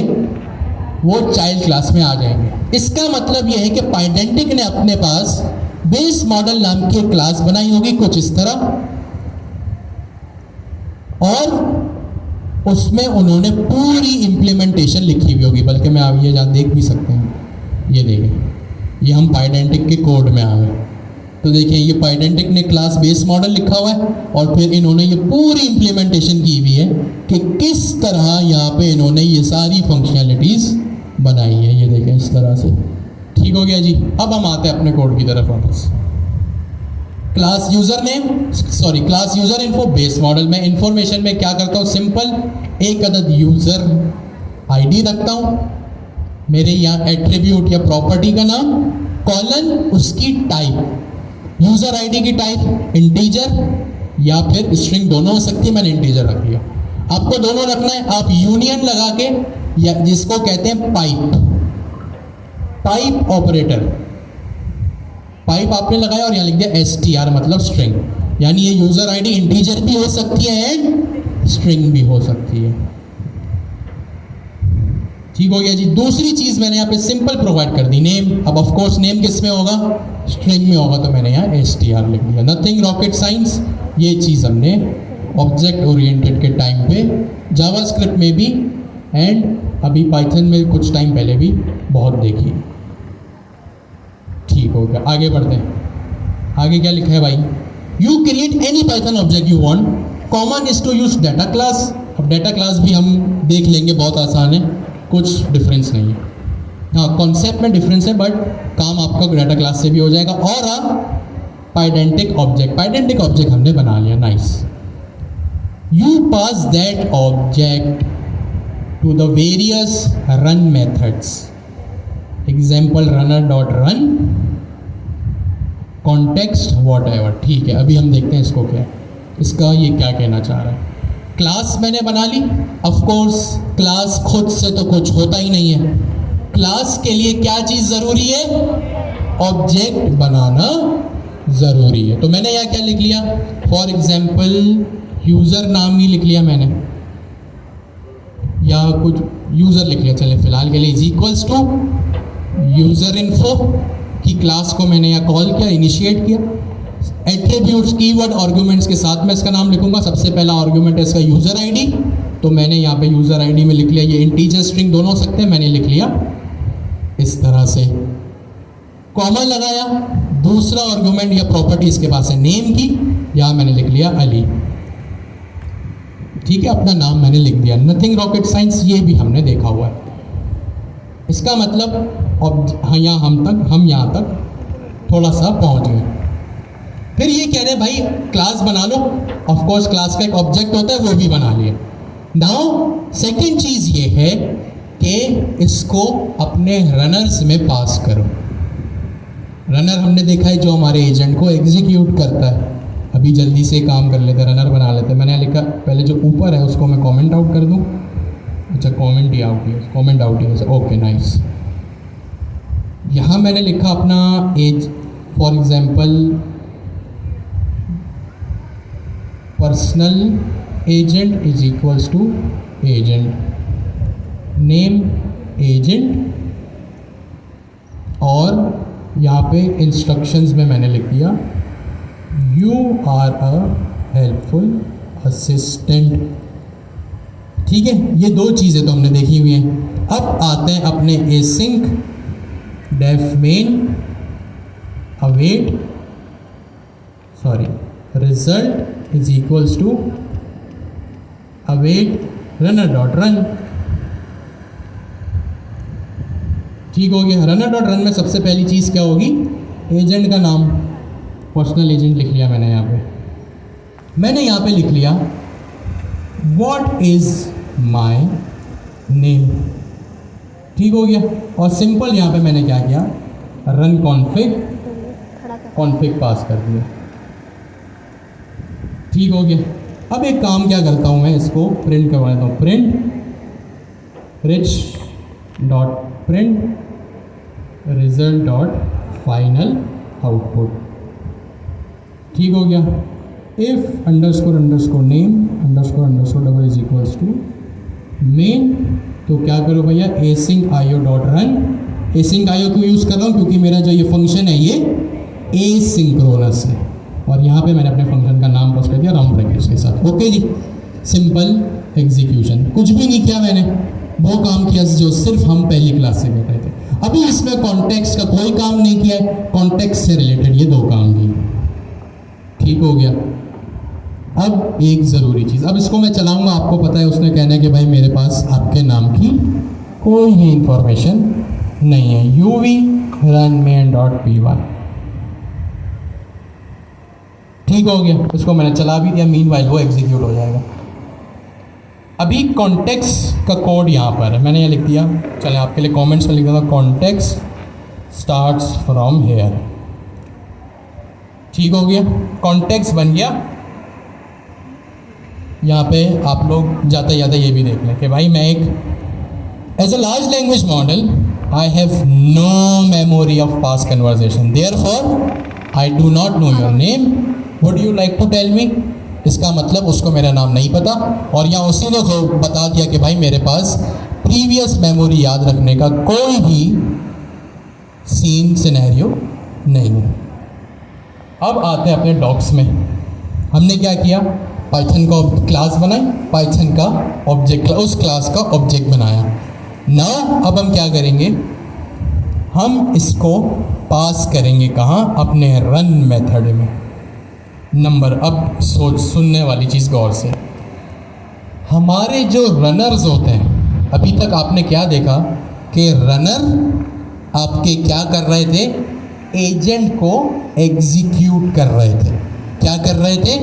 वो चाइल्ड क्लास में आ जाएंगे। इसका मतलब ये है कि पाइडेंटिक ने अपने पास बेस मॉडल नाम की एक क्लास बनाई होगी कुछ इस तरह, और उसमें उन्होंने पूरी इंप्लीमेंटेशन लिखी हुई होगी। बल्कि मैं आप ये जहाँ देख भी सकते हैं, ये देखें, ये हम पाइडेंटिक के कोड में आ गए तो देखिए ये पाइडेंटिक ने क्लास बेस मॉडल लिखा हुआ है और फिर इन्होंने ये पूरी इंप्लीमेंटेशन की हुई है कि किस तरह यहाँ पे इन्होंने ये सारी फंक्शनैलिटीज़ बनाई है। ये देखें इस तरह से। ठीक हो गया जी। अब हम आते हैं अपने कोड की तरफ वापस। Class user name, sorry class user info base model में इंफॉर्मेशन में क्या करता हूँ? सिंपल एक अदद यूजर आईडी रखता हूँ, मेरे यहाँ एट्रीब्यूट या प्रॉपर्टी का नाम, कॉलन उसकी टाइप, यूजर आईडी की टाइप इंटीजर या फिर स्ट्रिंग दोनों हो सकती है, मैंने इंटीजर रख लिया। आपको दोनों रखना है। आप यूनियन लगा के, या जिसको कहते हैं पाइप ऑपरेटर, पाइप आपने लगाया और यहाँ लिख दिया str मतलब स्ट्रिंग, यानी ये यूजर आईडी इंटीजर भी हो सकती है एंड स्ट्रिंग भी हो सकती है। ठीक हो गया जी। दूसरी चीज मैंने यहाँ पे सिंपल प्रोवाइड कर दी, नेम। अब ऑफ कोर्स नेम किस में होगा? स्ट्रिंग में होगा, तो मैंने यहाँ str लिख दिया। Nothing rocket science. ये चीज़ हमने ऑब्जेक्ट ओरिएंटेड के टाइम पे जावास्क्रिप्ट में भी एंड अभी पाइथन में कुछ टाइम पहले भी बहुत देखी। ठीक हो गया, आगे बढ़ते हैं। आगे क्या लिखा है भाई? You create any Python object you want, common is to use data class. अब डाटा क्लास भी हम देख लेंगे, बहुत आसान है, कुछ डिफरेंस नहीं है। हाँ, कॉन्सेप्ट में डिफरेंस है बट काम आपका डाटा क्लास से भी हो जाएगा। और पाइडेंटिक ऑब्जेक्ट हमने बना लिया, nice. You pass that object to the various run methods, example runner dot run, context whatever. ठीक है, अभी हम देखते हैं इसको क्या, इसका ये क्या कहना चाह रहा है। क्लास मैंने बना ली। ऑफ कोर्स क्लास खुद से तो कुछ होता ही नहीं है, क्लास के लिए क्या चीज़ ज़रूरी है? ऑब्जेक्ट बनाना ज़रूरी है। तो मैंने यहाँ क्या लिख लिया? फॉर एग्जाम्पल यूज़र नाम ही लिख लिया मैंने, या कुछ यूज़र लिख लिया, चले फिलहाल के लिए, is equals to user info की क्लास को मैंने यहाँ कॉल किया, इनिशिएट किया। एट्रीब्यूट्स कीवर्ड आर्गुमेंट्स के साथ मैं इसका नाम लिखूंगा। सबसे पहला आर्गुमेंट है इसका यूज़र आईडी, तो मैंने यहाँ पे यूज़र आईडी में लिख लिया, ये इंटीजर स्ट्रिंग दोनों हो सकते हैं, मैंने लिख लिया इस तरह से, कॉमा लगाया। दूसरा आर्गुमेंट या प्रॉपर्टी इसके पास है नेम की, यहाँ मैंने लिख लिया अली। ठीक है, अपना नाम मैंने लिख दिया। नथिंग रॉकेट साइंस, ये भी हमने देखा हुआ है। इसका मतलब हाँ, हम यहाँ तक थोड़ा सा पहुँच गए। फिर ये कह रहे हैं भाई क्लास बना लो। ऑफ कोर्स क्लास का एक ऑब्जेक्ट होता है, वो भी बना लिए। नाउ सेकंड चीज़ ये है कि इसको अपने रनर्स में पास करो। रनर हमने देखा है जो हमारे एजेंट को एग्जीक्यूट करता है। अभी जल्दी से काम कर लेते, रनर बना लेते। मैंने लिखा पहले जो ऊपर है उसको मैं कमेंट आउट कर दूं। अच्छा, कमेंट ही आउट है, कमेंट आउट ही है। Okay nice. यहाँ मैंने लिखा अपना एज, for example personal agent is equals to agent name agent, और यहाँ पे इंस्ट्रक्शंस में मैंने लिख दिया you are a helpful assistant. ठीक है, ये दो चीज़ें तो हमने देखी हुई हैं। अब आते हैं अपने async def main await result is equals to await runner dot run. ठीक हो गया। रनर डॉट रन में सबसे पहली चीज़ क्या होगी? एजेंट का नाम, पर्सनल एजेंट लिख लिया मैंने यहाँ पे। मैंने यहाँ पे लिख लिया व्हाट इज़ माय नेम। ठीक हो गया। और सिंपल यहाँ पे मैंने क्या किया, रन कॉन्फिग पास कर दिया। ठीक हो गया। अब एक काम क्या करता हूँ मैं, इसको प्रिंट करवा देता हूँ। Print rich dot print result dot final output. ठीक हो गया। If underscore name underscore double is equals to main, तो क्या करो भैया, async IO dot run. Async IO क्यों यूज़ कर रहा हूँ? क्योंकि मेरा जो ये फंक्शन है ये एसिंक्रोनस है, और यहाँ पे मैंने अपने फंक्शन का नाम पास कर दिया राउंड ब्रैकेट्स के साथ। ओके जी, सिंपल एग्जीक्यूशन। कुछ भी नहीं किया मैंने, वो काम किया जो सिर्फ हम पहली क्लास से कर रहे थे। अभी इसमें कॉन्टेक्स्ट का कोई काम नहीं किया है, कॉन्टेक्स्ट से रिलेटेड ये दो काम किए। ठीक हो गया। अब एक ज़रूरी चीज़, अब इसको मैं चलाऊंगा, आपको पता है उसने कहना है कि भाई मेरे पास आपके नाम की कोई ही इंफॉर्मेशन नहीं है। uv run main dot py। ठीक हो गया। उसको मैंने चला भी दिया, मीनवाइल वो एग्जीक्यूट हो जाएगा। अभी कॉन्टेक्स्ट का कोड यहाँ पर है, मैंने ये लिख दिया। चलें आपके लिए कमेंट्स में लिख देता हूँ, कॉन्टेक्स्ट स्टार्ट्स फ्रॉम हेयर। ठीक हो गया, कॉन्टेक्स्ट बन गया। यहाँ पे आप लोग जाते जाते ये भी देख लें कि भाई मैं एक as a large language model I have no memory of past conversation, therefore I do not know your name, would you like to tell me. इसका मतलब उसको मेरा नाम नहीं पता, और यहाँ उसी ने बता दिया कि भाई मेरे पास प्रीवियस मेमोरी याद रखने का कोई भी सीन सिनेरियो नहीं है। अब आते हैं अपने डॉक्स में। हमने क्या किया, पाइथन का क्लास बनाई, पाइथन का ऑब्जेक्ट, उस क्लास का ऑब्जेक्ट बनाया। नाउ अब हम क्या करेंगे, हम इसको पास करेंगे कहाँ, अपने रन मेथड में। नंबर, अब सुनने वाली चीज़ गौर से, हमारे जो रनर्स होते हैं, अभी तक आपने क्या देखा कि रनर आपके क्या कर रहे थे, एजेंट को एग्जीक्यूट कर रहे थे। क्या कर रहे थे,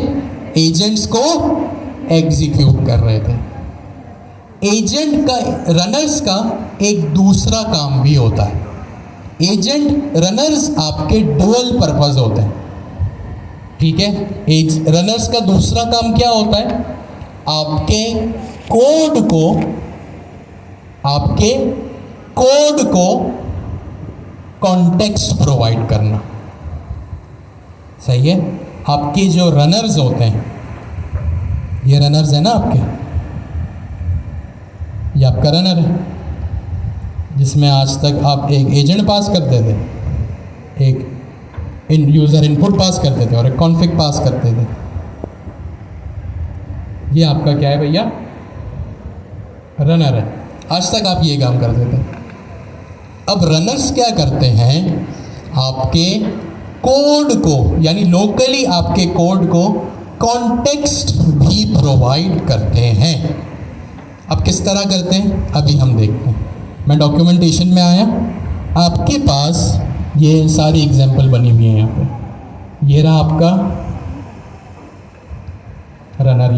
एजेंट्स को एग्जीक्यूट कर रहे थे। एजेंट का, रनर्स का एक दूसरा काम भी होता है। एजेंट रनर्स आपके डुअल पर्पस होते हैं। ठीक है, रनर्स का दूसरा काम क्या होता है, आपके कोड को कॉन्टेक्स्ट प्रोवाइड करना। सही है। आपके जो रनर्स होते हैं, ये रनर्स है ना आपके, ये आपका रनर है जिसमें आज तक आप एक एजेंट पास करते थे, एक यूज़र इनपुट पास करते थे और एक कॉन्फिग पास करते थे। ये आपका क्या है भैया, रनर है। आज तक आप ये काम करते थे। अब रनर्स क्या करते हैं, आपके कोड को यानी लोकली आपके कोड को कॉन्टेक्स्ट भी प्रोवाइड करते हैं। अब किस तरह करते हैं अभी हम देखते हैं। मैं डॉक्यूमेंटेशन में आया, आपके पास ये सारी एग्जांपल बनी हुई है यहाँ पे। ये रहा आपका रनर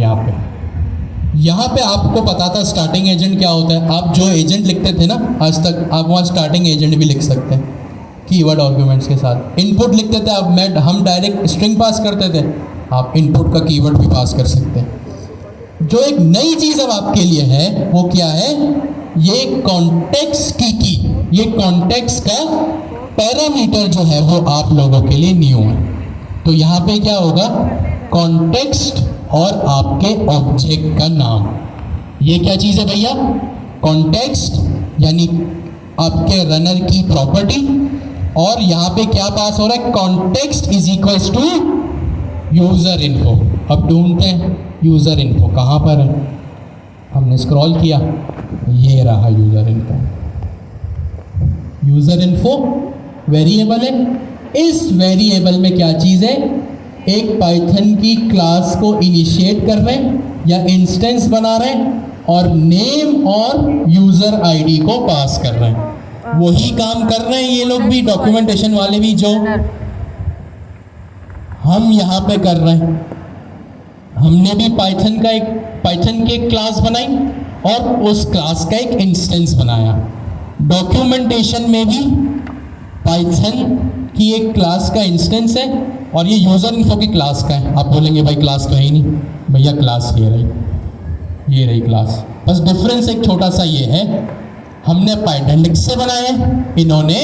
यहाँ पे आपको पता था स्टार्टिंग एजेंट क्या होता है। आप जो एजेंट लिखते थे ना आज तक, आप वहाँ स्टार्टिंग एजेंट भी लिख सकते हैं कीवर्ड आर्गुमेंट्स के साथ। इनपुट लिखते थे, अब हम डायरेक्ट स्ट्रिंग पास करते थे, आप इनपुट का कीवर्ड भी पास कर सकते हैं। जो एक नई चीज़ अब आपके लिए है वो क्या है, ये कॉन्टेक्स्ट की ये कॉन्टेक्स्ट का पैरामीटर जो है वो आप लोगों के लिए न्यू है। तो यहाँ पे क्या होगा, कॉन्टेक्स्ट और आपके ऑब्जेक्ट का नाम। ये क्या चीज़ है भैया, कॉन्टेक्स्ट यानी आपके रनर की प्रॉपर्टी, और यहाँ पे क्या पास हो रहा है, context is equals to user info. अब ढूंढते हैं यूज़र इन्फो कहाँ पर है। हमने स्क्रॉल किया, ये रहा user info. User info variable है। इस वेरिएबल में क्या चीज़ है, एक पाइथन की क्लास को इनिशिएट कर रहे हैं या इंस्टेंस बना रहे हैं और नेम और यूज़र आईडी को पास कर रहे हैं। वही काम कर रहे हैं ये लोग भी, डॉक्यूमेंटेशन वाले भी, जो हम यहाँ पे कर रहे हैं। हमने भी पाइथन की एक क्लास बनाई और उस क्लास का एक इंस्टेंस बनाया। डॉक्यूमेंटेशन में भी पाइथन की एक क्लास का इंस्टेंस है और ये यूज़र इन्फो की क्लास का है। आप बोलेंगे भाई क्लास तो है ही नहीं, भैया क्लास ये रही क्लास। बस डिफरेंस एक छोटा सा ये है, हमने पाइडेंटिक्स से बनाया, इन्होंने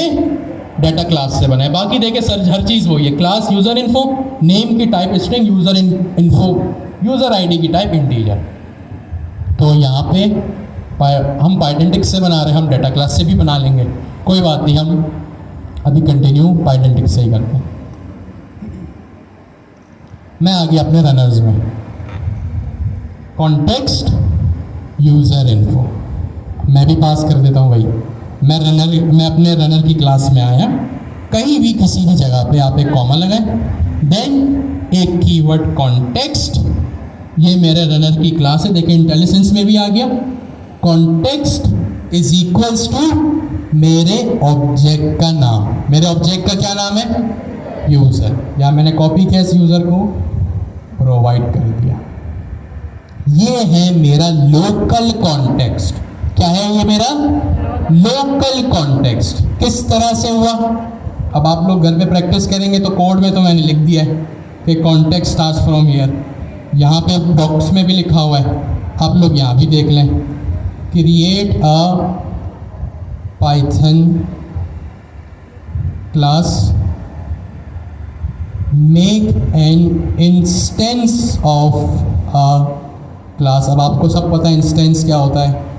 डाटा क्लास से बनाया। बाकी देखिए सर हर चीज़ वही है, क्लास यूज़र इन्फो, नेम की type string, user info, user ID की टाइप इंटीजर। तो यहाँ पे हम पाइडेंटिक्स से बना रहे हैं, हम डाटा क्लास से भी बना लेंगे, कोई बात नहीं। हम अभी कंटिन्यू पाइडेंटिक्स से ही करते हैं। मैं आ गया अपने रनर्स में, कॉन्टेक्स्ट यूज़र इन्फो, मैं भी पास कर देता हूँ भाई। मैं अपने रनर की क्लास में आया, कहीं भी किसी भी जगह पे आप एक कॉमा लगाएं, देन एक कीवर्ड कॉन्टेक्स्ट, ये मेरे रनर की क्लास है। देखिए इंटेलिजेंस में भी आ गया, कॉन्टेक्स्ट इज इक्वल्स टू मेरे ऑब्जेक्ट का नाम। मेरे ऑब्जेक्ट का क्या नाम है, यूज़र। या मैंने कॉपी किया इस यूज़र को, प्रोवाइड कर दिया। ये है मेरा लोकल कॉन्टेक्स्ट। क्या है ये मेरा लोकल कॉन्टेक्स्ट। किस तरह से हुआ, अब आप लोग घर पे प्रैक्टिस करेंगे तो कोड में तो मैंने लिख दिया है कि कॉन्टेक्स्ट स्टार्ट्स फ्रॉम हियर। यहाँ पे बॉक्स में भी लिखा हुआ है, आप लोग यहाँ भी देख लें, create a Python class, make an instance of a class. अब आपको सब पता है इंस्टेंस क्या होता है।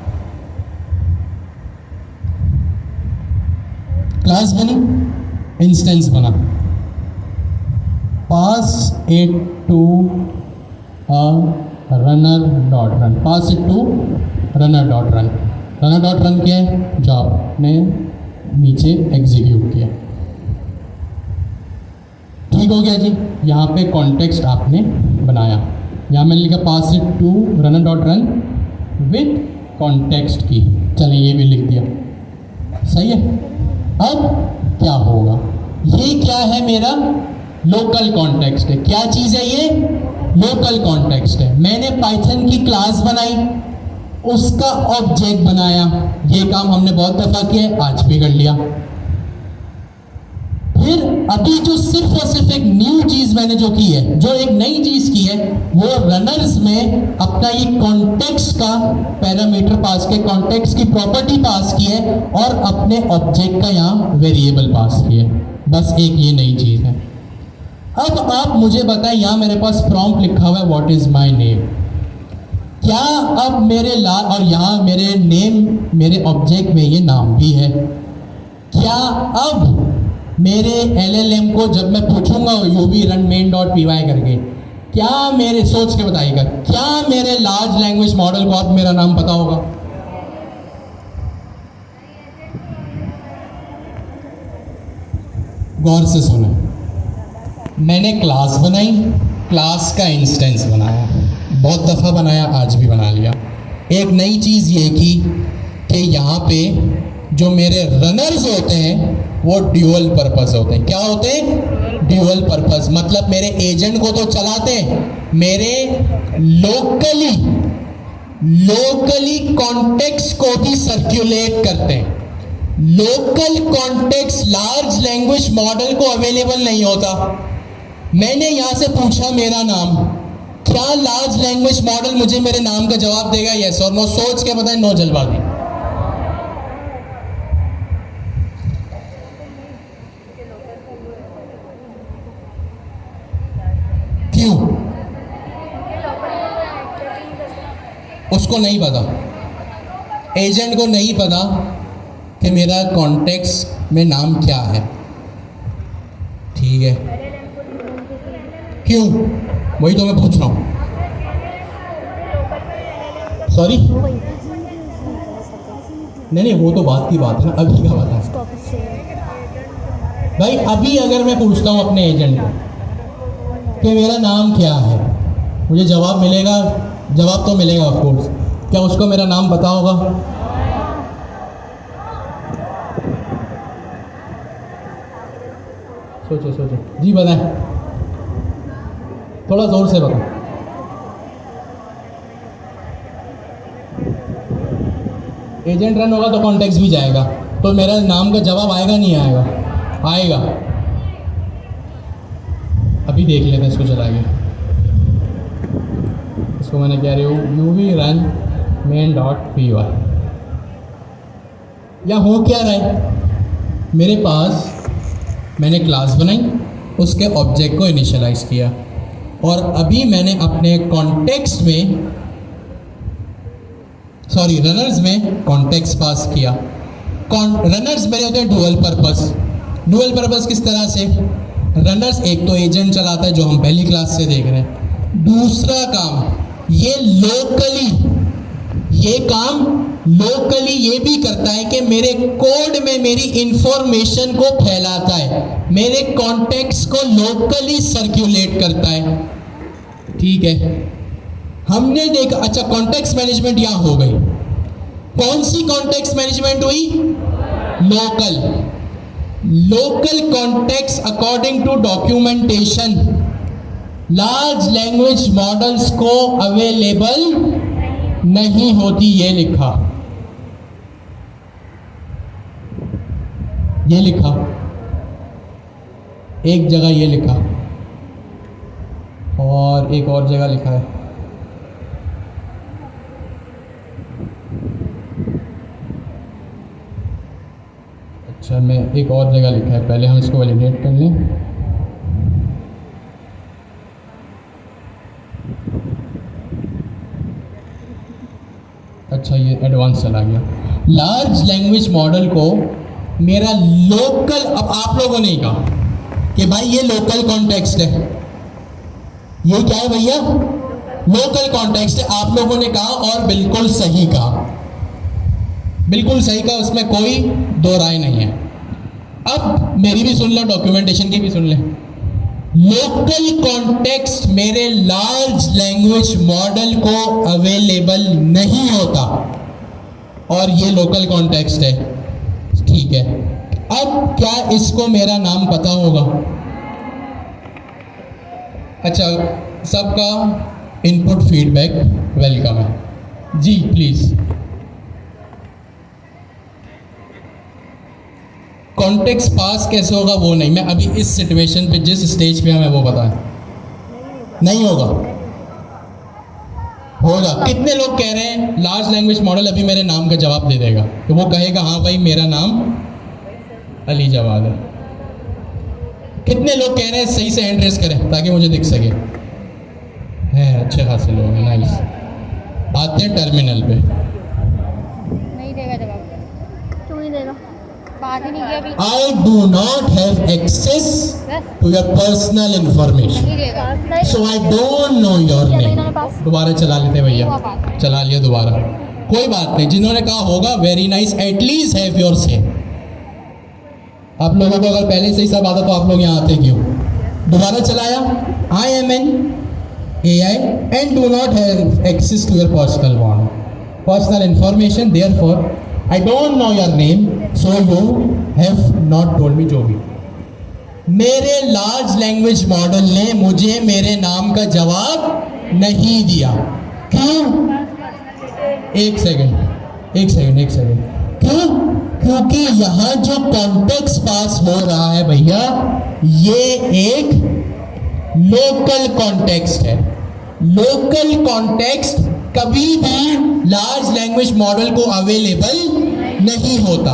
क्लास बनी, इंस्टेंस बना, pass it to runner dot run, pass it to runner dot run. Runner dot run क्या है, जो आपने नीचे एग्जीक्यूट किया। ठीक हो गया जी। यहाँ पे कॉन्टेक्स्ट आपने बनाया, यहाँ मैंने लिखा pass it to runner dot run with context की। चलिए ये भी लिख दिया, सही है। अब क्या होगा, ये क्या है, मेरा लोकल कॉन्टेक्स्ट है। क्या चीज़ है ये, लोकल कॉन्टेक्स्ट है। मैंने पाइथन की क्लास बनाई, उसका ऑब्जेक्ट बनाया। ये काम हमने बहुत दफ़ा किया है, आज भी कर लिया। फिर अभी जो सिर्फ और सिर्फ एक न्यू चीज़ मैंने जो की है, जो एक नई चीज़ की है, वो रनर्स में अपना ये कॉन्टेक्स्ट का पैरामीटर पास किया, कॉन्टेक्स्ट की प्रॉपर्टी पास की है और अपने ऑब्जेक्ट का यहाँ वेरिएबल पास किया। बस एक ये नई चीज़ है। अब आप मुझे बताएं, यहाँ मेरे पास प्रॉम्प्ट लिखा हुआ है व्हाट इज़ माय नेम। क्या अब मेरे और यहाँ मेरे नेम, मेरे ऑब्जेक्ट में ये नाम भी है। क्या अब मेरे LLM को जब मैं पूछूंगा UV run main dot py करके, क्या मेरे, सोच के बताइएगा, क्या मेरे लार्ज लैंग्वेज मॉडल को अब मेरा नाम पता होगा? गौर से सुने, मैंने क्लास बनाई, क्लास का इंस्टेंस बनाया, बहुत दफ़ा बनाया, आज भी बना लिया। एक नई चीज़ ये की कि यहाँ पे जो मेरे रनर्स होते हैं वो ड्यूअल पर्पस होते हैं। क्या होते हैं? Dual purpose. मतलब मेरे एजेंट को तो चलाते हैं, मेरे लोकली कॉन्टेक्स्ट को भी सर्कुलेट करते हैं। Local context large language model को अवेलेबल नहीं होता। मैंने यहाँ से पूछा मेरा नाम, क्या लार्ज लैंग्वेज मॉडल मुझे मेरे नाम का जवाब देगा? यस और नो? सोच के बताएं, नो जल्दबाजी। क्यों? उसको नहीं पता, एजेंट को नहीं पता कि मेरा कॉन्टेक्स्ट में नाम क्या है। ठीक है, क्यों? वही तो मैं पूछ रहा हूँ। सॉरी, नहीं, वो तो बात की बात है ना, अभी का बता भाई। अभी अगर मैं पूछता हूँ अपने एजेंट को कि मेरा नाम क्या है, मुझे जवाब मिलेगा? जवाब तो मिलेगा ऑफ कोर्स। क्या उसको मेरा नाम पता होगा? सोचो जी, बताएं, थोड़ा जोर से बताओ। एजेंट रन होगा तो कॉन्टेक्स्ट भी जाएगा, तो मेरा नाम का जवाब आएगा नहीं आएगा? आएगा। अभी देख लेते हैं इसको चलाइए। इसको मैंने कह रही हूँ UV रन main.py। या हो क्या रहा है, मेरे पास मैंने क्लास बनाई, उसके ऑब्जेक्ट को इनिशियलाइज किया, और अभी मैंने अपने कॉन्टेक्स्ट में रनर्स में कॉन्टेक्स्ट पास किया। रनर्स मेरे होते हैं डुअल पर्पस। डुअल पर्पस किस तरह से? रनर्स एक तो एजेंट चलाता है जो हम पहली क्लास से देख रहे हैं, दूसरा काम ये काम लोकली ये भी करता है कि मेरे कोड में मेरी इंफॉर्मेशन को फैलाता है, मेरे कॉन्टेक्स्ट को लोकली सर्कुलेट करता है। ठीक है, हमने देखा। अच्छा, कॉन्टेक्स्ट मैनेजमेंट यहाँ हो गई। कौन सी कॉन्टेक्स्ट मैनेजमेंट हुई? Local context according to documentation large language models को अवेलेबल नहीं होती। ये लिखा एक जगह, ये लिखा, और एक और जगह लिखा है। अच्छा, मैं एक और जगह लिखा है, पहले हम इसको वैलिडेट कर लें। अच्छा, ये एडवांस चला गया। लार्ज लैंग्वेज मॉडल को मेरा लोकल, अब आप लोगों ने कहा कि भाई ये लोकल कॉन्टेक्स्ट है, ये क्या है भैया? लोकल कॉन्टेक्स्ट है। आप लोगों ने कहा और बिल्कुल सही कहा, उसमें कोई दो राय नहीं है। अब मेरी भी सुन लो, डॉक्यूमेंटेशन की भी सुन ले। लोकल कॉन्टेक्स्ट मेरे लार्ज लैंग्वेज मॉडल को अवेलेबल नहीं होता, और ये लोकल कॉन्टेक्स्ट है। ठीक है, अब क्या इसको मेरा नाम पता होगा? अच्छा, सबका इनपुट फीडबैक वेलकम है जी, प्लीज़। कॉन्टेक्स्ट पास कैसे होगा वो नहीं, मैं अभी इस सिचुएशन पे जिस स्टेज पे हमें वो पता है। नहीं होगा? कितने लोग कह रहे हैं लार्ज लैंग्वेज मॉडल अभी मेरे नाम का जवाब दे देगा? तो वो कहेगा हाँ भाई मेरा नाम अली जवाद है। कितने लोग कह रहे हैं सही से हैंड रेस करें ताकि मुझे दिख सके? हैं अच्छे खासे लोग हैं, नाइस। आते हैं टर्मिनल पे। नहीं देगा जवाब। क्यों नहीं देगा? बात ही नहीं किया अभी। I do not have access to your personal information, नहीं देगा। so I don't know your name। दोबारा चला लेते भैया, चला लिया दोबारा, कोई बात नहीं। जिन्होंने कहा होगा very nice, at least have your से। आप लोगों को अगर पहले से ही सब आता तो आप लोग यहाँ आते क्यों? दोबारा चलाया, I am an AI and do not have access to your personal information. Therefore, I don't know your name, so you have not told me जो भी. मेरे लार्ज लैंग्वेज मॉडल ने मुझे मेरे नाम का जवाब नहीं दिया. क्यों? एक सेकंड. क्यों? क्योंकि यहाँ जो कॉन्टेक्स्ट पास हो रहा है भैया, ये एक लोकल कॉन्टेक्स्ट है. लोकल कॉन्टेक्स्ट कभी भी लार्ज लैंग्वेज मॉडल को अवेलेबल नहीं होता.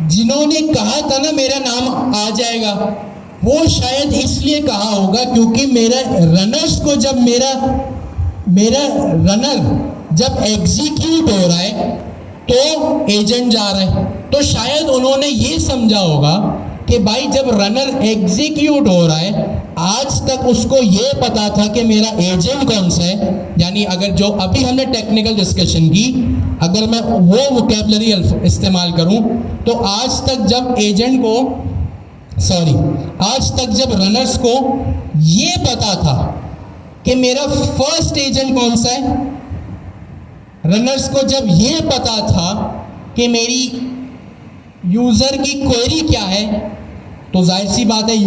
जिन्होंने कहा था ना मेरा नाम आ जाएगा, वो शायद इसलिए कहा होगा क्योंकि मेरा रनर्स को जब मेरा रनर जब एग्जीक्यूट हो रहा है तो एजेंट जा रहा है, तो शायद उन्होंने ये समझा होगा कि भाई जब रनर एग्जीक्यूट हो रहा है, आज तक उसको ये पता था कि मेरा एजेंट कौन सा है. यानी अगर जो अभी हमने टेक्निकल डिस्कशन की, अगर मैं वो वोकैबुलरी इस्तेमाल करूं, तो आज तक जब रनर्स को ये पता था कि मेरा फर्स्ट एजेंट कौन सा है, रनर्स को जब ये पता था कि मेरी यूज़र की क्वेरी क्या है, तो जाहिर सी बात है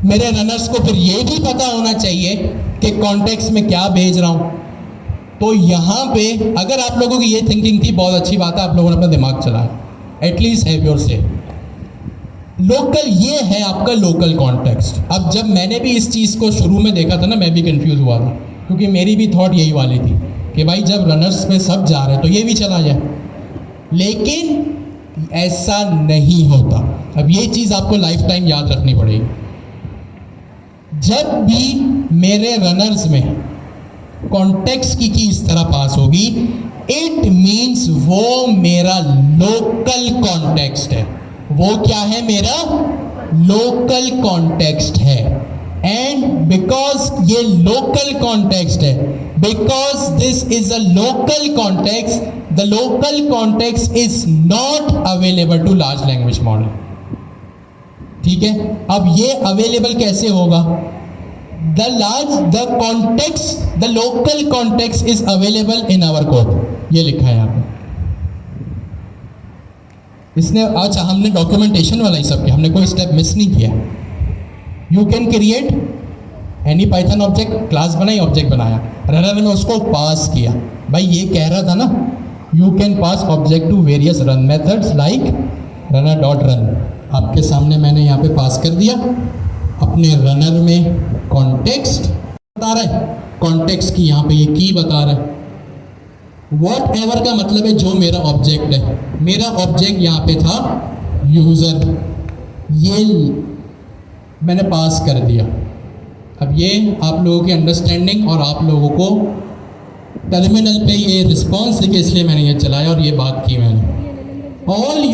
मेरे रनर्स को फिर ये भी पता होना चाहिए कि कॉन्टेक्स्ट में क्या भेज रहा हूँ. तो यहाँ पे अगर आप लोगों की ये थिंकिंग थी, बहुत अच्छी बात है, आप लोगों ने अपना दिमाग चलाया. एटलीस्ट हैव योर से. लोकल, ये है आपका लोकल कॉन्टेक्स्ट. अब जब मैंने भी इस चीज़ को शुरू में देखा था ना, मैं भी कंफ्यूज हुआ था, क्योंकि मेरी भी थॉट यही वाली थी कि भाई जब रनर्स पे सब जा रहे हैं तो ये भी चला जाए. लेकिन ऐसा नहीं होता. अब ये चीज़ आपको लाइफ टाइम याद रखनी पड़ेगी. जब भी मेरे रनर्स में कॉन्टेक्स्ट की इस तरह पास होगी, इट मीन्स वो मेरा लोकल कॉन्टेक्स्ट है. वो क्या है? मेरा लोकल कॉन्टेक्स्ट है. एंड बिकॉज ये लोकल कॉन्टेक्स्ट है, because this is a local context, the local context is not available to large language model. ठीक है, अब ये अवेलेबल कैसे होगा? The context, the local context is available in our code. ये लिखा है यहाँ पे. इसने अच्छा, हमने डॉक्यूमेंटेशन वाला ही सब किया, हमने कोई स्टेप मिस नहीं किया. You can create any Python object, class बनाई, ऑब्जेक्ट बनाया, रनर ने उसको पास किया. भाई ये कह रहा था ना, you can pass object to various run methods like runner dot run. आपके सामने मैंने यहाँ पे पास कर दिया. अपने रनर में कॉन्टेक्स्ट बता रहा है, कॉन्टेक्स्ट की यहाँ पे ये की बता रहा है. वॉट एवर का मतलब है जो मेरा ऑब्जेक्ट है. मेरा ऑब्जेक्ट यहाँ पे था यूज़र, ये मैंने पास कर दिया. अब ये आप लोगों की अंडरस्टैंडिंग और आप लोगों को टर्मिनल पे ये रिस्पॉन्स दिखे, इसलिए मैंने ये चलाया और ये बात की मैंने.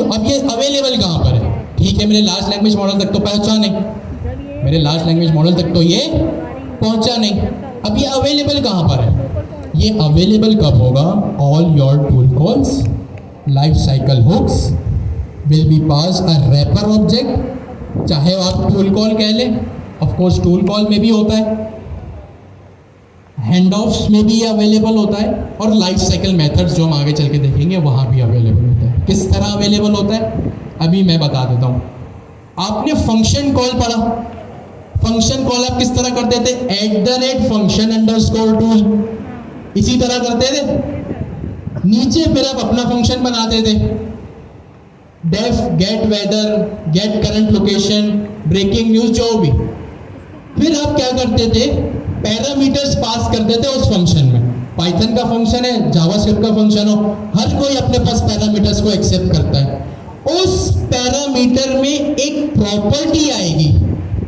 अब ये अवेलेबल कहाँ पर है? ठीक है, मेरे लार्ज लैंग्वेज मॉडल तक तो पहुँचा नहीं, मेरे लार्ज लैंग्वेज मॉडल तक तो ये पहुँचा नहीं. अब ये अवेलेबल कहाँ पर है? ये अवेलेबल कब होगा? All your tool calls, life cycle hooks will be pass a wrapper object. चाहे आप टूल कॉल कह लें, ऑफ कोर्स टूल कॉल में भी होता है, हैंड ऑफ्स में भी ये अवेलेबल होता है, और लाइफ साइकिल मेथड्स जो हम आगे चल के देखेंगे वहाँ भी अवेलेबल होता है. किस तरह अवेलेबल होता है अभी मैं बता देता हूँ. आपने फंक्शन कॉल पढ़ा, फंक्शन कॉल आप किस तरह करते थे? @function _ tool. इसी तरह करते थे. नीचे फिर आप अपना फंक्शन बनाते थे, def, get weather, get current location, breaking news, जो भी. फिर आप क्या करते थे? पैरामीटर्स पास करते थे उस फंक्शन में. पाइथन का फंक्शन है, जावास्क्रिप्ट का फंक्शन हो, हर कोई अपने पास पैरामीटर्स को एक्सेप्ट करता है. उस पैरामीटर में एक प्रॉपर्टी आएगी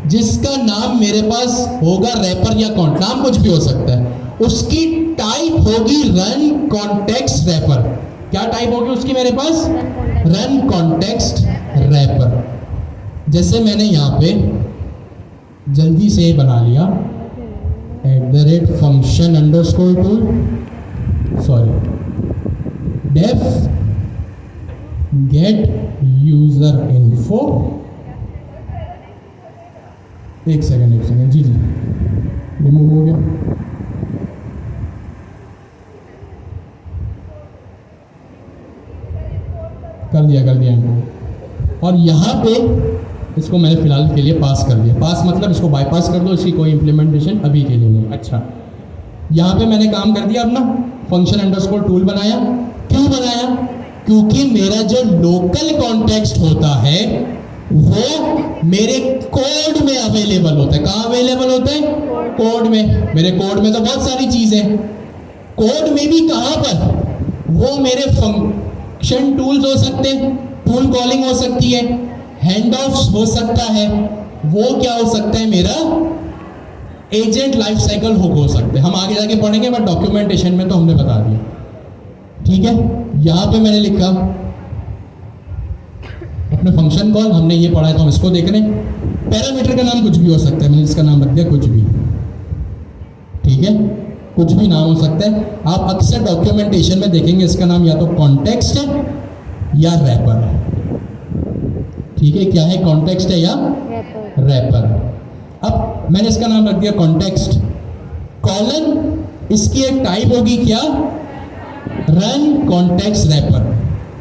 जिसका नाम मेरे पास होगा रैपर या कॉन्ट, नाम कुछ भी हो सकता है. उसकी टाइप होगी रन कॉन्टेक्स्ट रैपर. क्या टाइप होगी उसकी मेरे पास? Run context wrapper. जैसे मैंने यहाँ पे जल्दी से बना लिया @function _ tool, sorry, def get user info, एक सेकंड जी जी, रिमूव हो गया। कर दिया इनको। और यहाँ पे इसको मैंने फिलहाल के लिए पास कर दिया। पास मतलब इसको बाईपास कर दो, इसकी कोई इम्प्लीमेंटेशन अभी के लिए नहीं। अच्छा, यहाँ पे मैंने काम कर दिया अपना, फंक्शन अंडरस्कोर टूल बनाया। क्यों बनाया? क्योंकि मेरा जो लोकल कॉन्टेक्स्ट होता है वो मेरे कोड में अवेलेबल होता है। कहाँ अवेलेबल होता है? कोड में। मेरे कोड में तो बहुत सारी चीज़ें, कोड में भी कहाँ पर? वो मेरे फंक्शन टूल्स हो सकते हैं, टूल कॉलिंग हो सकती है, हैंड ऑफ्स हो सकता है, वो क्या हो सकता है? मेरा एजेंट लाइफ साइकिल हुक हो सकते हैं। हम आगे जाके पढ़ेंगे, बट डॉक्यूमेंटेशन में तो हमने बता दिया। ठीक है, यहाँ पे मैंने लिखा अपने फंक्शन कॉल, हमने ये पढ़ा है तो हम इसको देख रहे हैं। पैरामीटर का नाम कुछ भी हो सकता है, मैंने इसका नाम रख दिया कुछ भी। ठीक है, कुछ भी नाम हो सकता है। आप अक्सर डॉक्यूमेंटेशन में देखेंगे इसका नाम या तो कॉन्टेक्स्ट है या रैपर है। ठीक है, क्या है? कॉन्टेक्स्ट है या रैपर। अब मैंने इसका नाम रख दिया कॉन्टेक्स्ट कॉलन, इसकी एक टाइप होगी क्या? Run context wrapper.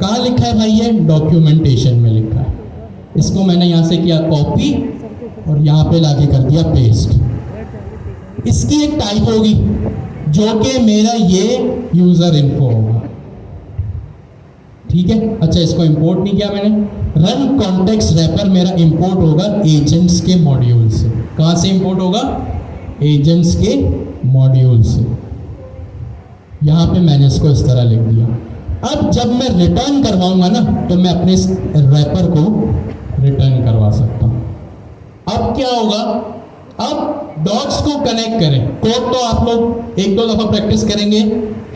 कहाँ लिखा है भाई? ये डॉक्यूमेंटेशन में लिखा है। इसको मैंने यहाँ से किया कॉपी और यहाँ पे लाके कर दिया पेस्ट। इसकी एक टाइप होगी जो कि मेरा ये यूजर इन्फो होगा। ठीक है, अच्छा इसको इंपोर्ट नहीं किया मैंने। रन कॉन्टेक्स्ट रैपर मेरा इंपोर्ट होगा एजेंट्स के मॉड्यूल से। कहाँ से इंपोर्ट होगा? एजेंट्स के मॉड्यूल से। यहाँ पे मैंने इसको इस तरह लिख दिया। अब जब मैं रिटर्न करवाऊंगा ना, तो मैं अपने इस रैपर को रिटर्न करवा सकता हूँ। अब क्या होगा? अब डॉट्स को कनेक्ट करें। कोड तो आप लोग एक दो दफा प्रैक्टिस करेंगे,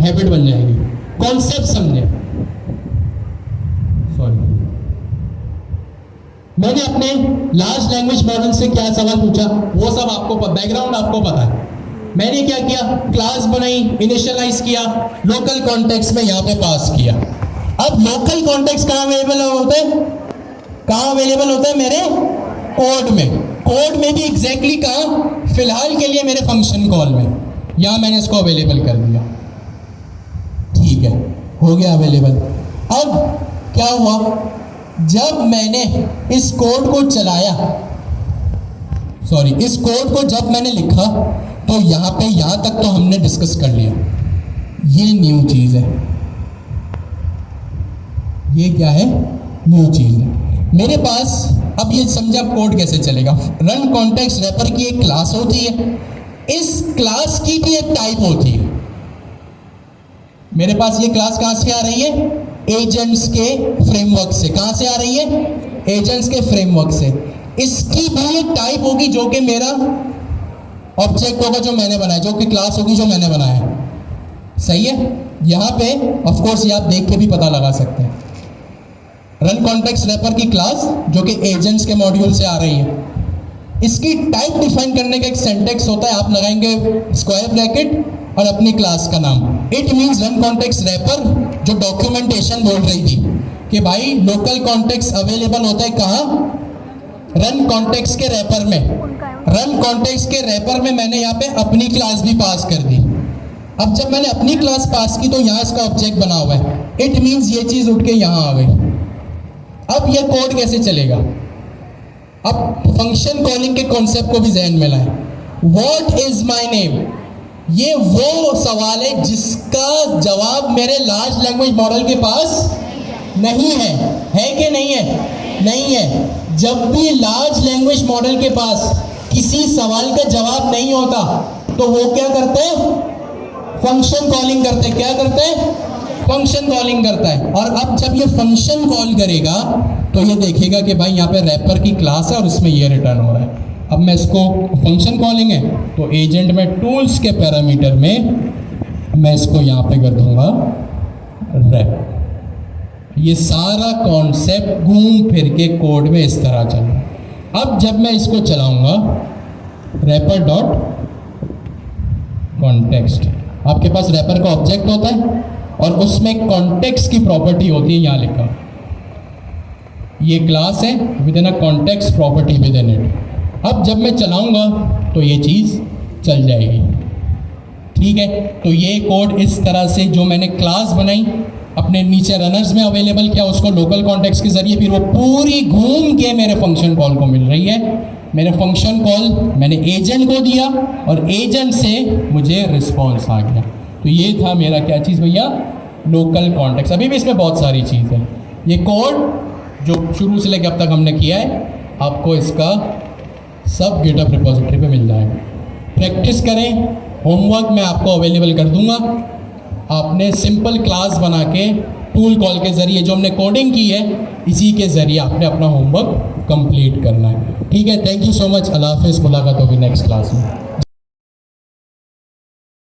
हैबिट बन जाएगी। कॉन्सेप्ट समझे। सॉरी, मैंने अपने लार्ज लैंग्वेज मॉडल से क्या सवाल पूछा, वो सब आपको बैकग्राउंड आपको पता है। मैंने क्या किया? क्लास बनाई, इनिशियलाइज किया, लोकल कॉन्टेक्स्ट में यहाँ पे पास किया। अब लोकल कॉन्टेक्स्ट कहाँ अवेलेबल होता है? कहाँ अवेलेबल होता है? मेरे कोड में। कोड में भी एग्जैक्टली कहाँ? फिलहाल के लिए मेरे फंक्शन कॉल में। यहाँ मैंने इसको अवेलेबल कर दिया। ठीक है, हो गया अवेलेबल। अब क्या हुआ? जब मैंने इस कोड को चलाया, सॉरी, इस कोड को जब मैंने लिखा, तो यहाँ पे यहाँ तक तो हमने डिस्कस कर लिया। ये न्यू चीज़ है। ये क्या है? न्यू चीज़ है मेरे पास। अब ये समझा कोड कैसे चलेगा। रन कॉन्टेक्स्ट रैपर की एक क्लास होती है, इस क्लास की भी एक टाइप होती है। मेरे पास ये क्लास कहाँ से आ रही है? एजेंट्स के फ्रेमवर्क से। कहाँ से आ रही है? एजेंट्स के फ्रेमवर्क से। इसकी भी एक टाइप होगी जो कि मेरा ऑब्जेक्ट होगा जो मैंने बनाया, जो कि क्लास होगी जो मैंने बनाया। सही है? यहाँ पे ऑफ कोर्स ये आप देख के भी पता लगा सकते हैं। रन कॉन्टेक्स्ट रैपर की क्लास जो कि एजेंट्स के मॉड्यूल से आ रही है, इसकी टाइप डिफाइन करने का एक सिंटैक्स होता है। आप लगाएंगे स्क्वायर ब्रैकेट और अपनी क्लास का नाम। It means run context wrapper, जो डॉक्यूमेंटेशन बोल रही थी कि भाई लोकल कॉन्टेक्स्ट अवेलेबल होता है कहाँ? रन कॉन्टेक्स्ट के रैपर में। रन कॉन्टेक्स्ट के रैपर में मैंने यहाँ पे अपनी क्लास भी पास कर दी। अब जब मैंने अपनी क्लास पास की तो यहाँ इसका ऑब्जेक्ट बना हुआ है। इट मीन्स ये चीज़ उठ के यहाँ आ गई। अब ये कोड कैसे चलेगा? अब फंक्शन कॉलिंग के कॉन्सेप्ट को भी ध्यान में लाएं। What is my name? ये वो सवाल है जिसका जवाब मेरे लार्ज लैंग्वेज मॉडल के पास नहीं है। है कि नहीं है? नहीं है। जब भी लार्ज लैंग्वेज मॉडल के पास किसी सवाल का जवाब नहीं होता तो वो क्या करते हैं? फंक्शन कॉलिंग करते हैं। क्या करते हैं? फंक्शन कॉलिंग करता है। और अब जब ये फंक्शन कॉल करेगा तो ये देखेगा कि भाई यहाँ पे रैपर की क्लास है और इसमें ये रिटर्न हो रहा है। अब मैं इसको फंक्शन कॉलिंग है तो एजेंट में टूल्स के पैरामीटर में मैं इसको यहाँ पे कर दूंगा रैप। ये सारा कॉन्सेप्ट घूम फिर के कोड में इस तरह चल रहा है। अब जब मैं इसको चलाऊंगा रैपर डॉट कॉन्टेक्स्ट, आपके पास रैपर का ऑब्जेक्ट होता है और उसमें कॉन्टेक्स्ट की प्रॉपर्टी होती है। यहाँ लिखा ये क्लास है with in a context property with in it. अब जब मैं चलाऊँगा तो ये चीज़ चल जाएगी। ठीक है, तो ये कोड इस तरह से जो मैंने क्लास बनाई अपने नीचे रनर्स में अवेलेबल किया, उसको लोकल कॉन्टेक्स्ट के ज़रिए फिर वो पूरी घूम के मेरे फंक्शन कॉल को मिल रही है। मेरे फंक्शन कॉल मैंने एजेंट को दिया और एजेंट से मुझे रिस्पॉन्स आ गया। तो ये था मेरा क्या चीज़ भैया, लोकल कॉन्टेक्स्ट। अभी भी इसमें बहुत सारी चीज़ है। ये कोड जो शुरू से लेकर अब तक हमने किया है, आपको इसका सब गिटहब रिपोजिटरी पे मिल जाएगा। प्रैक्टिस करें, होमवर्क मैं आपको अवेलेबल कर दूंगा। आपने सिंपल क्लास बना के टूल कॉल के ज़रिए जो हमने कोडिंग की है, इसी के ज़रिए आपने अपना होमवर्क कंप्लीट करना है। ठीक है, थैंक यू सो मच। अल्लाह हाफ़िज़, मुलाकात होगी नेक्स्ट क्लास में।